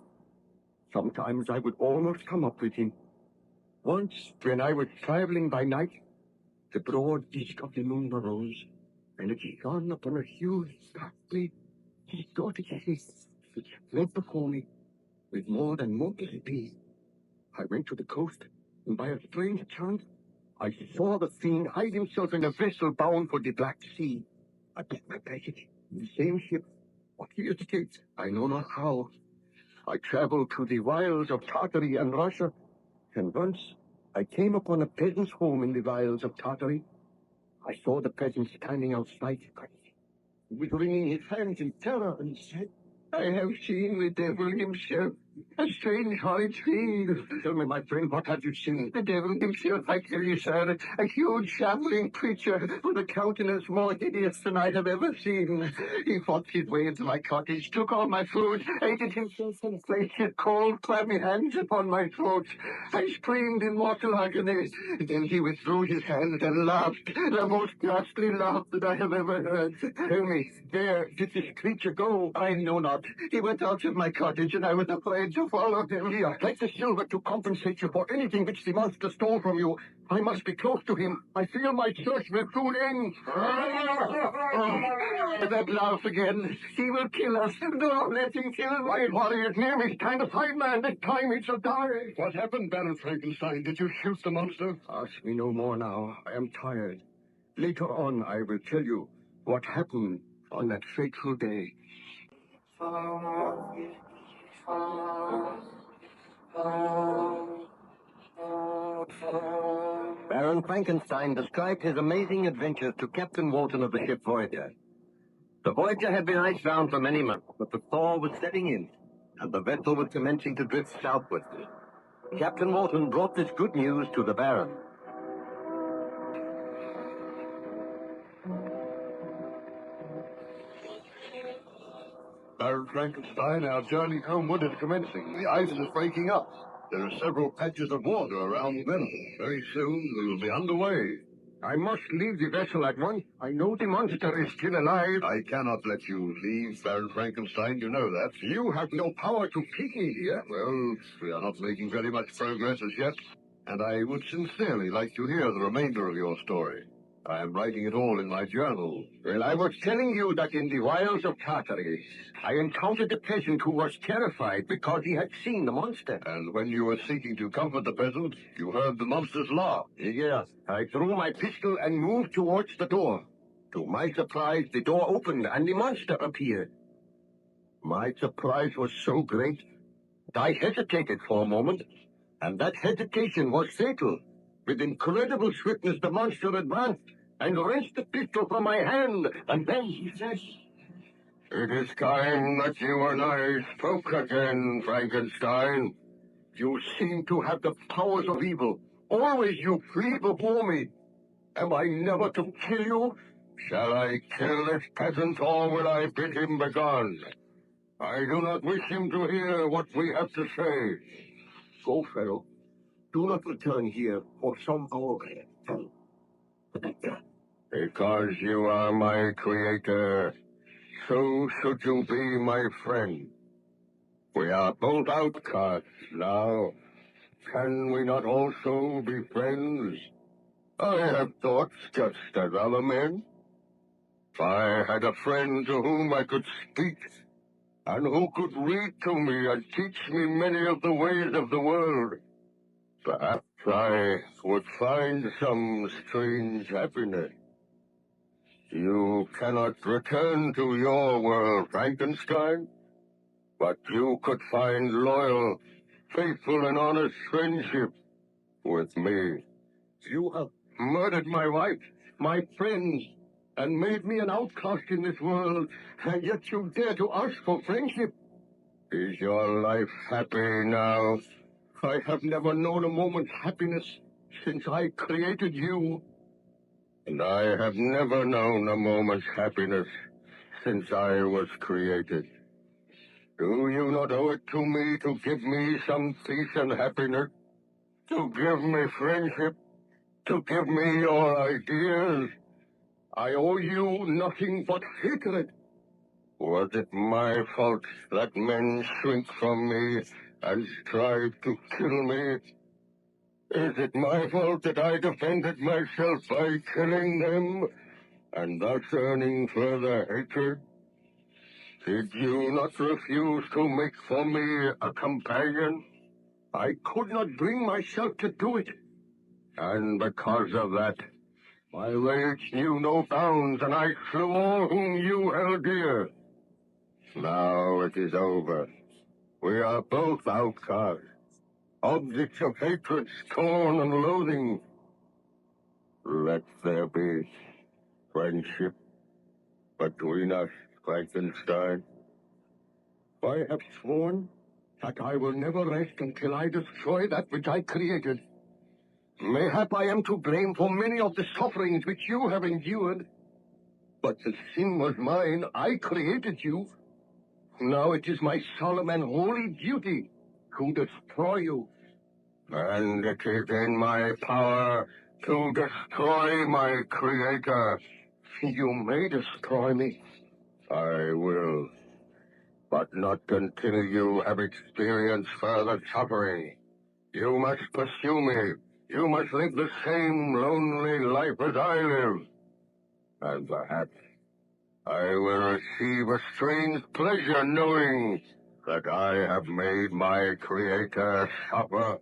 Sometimes I would almost come up with him. Once, when I was traveling by night, the broad disk of the moon arose, and it shone upon a huge, ghastly, distorted face which fled before me with more than mortal speed. I went to the coast, and by a strange chance, I saw the fiend hide himself in a vessel bound for the Black Sea. I took my passage in the same ship, but he escaped, I know not how. I traveled to the wilds of Tartary and Russia, and once I came upon a peasant's home in the wilds of Tartary. I saw the peasant standing outside the cottage, with wringing his hands in terror, and said, "I have seen the devil himself, a strange horrid fiend." Tell me, my friend, what have you seen? The devil himself, I tell you, sir, a huge shambling creature with a countenance more hideous than I have ever seen. He fought his way into my cottage, took all my food, ate it himself, and placed his cold, clammy hands upon my throat. I screamed in mortal agony. Then he withdrew his hands and laughed, the most ghastly laugh that I have ever heard. Tell me, where did this creature go? I know not. He went out of my cottage, and I was afraid to follow him. Here, take the silver to compensate you for anything which the monster stole from you. I must be close to him. I feel my search will soon end. That laugh again. He will kill us. Don't let him kill us. White warriors near me. Time to fight, man. This time he shall die. What happened, Baron Frankenstein? Did you shoot the monster? Ask me no more now. I am tired. Later on, I will tell you what happened on that fateful day. Baron Frankenstein described his amazing adventures to Captain Walton of the ship Voyager. The Voyager had been icebound for many months, but the thaw was setting in, and the vessel was commencing to drift southward. Captain Walton brought this good news to the Baron. Baron Frankenstein, our journey homeward is commencing. The ice is breaking up. There are several patches of water around the vessel. Very soon we will be underway. I must leave the vessel at once. I know the monster is still alive. I cannot let you leave, Baron Frankenstein, you know that. You have no power to keep me here. Well, we are not making very much progress as yet, and I would sincerely like to hear the remainder of your story. I am writing it all in my journal. Well, I was telling you that in the wilds of Tartarus, I encountered a peasant who was terrified because he had seen the monster. And when you were seeking to comfort the peasant, you heard the monster's laugh. Yes, I threw my pistol and moved towards the door. To my surprise, the door opened and the monster appeared. My surprise was so great that I hesitated for a moment, and that hesitation was fatal. With incredible swiftness, the monster advanced and wrenched the pistol from my hand, and then he said, "It is time that you and I spoke again, Frankenstein. You seem to have the powers of evil. Always you flee before me. Am I never to kill you? Shall I kill this peasant, or will I bid him begone? I do not wish him to hear what we have to say. Go, fellow. Do not return here for some hour. Because you are my creator, so should you be my friend. We are both outcasts now. Can we not also be friends? I have thoughts just as other men. If I had a friend to whom I could speak, and who could read to me and teach me many of the ways of the world, perhaps I would find some strange happiness. You cannot return to your world, Frankenstein, but you could find loyal, faithful, and honest friendship with me. You have murdered my wife, my friends, and made me an outcast in this world, and yet you dare to ask for friendship. Is your life happy now? I have never known a moment's happiness since I created you. And I have never known a moment's happiness since I was created. Do you not owe it to me to give me some peace and happiness? To give me friendship? To give me your ideas? I owe you nothing but hatred. Was it my fault that men shrink from me and strive to kill me? Is it my fault that I defended myself by killing them, and thus earning further hatred? Did you not refuse to make for me a companion? I could not bring myself to do it. And because of that, my rage knew no bounds, and I slew all whom you held dear. Now it is over. We are both outcasts, objects of hatred, scorn, and loathing. Let there be friendship between us, Frankenstein. I have sworn that I will never rest until I destroy that which I created. Mayhap I am to blame for many of the sufferings which you have endured, but the sin was mine. I created you. Now it is my solemn and holy duty to destroy you. And it is in my power to destroy my creator. You may destroy me. I will. But not until you have experienced further suffering. You must pursue me. You must live the same lonely life as I live. And perhaps I will receive a strange pleasure knowing that I have made my creator suffer.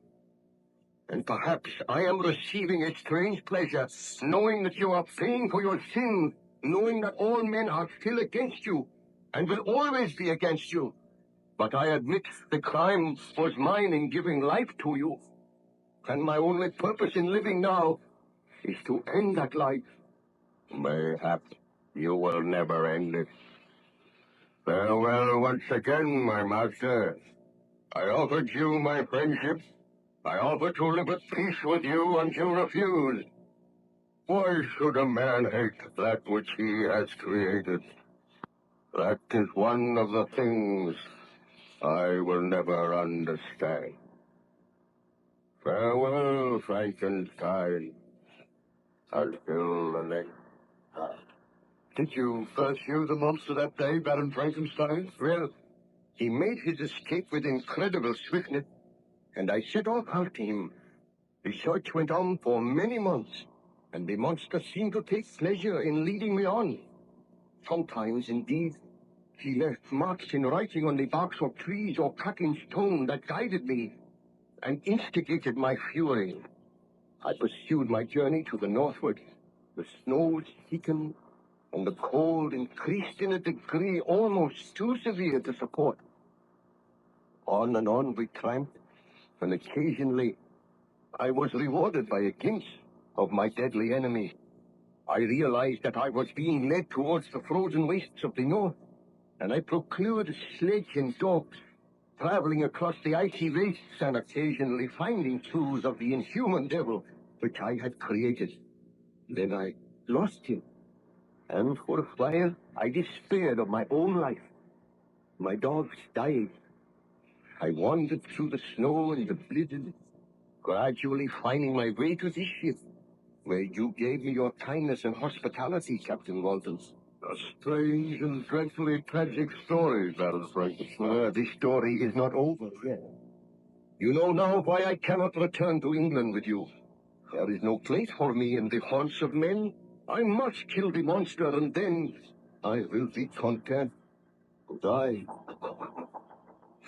And perhaps I am receiving a strange pleasure knowing that you are paying for your sins, knowing that all men are still against you and will always be against you. But I admit the crime was mine in giving life to you. And my only purpose in living now is to end that life. Mayhap you will never end it. Farewell once again, my master. I offered you my friendship. I offered to live at peace with you, and you refused. Why should a man hate that which he has created? That is one of the things I will never understand. Farewell, Frankenstein. Until the next time. Did you pursue the monster that day, Baron Frankenstein? Well, he made his escape with incredible swiftness, and I set off after him. The search went on for many months, and the monster seemed to take pleasure in leading me on. Sometimes, indeed, he left marks in writing on the barks of trees or cut in stone that guided me and instigated my fury. I pursued my journey to the northward. The snows thickened, and the cold increased in a degree almost too severe to support. On and on we tramped, and occasionally I was rewarded by a glimpse of my deadly enemy. I realized that I was being led towards the frozen wastes of the north, and I procured a sledge and dogs, traveling across the icy wastes and occasionally finding clues of the inhuman devil which I had created. Then I lost him, and for a while I despaired of my own life. My dogs died. I wandered through the snow and the blizzard, gradually finding my way to this ship, where you gave me your kindness and hospitality, Captain Walton. A strange and dreadfully tragic story, Baron Frankenstein. This story is not over yet. You know now why I cannot return to England with you. There is no place for me in the haunts of men. I must kill the monster, and then I will be content to die.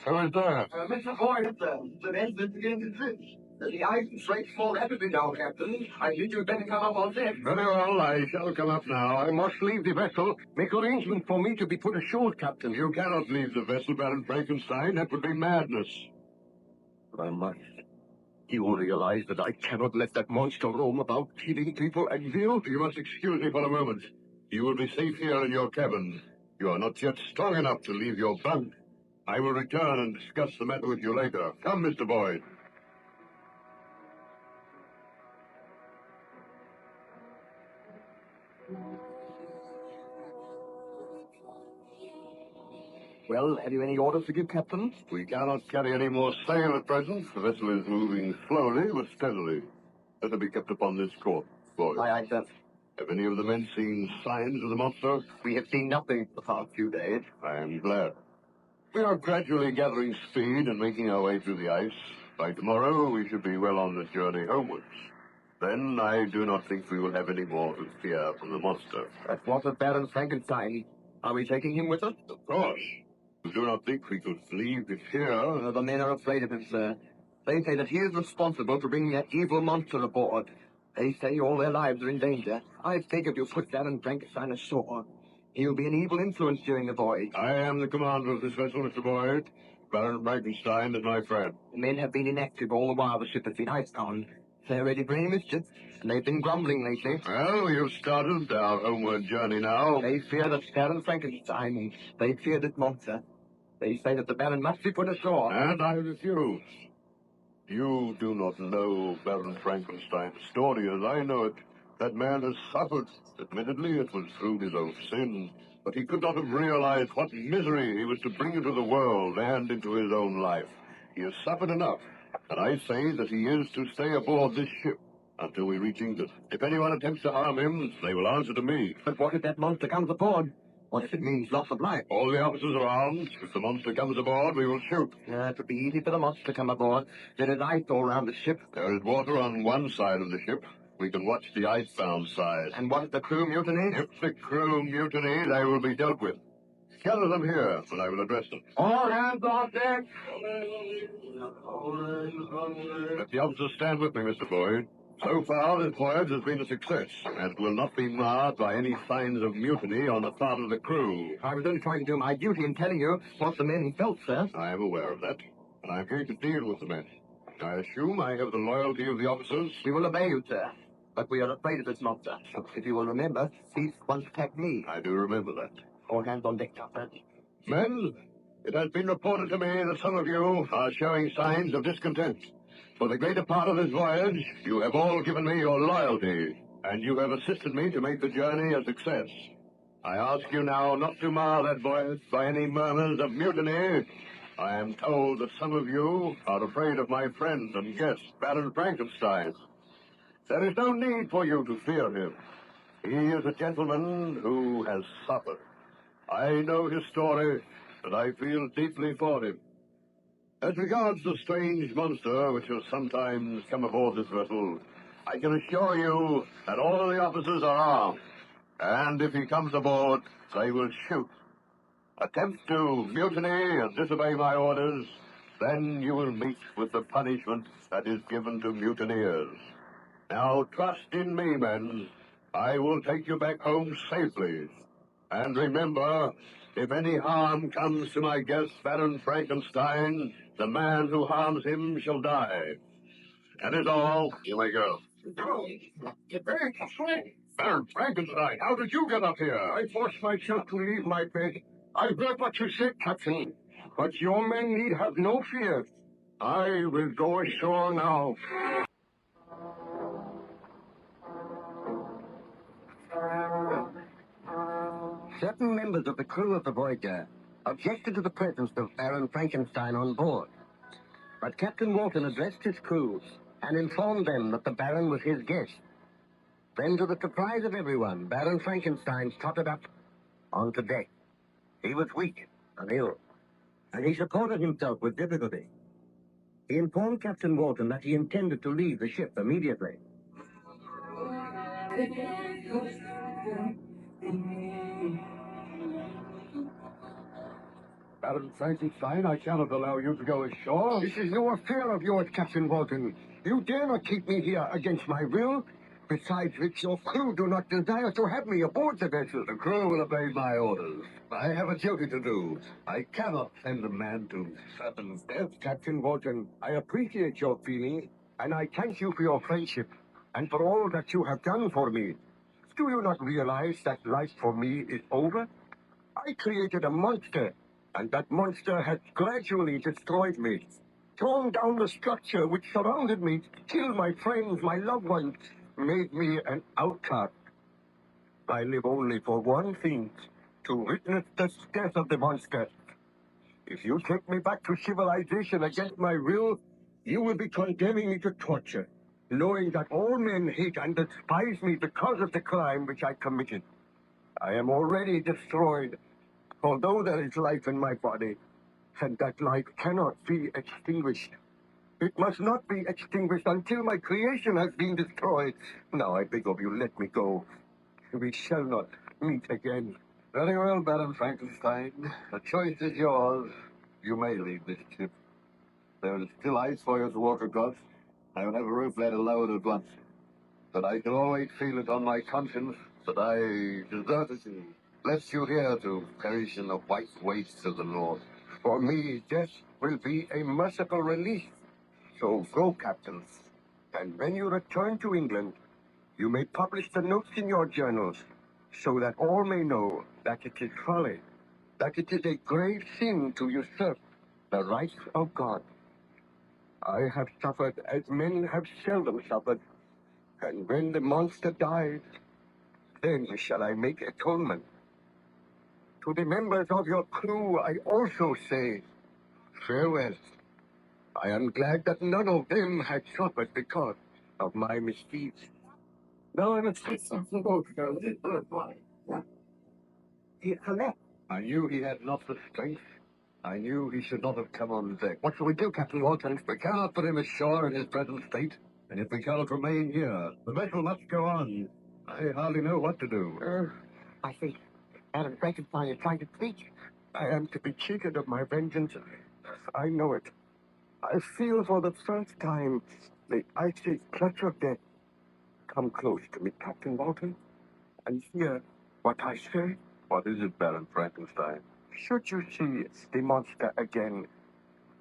Who is that? Mr. Boyd, the men's beginning to drift. The ice and slates fall rapidly now, Captain. I think you'd better come up on deck. Very well, I shall come up now. I must leave the vessel. Make arrangements for me to be put ashore, Captain. You cannot leave the vessel, Baron Frankenstein. That would be madness. I must. You realize that I cannot let that monster roam about, killing people at will? You must excuse me for a moment. You will be safe here in your cabin. You are not yet strong enough to leave your bunk. I will return and discuss the matter with you later. Come, Mr. Boyd. Well, have you any orders to give, Captain? We cannot carry any more sail at present. The vessel is moving slowly but steadily. Let her be kept upon this course, Boyd. Aye, sir. Have any of the men seen signs of the monster? We have seen nothing for the past few days. I am glad. We are gradually gathering speed and making our way through the ice. By tomorrow, we should be well on the journey homewards. Then I do not think we will have any more to fear from the monster. That was of Baron Frankenstein. Are we taking him with us? Of course. You do not think we could leave this here? The men are afraid of him, sir. They say that he is responsible for bringing that evil monster aboard. They say all their lives are in danger. I figured you put Baron Frankenstein ashore. He will be an evil influence during the voyage. I am the commander of this vessel, Mr. Boyd. Baron Frankenstein is my friend. The men have been inactive all the while the ship has been icebound. They're ready for any mischief, and they've been grumbling lately. Well, we have started our homeward journey now. They fear that Baron Frankenstein. They fear this monster. They say that the Baron must be put ashore. And I refuse. You do not know Baron Frankenstein's story as I know it. That man has suffered. Admittedly, it was through his own sin, but he could not have realized what misery he was to bring into the world and into his own life. He has suffered enough, and I say that he is to stay aboard this ship until we reach England. If anyone attempts to harm him, they will answer to me. But what if that monster comes aboard? What if it means loss of life? All the officers are armed. If the monster comes aboard, we will shoot. It would be easy for the monster to come aboard. There is ice all around the ship. There is water on one side of the ship. We can watch the icebound side. And what if the crew mutiny? If the crew mutiny, they will be dealt with. Gather them here, and I will address them. All hands on deck! Let the officers stand with me, Mr. Boyd. So far, this voyage has been a success, and it will not be marred by any signs of mutiny on the part of the crew. I was only trying to do my duty in telling you what the men felt, sir. I am aware of that, and I am going to deal with the men. I assume I have the loyalty of the officers. We will obey you, sir. But we are afraid of this monster. If you will remember, he once attacked me. I do remember that. All hands on deck, Captain. Men, it has been reported to me that some of you are showing signs of discontent. For the greater part of this voyage, you have all given me your loyalty, and you have assisted me to make the journey a success. I ask you now not to mar that voyage by any murmurs of mutiny. I am told that some of you are afraid of my friend and guest, Baron Frankenstein. There is no need for you to fear him. He is a gentleman who has suffered. I know his story, and I feel deeply for him. As regards the strange monster which has sometimes come aboard this vessel, I can assure you that all of the officers are armed, and if he comes aboard, they will shoot. Attempt to mutiny and disobey my orders, then you will meet with the punishment that is given to mutineers. Now trust in me, men. I will take you back home safely. And remember, if any harm comes to my guest, Baron Frankenstein, the man who harms him shall die. That is all. You may go. Baron Frankenstein, how did you get up here? I forced myself to leave my bed. I heard what you said, Captain. But your men need have no fear. I will go ashore now. Certain members of the crew of the Voyager objected to the presence of Baron Frankenstein on board. But Captain Walton addressed his crew and informed them that the Baron was his guest. Then, to the surprise of everyone, Baron Frankenstein tottered up onto deck. He was weak and ill, and he supported himself with difficulty. He informed Captain Walton that he intended to leave the ship immediately. Baron Frankenstein, I cannot allow you to go ashore. This is no affair of yours, Captain Walton. You dare not keep me here against my will. Besides which, your crew do not desire to have me aboard the vessel. The crew will obey my orders. I have a duty to do. I cannot send a man to certain death. Captain Walton, I appreciate your feeling, and I thank you for your friendship, and for all that you have done for me. Do you not realize that life for me is over? I created a monster, and that monster has gradually destroyed me, torn down the structure which surrounded me, killed my friends, my loved ones, made me an outcast. I live only for one thing, to witness the death of the monster. If you take me back to civilization against my will, you will be condemning me to torture, knowing that all men hate and despise me because of the crime which I committed. I am already destroyed, although there is life in my body, and that life cannot be extinguished. It must not be extinguished until my creation has been destroyed. Now I beg of you, let me go. We shall not meet again. Very well, Baron Frankenstein. The choice is yours. You may leave this ship. There is still ice for you to walk across. I will have a roof ladder lowered at once. But I can always feel it on my conscience that I deserted you, left you here to perish in the white wastes of the north. For me, death will be a merciful release. So go, Captain. And when you return to England, you may publish the notes in your journals, so that all may know that it is folly, that it is a grave sin to usurp the rights of God. I have suffered as men have seldom suffered, and when the monster dies, then shall I make atonement. To the members of your crew, I also say, farewell. I am glad that none of them had suffered because of my misdeeds. Now I must take some boat. He left. I knew he had not the strength. I knew he should not have come on deck. What shall we do, Captain Walton? We cannot put him ashore in his present state, and if we cannot remain here, the vessel must go on. I hardly know what to do. I think Baron Frankenstein is trying to speak. I am to be cheated of my vengeance. I know it. I feel for the first time the icy clutch of death. Come close to me, Captain Walton, and hear what I say. What is it, Baron Frankenstein? Should you see the monster again,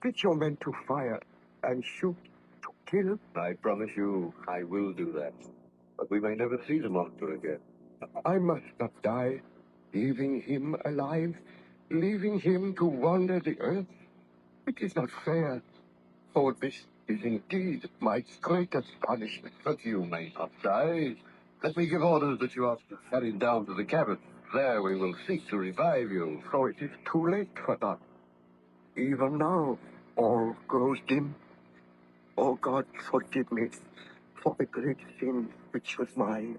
pitch your men to fire and shoot to kill. I promise you I will do that. But we may never see the monster again. I must not die, leaving him alive, leaving him to wander the earth. It is not fair. For this is indeed my greatest punishment. But you may not die. Let me give orders that you are carried down to the cabin. there we will seek to revive you. So it is too late for that. Even now, all grows dim. Oh God, forgive me for the great sin which was mine.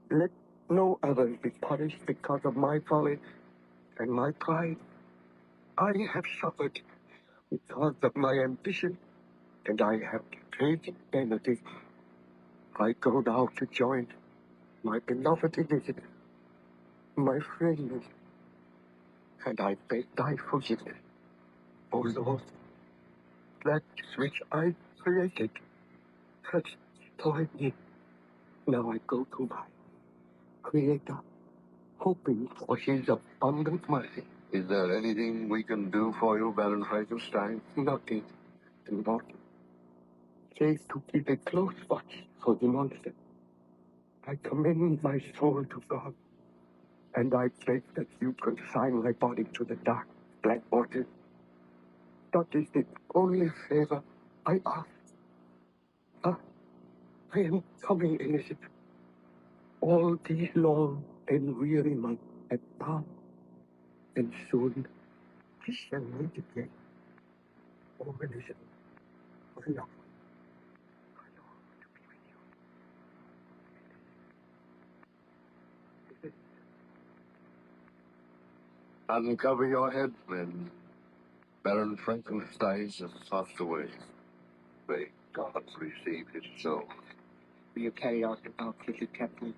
Let no others be punished because of my folly and my pride. I have suffered because of my ambition, and I have paid the penalty. I go now to join my beloved Elizabeth, my friend, and I beg thy forgiveness, O Lord, that which I created has destroyed me. Now I go to my Creator, hoping for his abundant mercy. Is there anything we can do for you, Baron Frankenstein? Nothing, do not. Save to keep a close watch for the monster. I commend my soul to God, and I beg that you consign my body to the dark, black waters. That is the only favor I ask. Ah, I am coming, Elizabeth. All these long and weary months have passed, and soon we shall meet again. Oh, Elizabeth, I love you. Uncover your head, men. Baron Frankenstein has passed away. May God receive his soul. Will you carry out the baptism, Captain?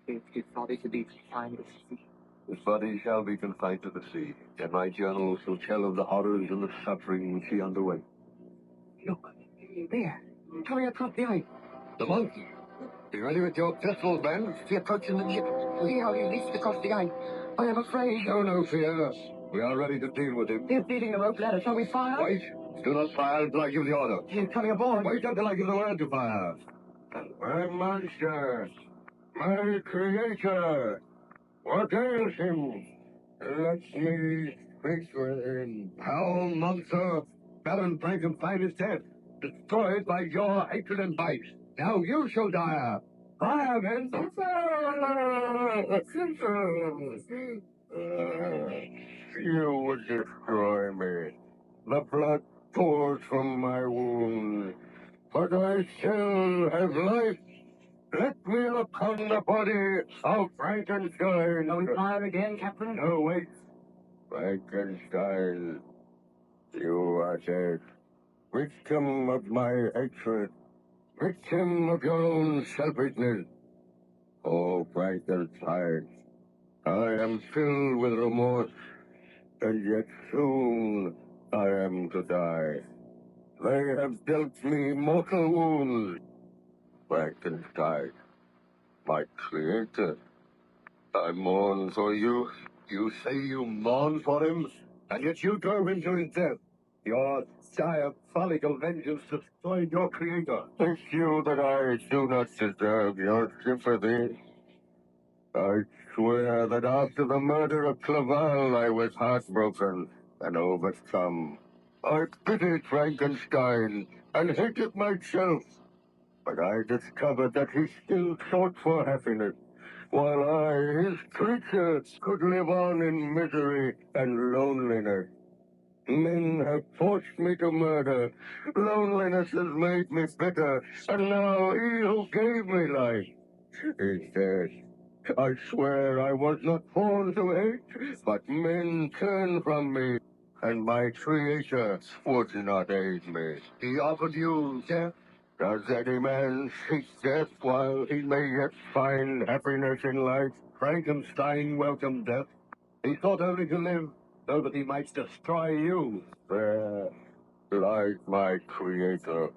If his body to be consigned to the sea. His body shall be consigned to the sea, and my journal shall tell of the horrors and the suffering which he underwent. Look, there, coming across the ice. The monkey! Be ready with your pistols, men. The approaching the ship. See how he leaps across the ice. I am afraid. Show no fear. We are ready to deal with him. He is beating the rope ladder. Shall we fire? Wait. Do not fire until I give the order. He is coming aboard. Wait until I give the word to fire. My monster, my creator, what ails him? Let me speak with him. How, monster? Baron Frankenstein is dead, destroyed by your hatred and vice. Now you shall die. Fire, men! You would destroy me. The blood pours from my wounds. But I still have life. Let me look on the body of Frankenstein. Shall we fire again, Captain? No, wait. Frankenstein, you are dead. Victim of my hatred. Victim of your own selfishness. Oh, Frankenstein, I am filled with remorse, and yet soon I am to die. They have dealt me mortal wounds. Frankenstein, my creator, I mourn for you. You say you mourn for him, and yet you drove him to his death. Your diabolical vengeance destroyed your creator. Think you that I do not deserve your sympathy? I swear that after the murder of Clerval, I was heartbroken and overcome. I pitied Frankenstein and hated myself. But I discovered that he still sought for happiness, while I, his creature, could live on in misery and loneliness. Men have forced me to murder. Loneliness has made me bitter, and now he who gave me life is dead. I swear I was not born to hate, but men turned from me, and my creator would not aid me. He offered you death. Does any man seek death while he may yet find happiness in life? Frankenstein welcomed death. He thought only to live, so that he might destroy you. There lies my creator,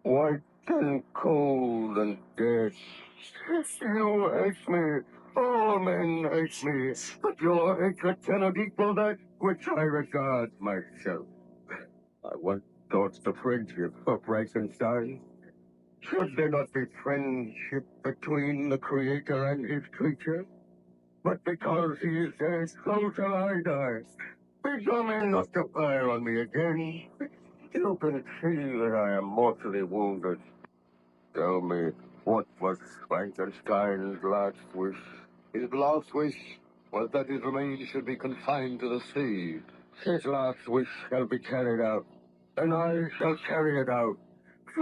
white and cold and dead. You hate me. All men hate me, but your hatred cannot equal that which I regard myself. I once thought the friendship of Frankenstein. Should there not be friendship between the creator and his creature? But because he is dead, so shall I die. Determine not to fire on me again. You can see that I am mortally wounded. Tell me, what was Frankenstein's last wish? His last wish was that his remains should be confined to the sea. His last wish shall be carried out, and I shall carry it out.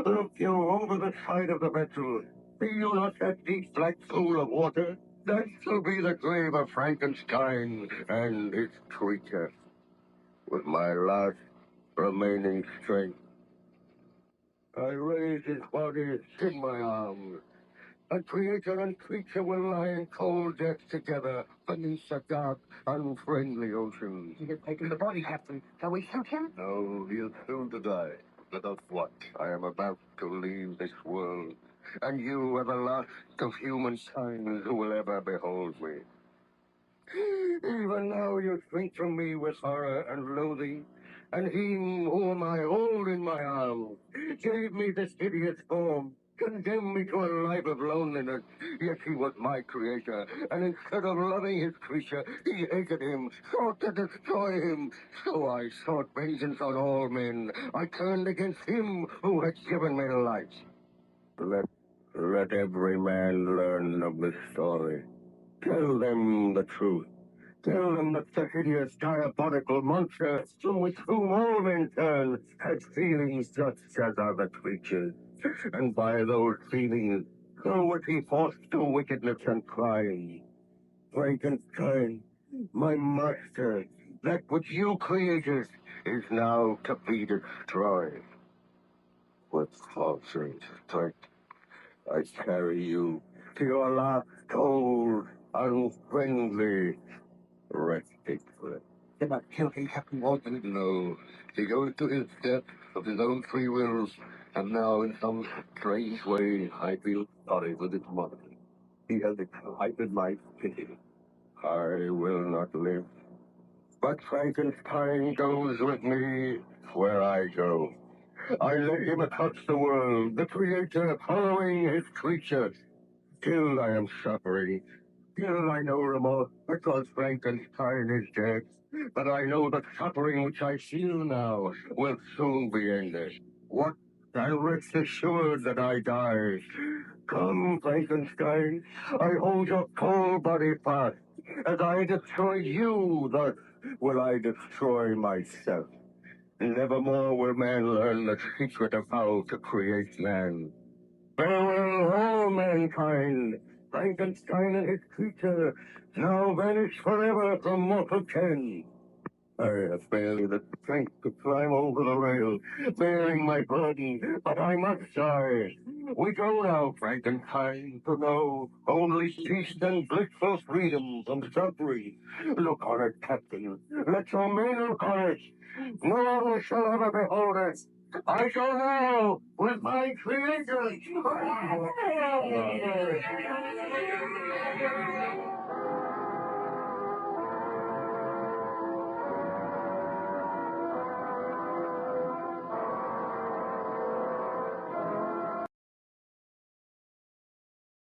Look you over the side of the vessel. See you not that deep black pool of water? That shall be the grave of Frankenstein and his creature. With my last remaining strength, I raise his body in my arms. A creator and creature will lie in cold death together beneath a dark, unfriendly ocean. He has taken the body, Captain. Shall we shoot him? No, he is soon to die. Let us watch. I am about to leave this world, and you are the last of humankind who will ever behold me. Even now you shrink from me with horror and loathing, and him whom I hold in my arms gave me this hideous form, condemned me to a life of loneliness, yet he was my creator, and instead of loving his creature, he hated him, sought to destroy him. So I sought vengeance on all men. I turned against him who had given me life. Let every man learn of this story. Tell them the truth. Tell them that the hideous, diabolical monster from which whom all men turn had feelings such as other creatures. And by those feelings, so was he forced to wickedness and crime. Frankenstein, my master, that which you created, is now to be destroyed. With faltering strength, I carry you to your last cold, unfriendly resting place. Did not kill him, Captain Walton. No, he goes to his death of his own free will, and now in some strange way I feel sorry for this mother. He has excited my pity. I will not live, but Frankenstein goes with me where I go. I let him touch the world, the creator following his creature. Still I am suffering. Still I know remorse because Frankenstein is dead. But I know the suffering which I feel now will soon be ended. What? I'll rest assured that I die. Come, Frankenstein, I hold your cold body fast. As I destroyed you, thus will I destroy myself. Nevermore will man learn the secret of how to create man. Farewell, all mankind. Frankenstein and his creature now vanish forever from mortal ken. I have barely the strength to climb over the rail, bearing my burden, but I must die. We go now, Frankenstein, to know only peace and blissful freedom from suffering. Look on it, Captain. Let your men look on it. No one shall ever behold it. I shall now with my creator.